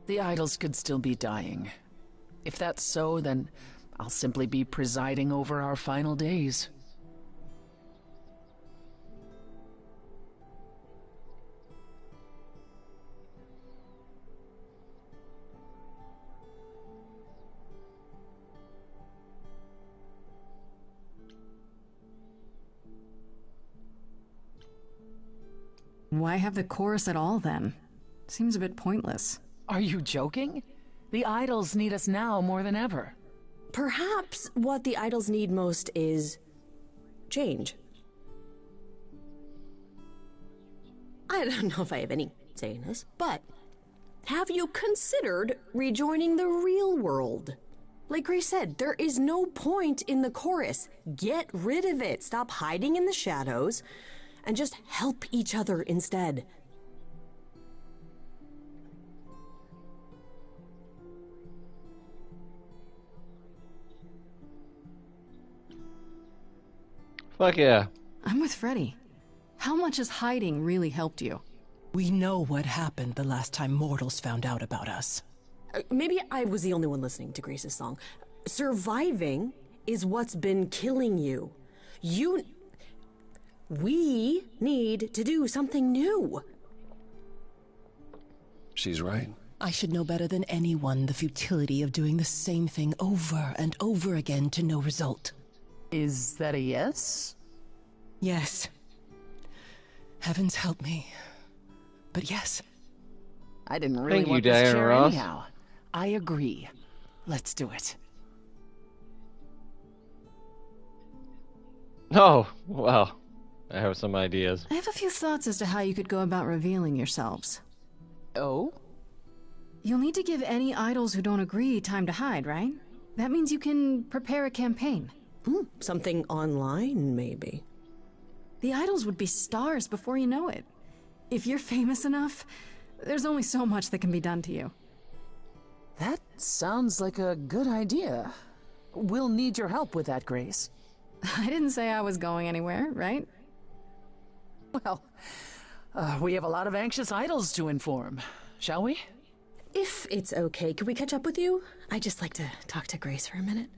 The idols could still be dying. If that's so, then I'll simply be presiding over our final days. Why have the chorus at all, then? Seems a bit pointless. Are you joking? The idols need us now more than ever. Perhaps what the idols need most is change. I don't know if I have any say in this, but have you considered rejoining the real world? Like Grace said, there is no point in the chorus. Get rid of it. Stop hiding in the shadows and just help each other instead. Fuck yeah. I'm with Freddy. How much has hiding really helped you? We know what happened the last time mortals found out about us. Maybe I was the only one listening to Grace's song. Surviving is what's been killing you. We need to do something new. She's right. I should know better than anyone the futility of doing the same thing over and over again to no result. Is that a yes? Yes. Heavens help me. But yes. I didn't really Thank you, want this Diana chair Ross. anyhow. I agree. Let's do it. Oh, well, I have some ideas. I have a few thoughts as to how you could go about revealing yourselves. Oh? You'll need to give any idols who don't agree time to hide, right? That means you can prepare a campaign. Something online, maybe. The idols would be stars before you know it. If you're famous enough, there's only so much that can be done to you. That sounds like a good idea. We'll need your help with that, Grace. I didn't say I was going anywhere, right? Well, we have a lot of anxious idols to inform, shall we? If it's okay, could we catch up with you? I'd just like to talk to Grace for a minute.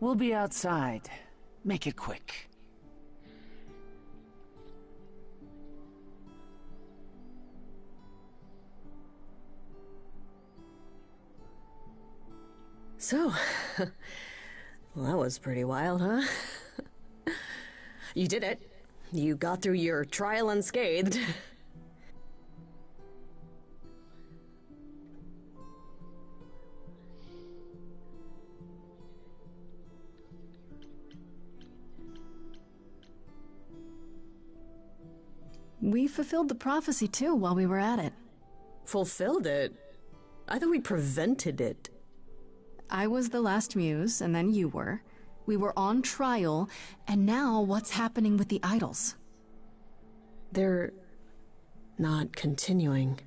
We'll be outside. Make it quick. So, well, that was pretty wild, huh? You did it. You got through your trial unscathed. We fulfilled the prophecy too while we were at it. Fulfilled it? I thought we prevented it. I was the last muse, and then you were. We were on trial, and now what's happening with the idols? They're not continuing.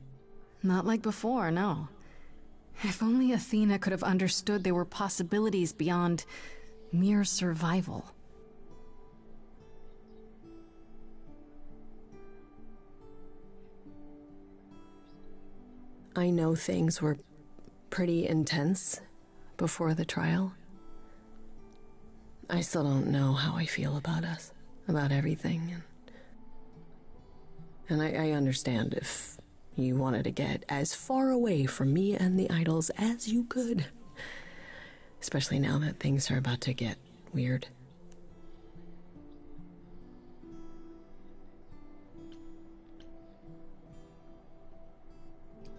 Not like before, no. If only Athena could have understood there were possibilities beyond mere survival. I know things were pretty intense before the trial. I still don't know how I feel about us, about everything. And I understand if you wanted to get as far away from me and the idols as you could. Especially now that things are about to get weird.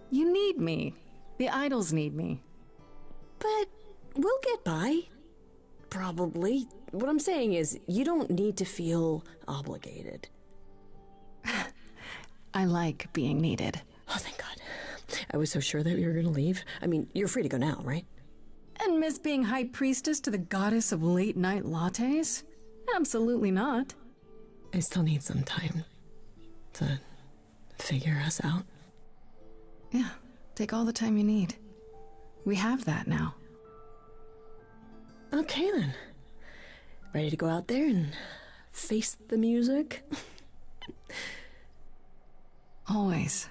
You need me. The idols need me. But we'll get by. Probably. What I'm saying is, you don't need to feel obligated. I like being needed. Oh, thank God. I was so sure that you were going to leave. I mean, you're free to go now, right? And miss being high priestess to the goddess of late-night lattes? Absolutely not. I still need some time to figure us out. Yeah, take all the time you need. We have that now. Okay then. Ready to go out there and face the music? Always.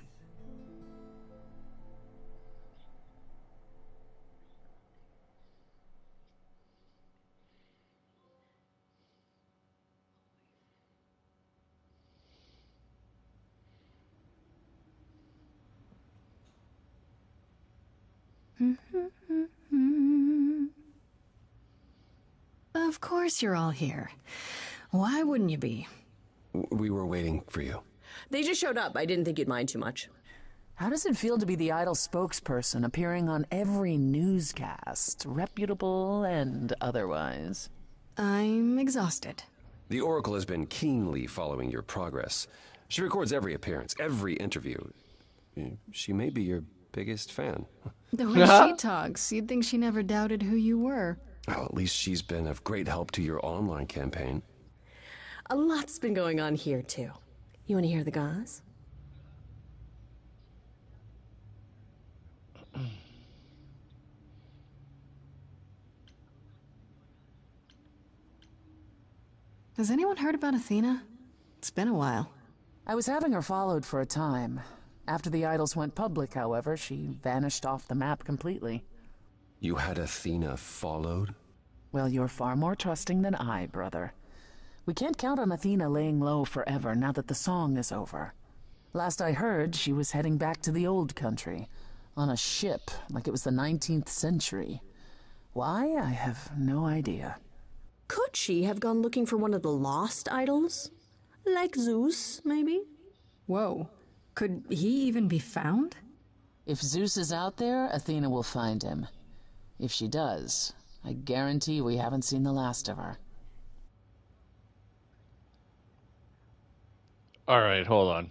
Of course you're all here. Why wouldn't you be? We were waiting for you. They just showed up. I didn't think you'd mind too much. How does it feel to be the Idol spokesperson appearing on every newscast, reputable and otherwise? I'm exhausted. The Oracle has been keenly following your progress. She records every appearance, every interview. She may be your biggest fan. The way she talks, you'd think she never doubted who you were. Well, at least she's been of great help to your online campaign. A lot's been going on here, too. You want to hear the gauze? Has anyone heard about Athena? It's been a while. I was having her followed for a time. After the idols went public, however, she vanished off the map completely. You had Athena followed? Well, you're far more trusting than I, brother. We can't count on Athena laying low forever now that the song is over. Last I heard, she was heading back to the old country, on a ship like it was the 19th century. Why? I have no idea. Could she have gone looking for one of the lost idols? Like Zeus, maybe? Whoa. Could he even be found? If Zeus is out there, Athena will find him. If she does, I guarantee we haven't seen the last of her. All right, hold on.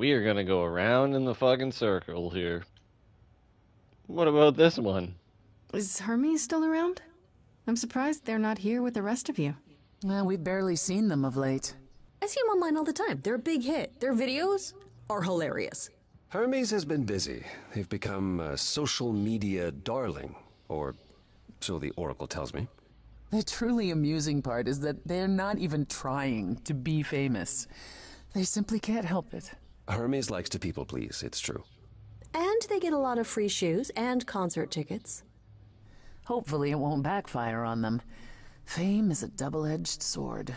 We are gonna go around in the fucking circle here. What about this one? Is Hermes still around? I'm surprised they're not here with the rest of you. Well, we've barely seen them of late. I see them online all the time. They're a big hit. Their videos are hilarious. Hermes has been busy. They've become a social media darling, or so the Oracle tells me. The truly amusing part is that they're not even trying to be famous. They simply can't help it. Hermes likes to people please, it's true. And they get a lot of free shoes and concert tickets. Hopefully it won't backfire on them. Fame is a double-edged sword.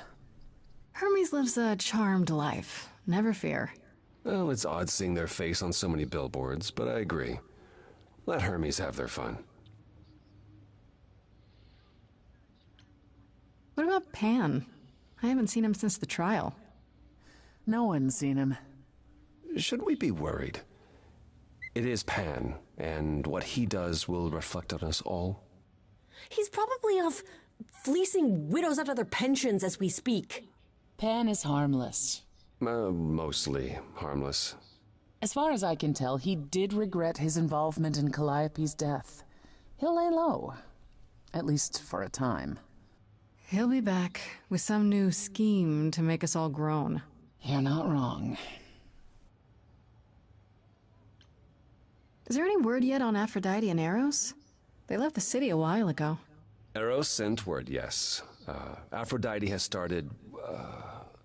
Hermes lives a charmed life. Never fear. Well, it's odd seeing their face on so many billboards, but I agree. Let Hermes have their fun. What about Pan? I haven't seen him since the trial. No one's seen him. Should we be worried? It is Pan, and what he does will reflect on us all. He's probably off fleecing widows out of their pensions as we speak. Pan is harmless. Mostly harmless. As far as I can tell, he did regret his involvement in Calliope's death. He'll lay low. At least for a time. He'll be back with some new scheme to make us all groan. You're not wrong. Is there any word yet on Aphrodite and Eros? They left the city a while ago. Eros sent word, yes. Aphrodite has started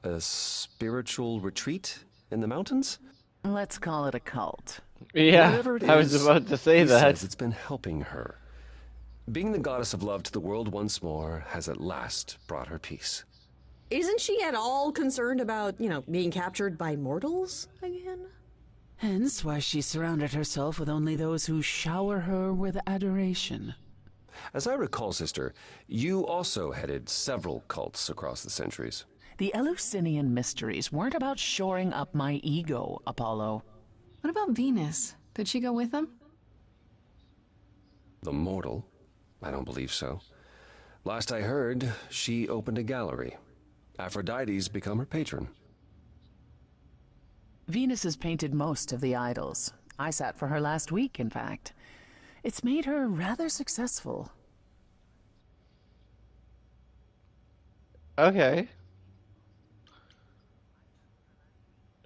a spiritual retreat in the mountains? Let's call it a cult. Yeah, Whatever it I was is, about to say he that. says it's been helping her. Being the goddess of love to the world once more has at last brought her peace. Isn't she at all concerned about, being captured by mortals again? Hence why she surrounded herself with only those who shower her with adoration. As I recall, sister, you also headed several cults across the centuries. The Eleusinian mysteries weren't about shoring up my ego, Apollo. What about Venus? Did she go with them? The mortal? I don't believe so. Last I heard, she opened a gallery. Aphrodite's become her patron. Venus has painted most of the idols. I sat for her last week, in fact. It's made her rather successful. Okay.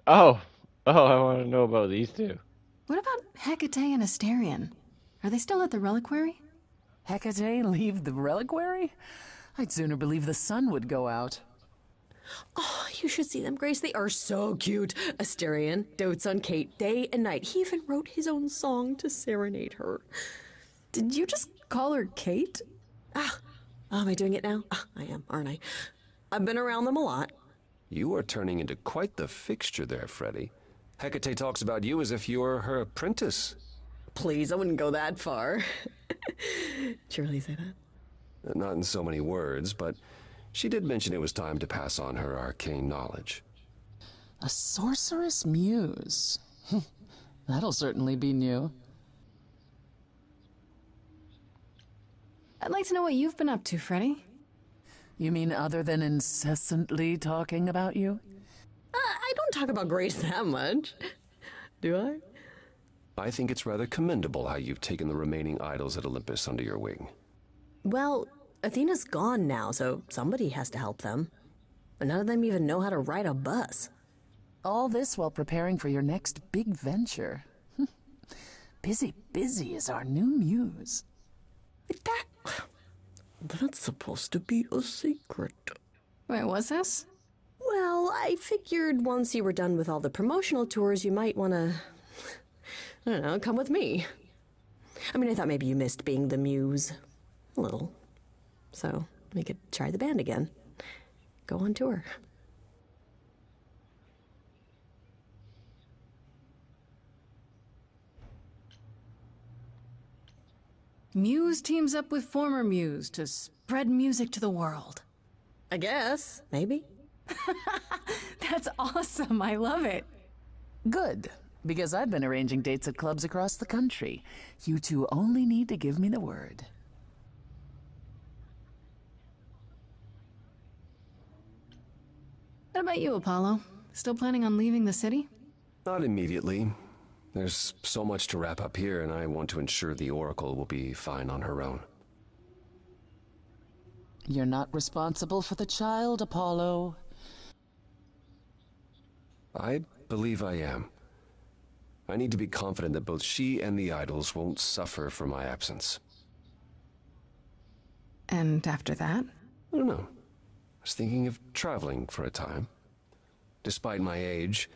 Oh, I want to know about these two. What about Hecate and Asterion? Are they still at the reliquary? Hecate leave the reliquary? I'd sooner believe the sun would go out. Oh, you should see them, Grace. They are so cute. Asterion dotes on Kate day and night. He even wrote his own song to serenade her. Did you just call her Kate? Am I doing it now? I am, aren't I? I've been around them a lot. You are turning into quite the fixture there, Freddy. Hecate talks about you as if you were her apprentice. Please, I wouldn't go that far. Did you really say that? Not in so many words, but she did mention it was time to pass on her arcane knowledge. A sorceress muse. That'll certainly be new. I'd like to know what you've been up to, Freddy. You mean other than incessantly talking about you? I don't talk about Grace that much. Do I? I think it's rather commendable how you've taken the remaining idols at Olympus under your wing. Well, Athena's gone now, so somebody has to help them. And none of them even know how to ride a bus. All this while preparing for your next big venture. Busy is our new muse. That's supposed to be a secret. Wait, what's this? Well, I figured once you were done with all the promotional tours, you might want to, I don't know, come with me. I mean, I thought maybe you missed being the muse. A little. So we could try the band again. Go on tour. Muse teams up with former Muse to spread music to the world. I guess. Maybe. That's awesome. I love it. Good, because I've been arranging dates at clubs across the country. You two only need to give me the word. What about you, Apollo? Still planning on leaving the city? Not immediately. There's so much to wrap up here, and I want to ensure the Oracle will be fine on her own. You're not responsible for the child, Apollo. I believe I am. I need to be confident that both she and the idols won't suffer for my absence. And after that? I don't know. I was thinking of traveling for a time. Despite my age,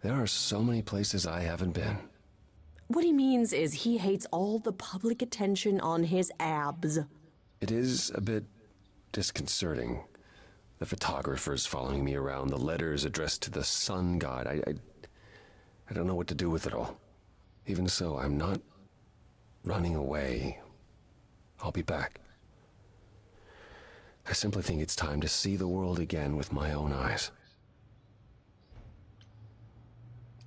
there are so many places I haven't been. What he means is he hates all the public attention on his abs. It is a bit disconcerting. The photographers following me around, the letters addressed to the sun god. I don't know what to do with it all. Even so, I'm not running away. I'll be back. I simply think it's time to see the world again with my own eyes.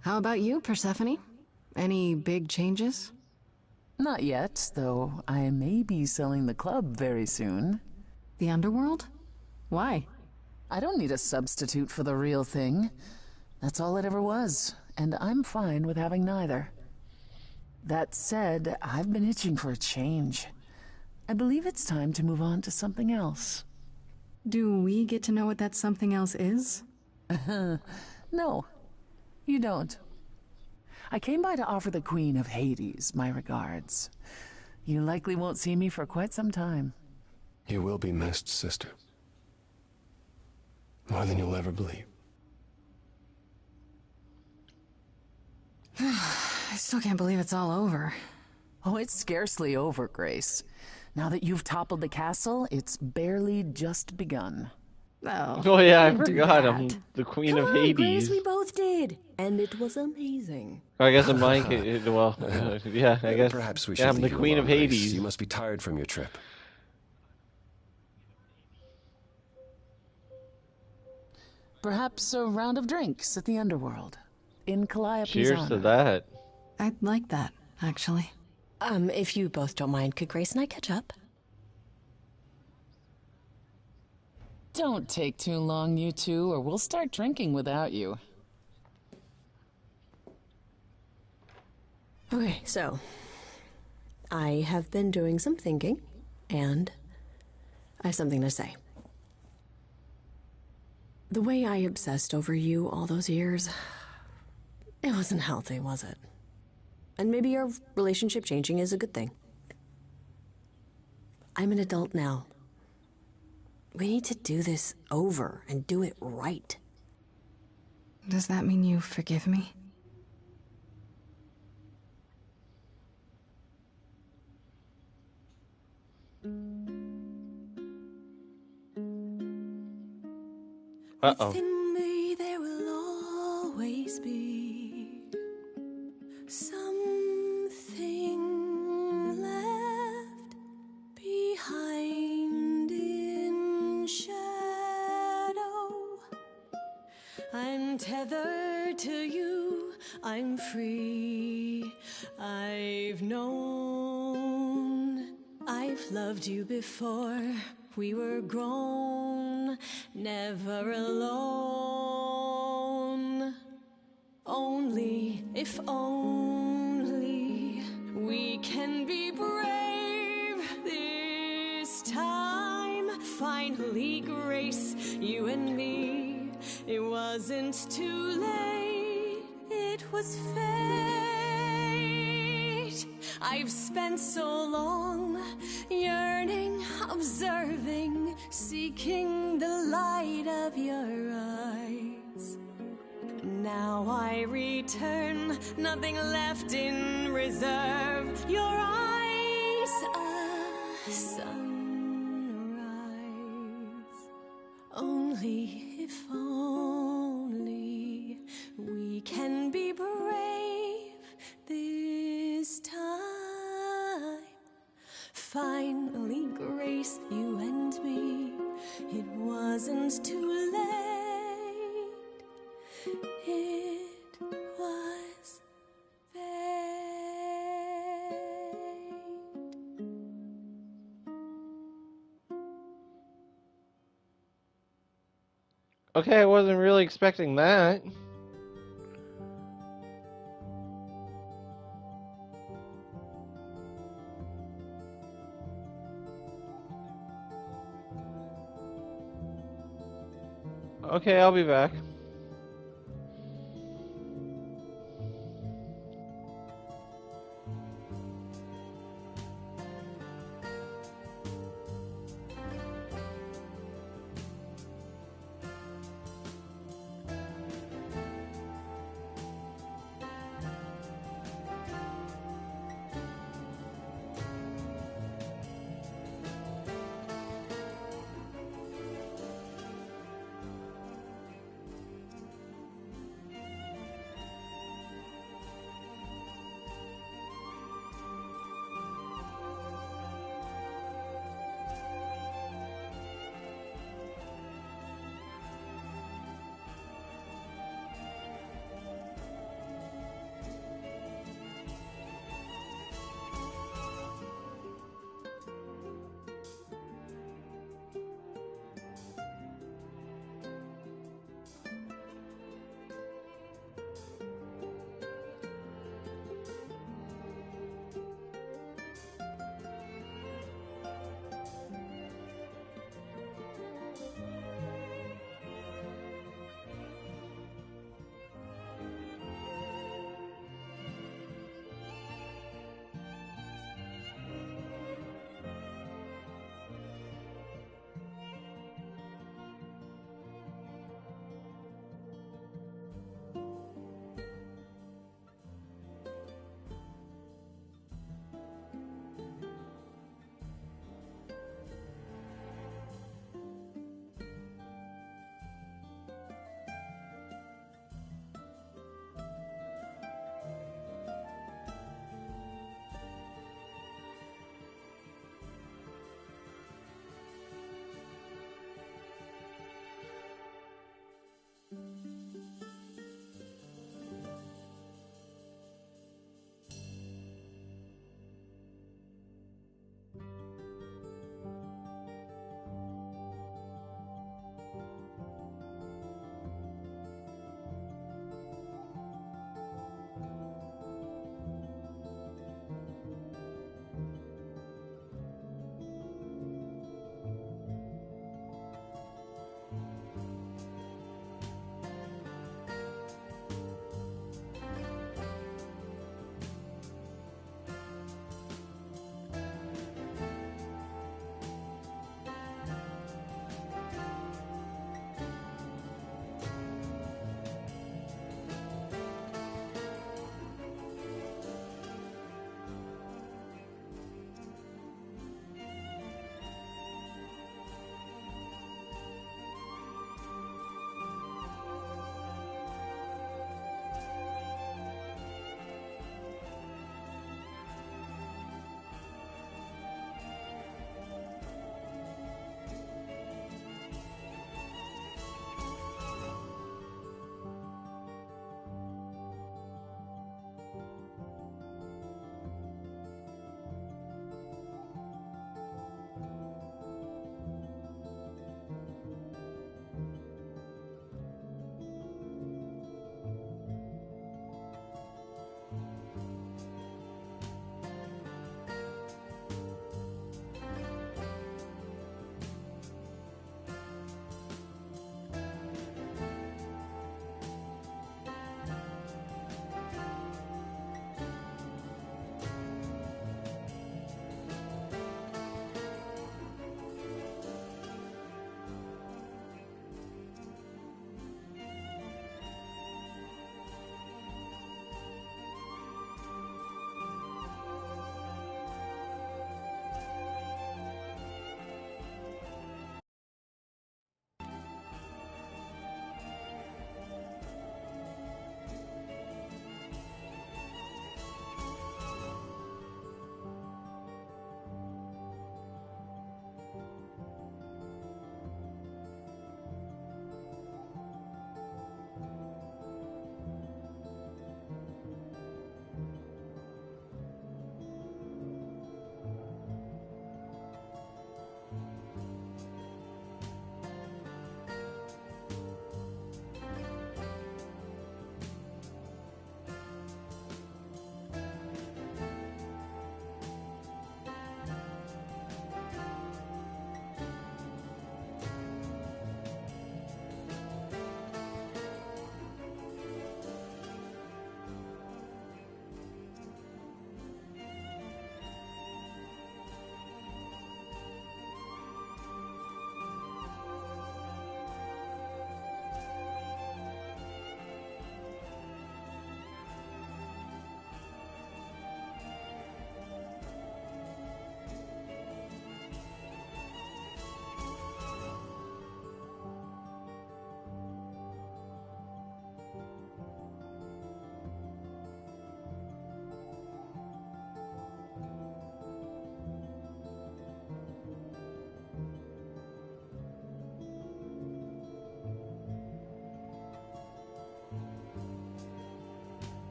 How about you, Persephone? Any big changes? Not yet, though I may be selling the club very soon. The underworld? Why? I don't need a substitute for the real thing. That's all it ever was, and I'm fine with having neither. That said, I've been itching for a change. I believe it's time to move on to something else. Do we get to know what that something else is? No, you don't. I came by to offer the Queen of Hades my regards. You likely won't see me for quite some time. You will be missed, sister. More than you'll ever believe. I still can't believe it's all over. Oh, it's scarcely over, Grace. Now that you've toppled the castle, it's barely just begun. Oh yeah, I don't do forgot. that. I'm the Queen Come of on, Hades. Grace, we both did. And it was amazing. I guess in mine, well, yeah, I guess. Perhaps we should yeah, I'm leave the you Queen of alone, Grace. Hades. You must be tired from your trip. Perhaps a round of drinks at the underworld. In Calliope's Cheers honor. to that. I'd like that, actually. If you both don't mind, could Grace and I catch up? Don't take too long, you two, or we'll start drinking without you. Okay, so I have been doing some thinking, and I have something to say. The way I obsessed over you all those years, it wasn't healthy, was it? And maybe our relationship changing is a good thing. I'm an adult now. We need to do this over and do it right. Does that mean you forgive me? Uh-oh. Within me there will always be something left behind in shadow. I'm tethered to you, I'm free. I've known, I've loved you before. We were grown, never alone. Only, if only, we can be brave this time. Finally, Grace, you and me. It wasn't too late, it was fate. I've spent so long yearning, observing, seeking the light of your eyes. Now I return, nothing left in reserve. Your eyes, a sunrise. Only, if only, we can be brave this time. Finally, Grace, you and me. It wasn't too late. It was fate. Okay, I wasn't really expecting that. Okay, I'll be back.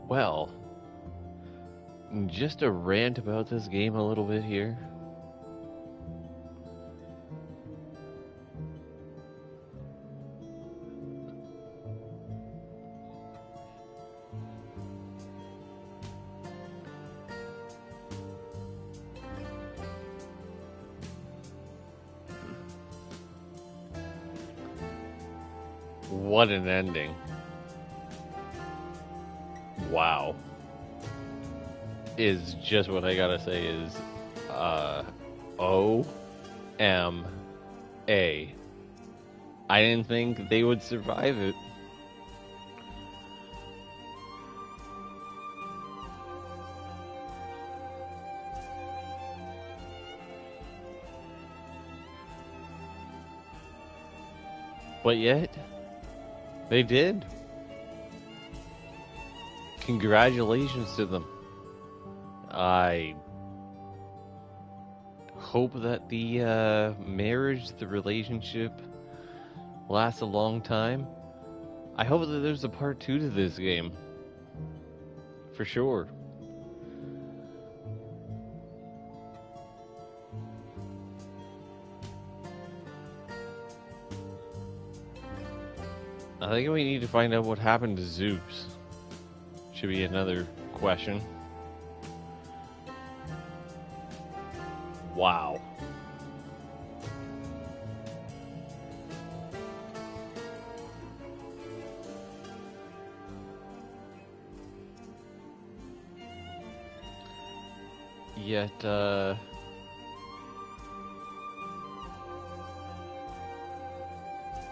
Well, just a rant about this game a little bit here. What an ending. Wow. Is just what I gotta say is, O-M-A. I didn't think they would survive it. But yet, they did. Congratulations to them. I hope that the marriage, the relationship lasts a long time. I hope that there's a part 2 to this game. For sure. I think we need to find out what happened to Zeus. Should be another question. Wow. Yet, that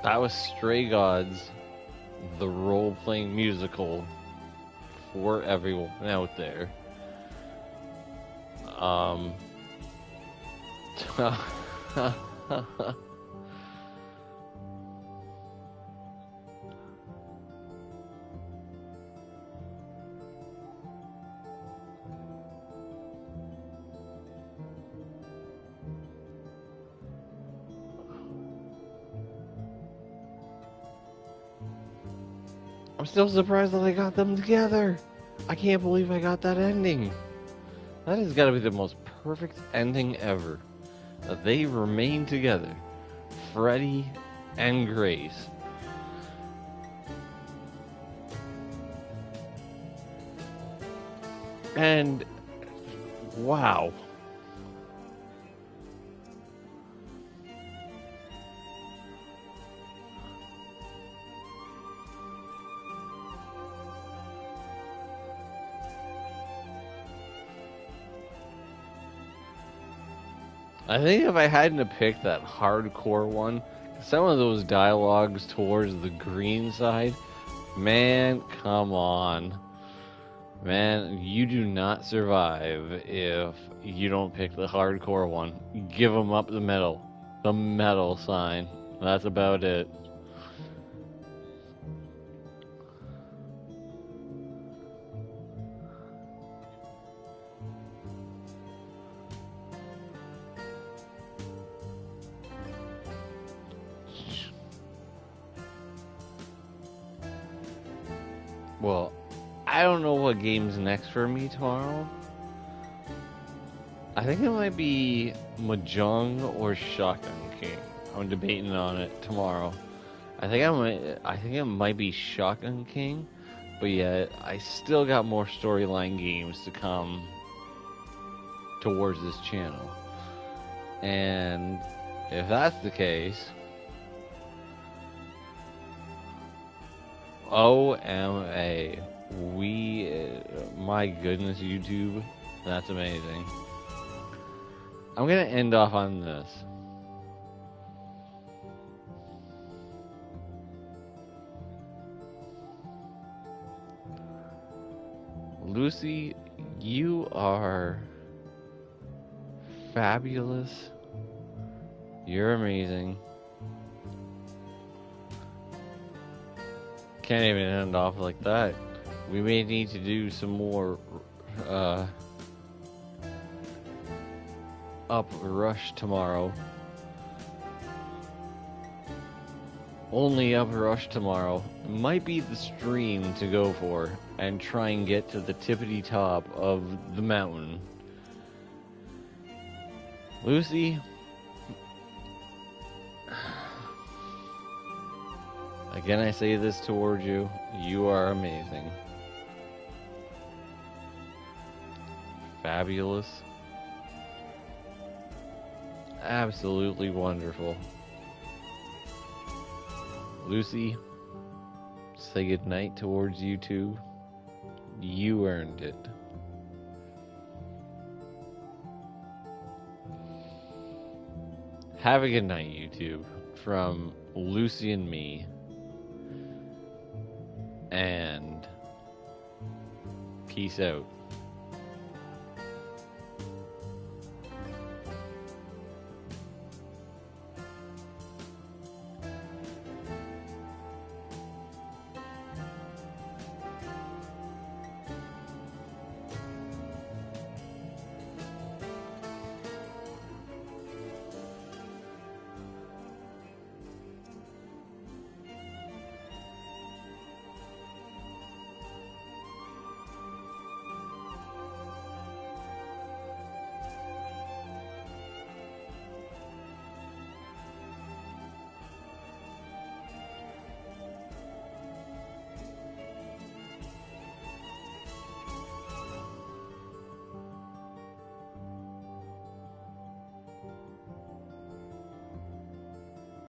was Stray Gods, the role-playing musical for everyone out there. I'm still surprised that I got them together. I can't believe I got that ending. That has got to be the most perfect ending ever. That they remain together. Freddy and Grace. And wow. I think if I hadn't have picked that hardcore one, some of those dialogues towards the green side, man, come on. Man, you do not survive if you don't pick the hardcore one. Give them up the middle. The metal sign. That's about it. Well, I don't know what game's next for me tomorrow. I think it might be Mahjong or Shotgun King. I'm debating on it tomorrow. I think it might be Shotgun King, but yet I still got more storyline games to come towards this channel. And if that's the case, OMA, my goodness, YouTube, that's amazing. I'm gonna end off on this. Lucy, you are fabulous. You're amazing. Can't even end off like that. We may need to do some more up rush tomorrow. only upper rush tomorrow might be the stream to go for and try and get to the tippity top of the mountain. Lucy, again I say this towards you, you are amazing. Fabulous. Absolutely wonderful. Lucy, say goodnight towards you too. You earned it. Have a good night, YouTube, from Lucy and me. And peace out.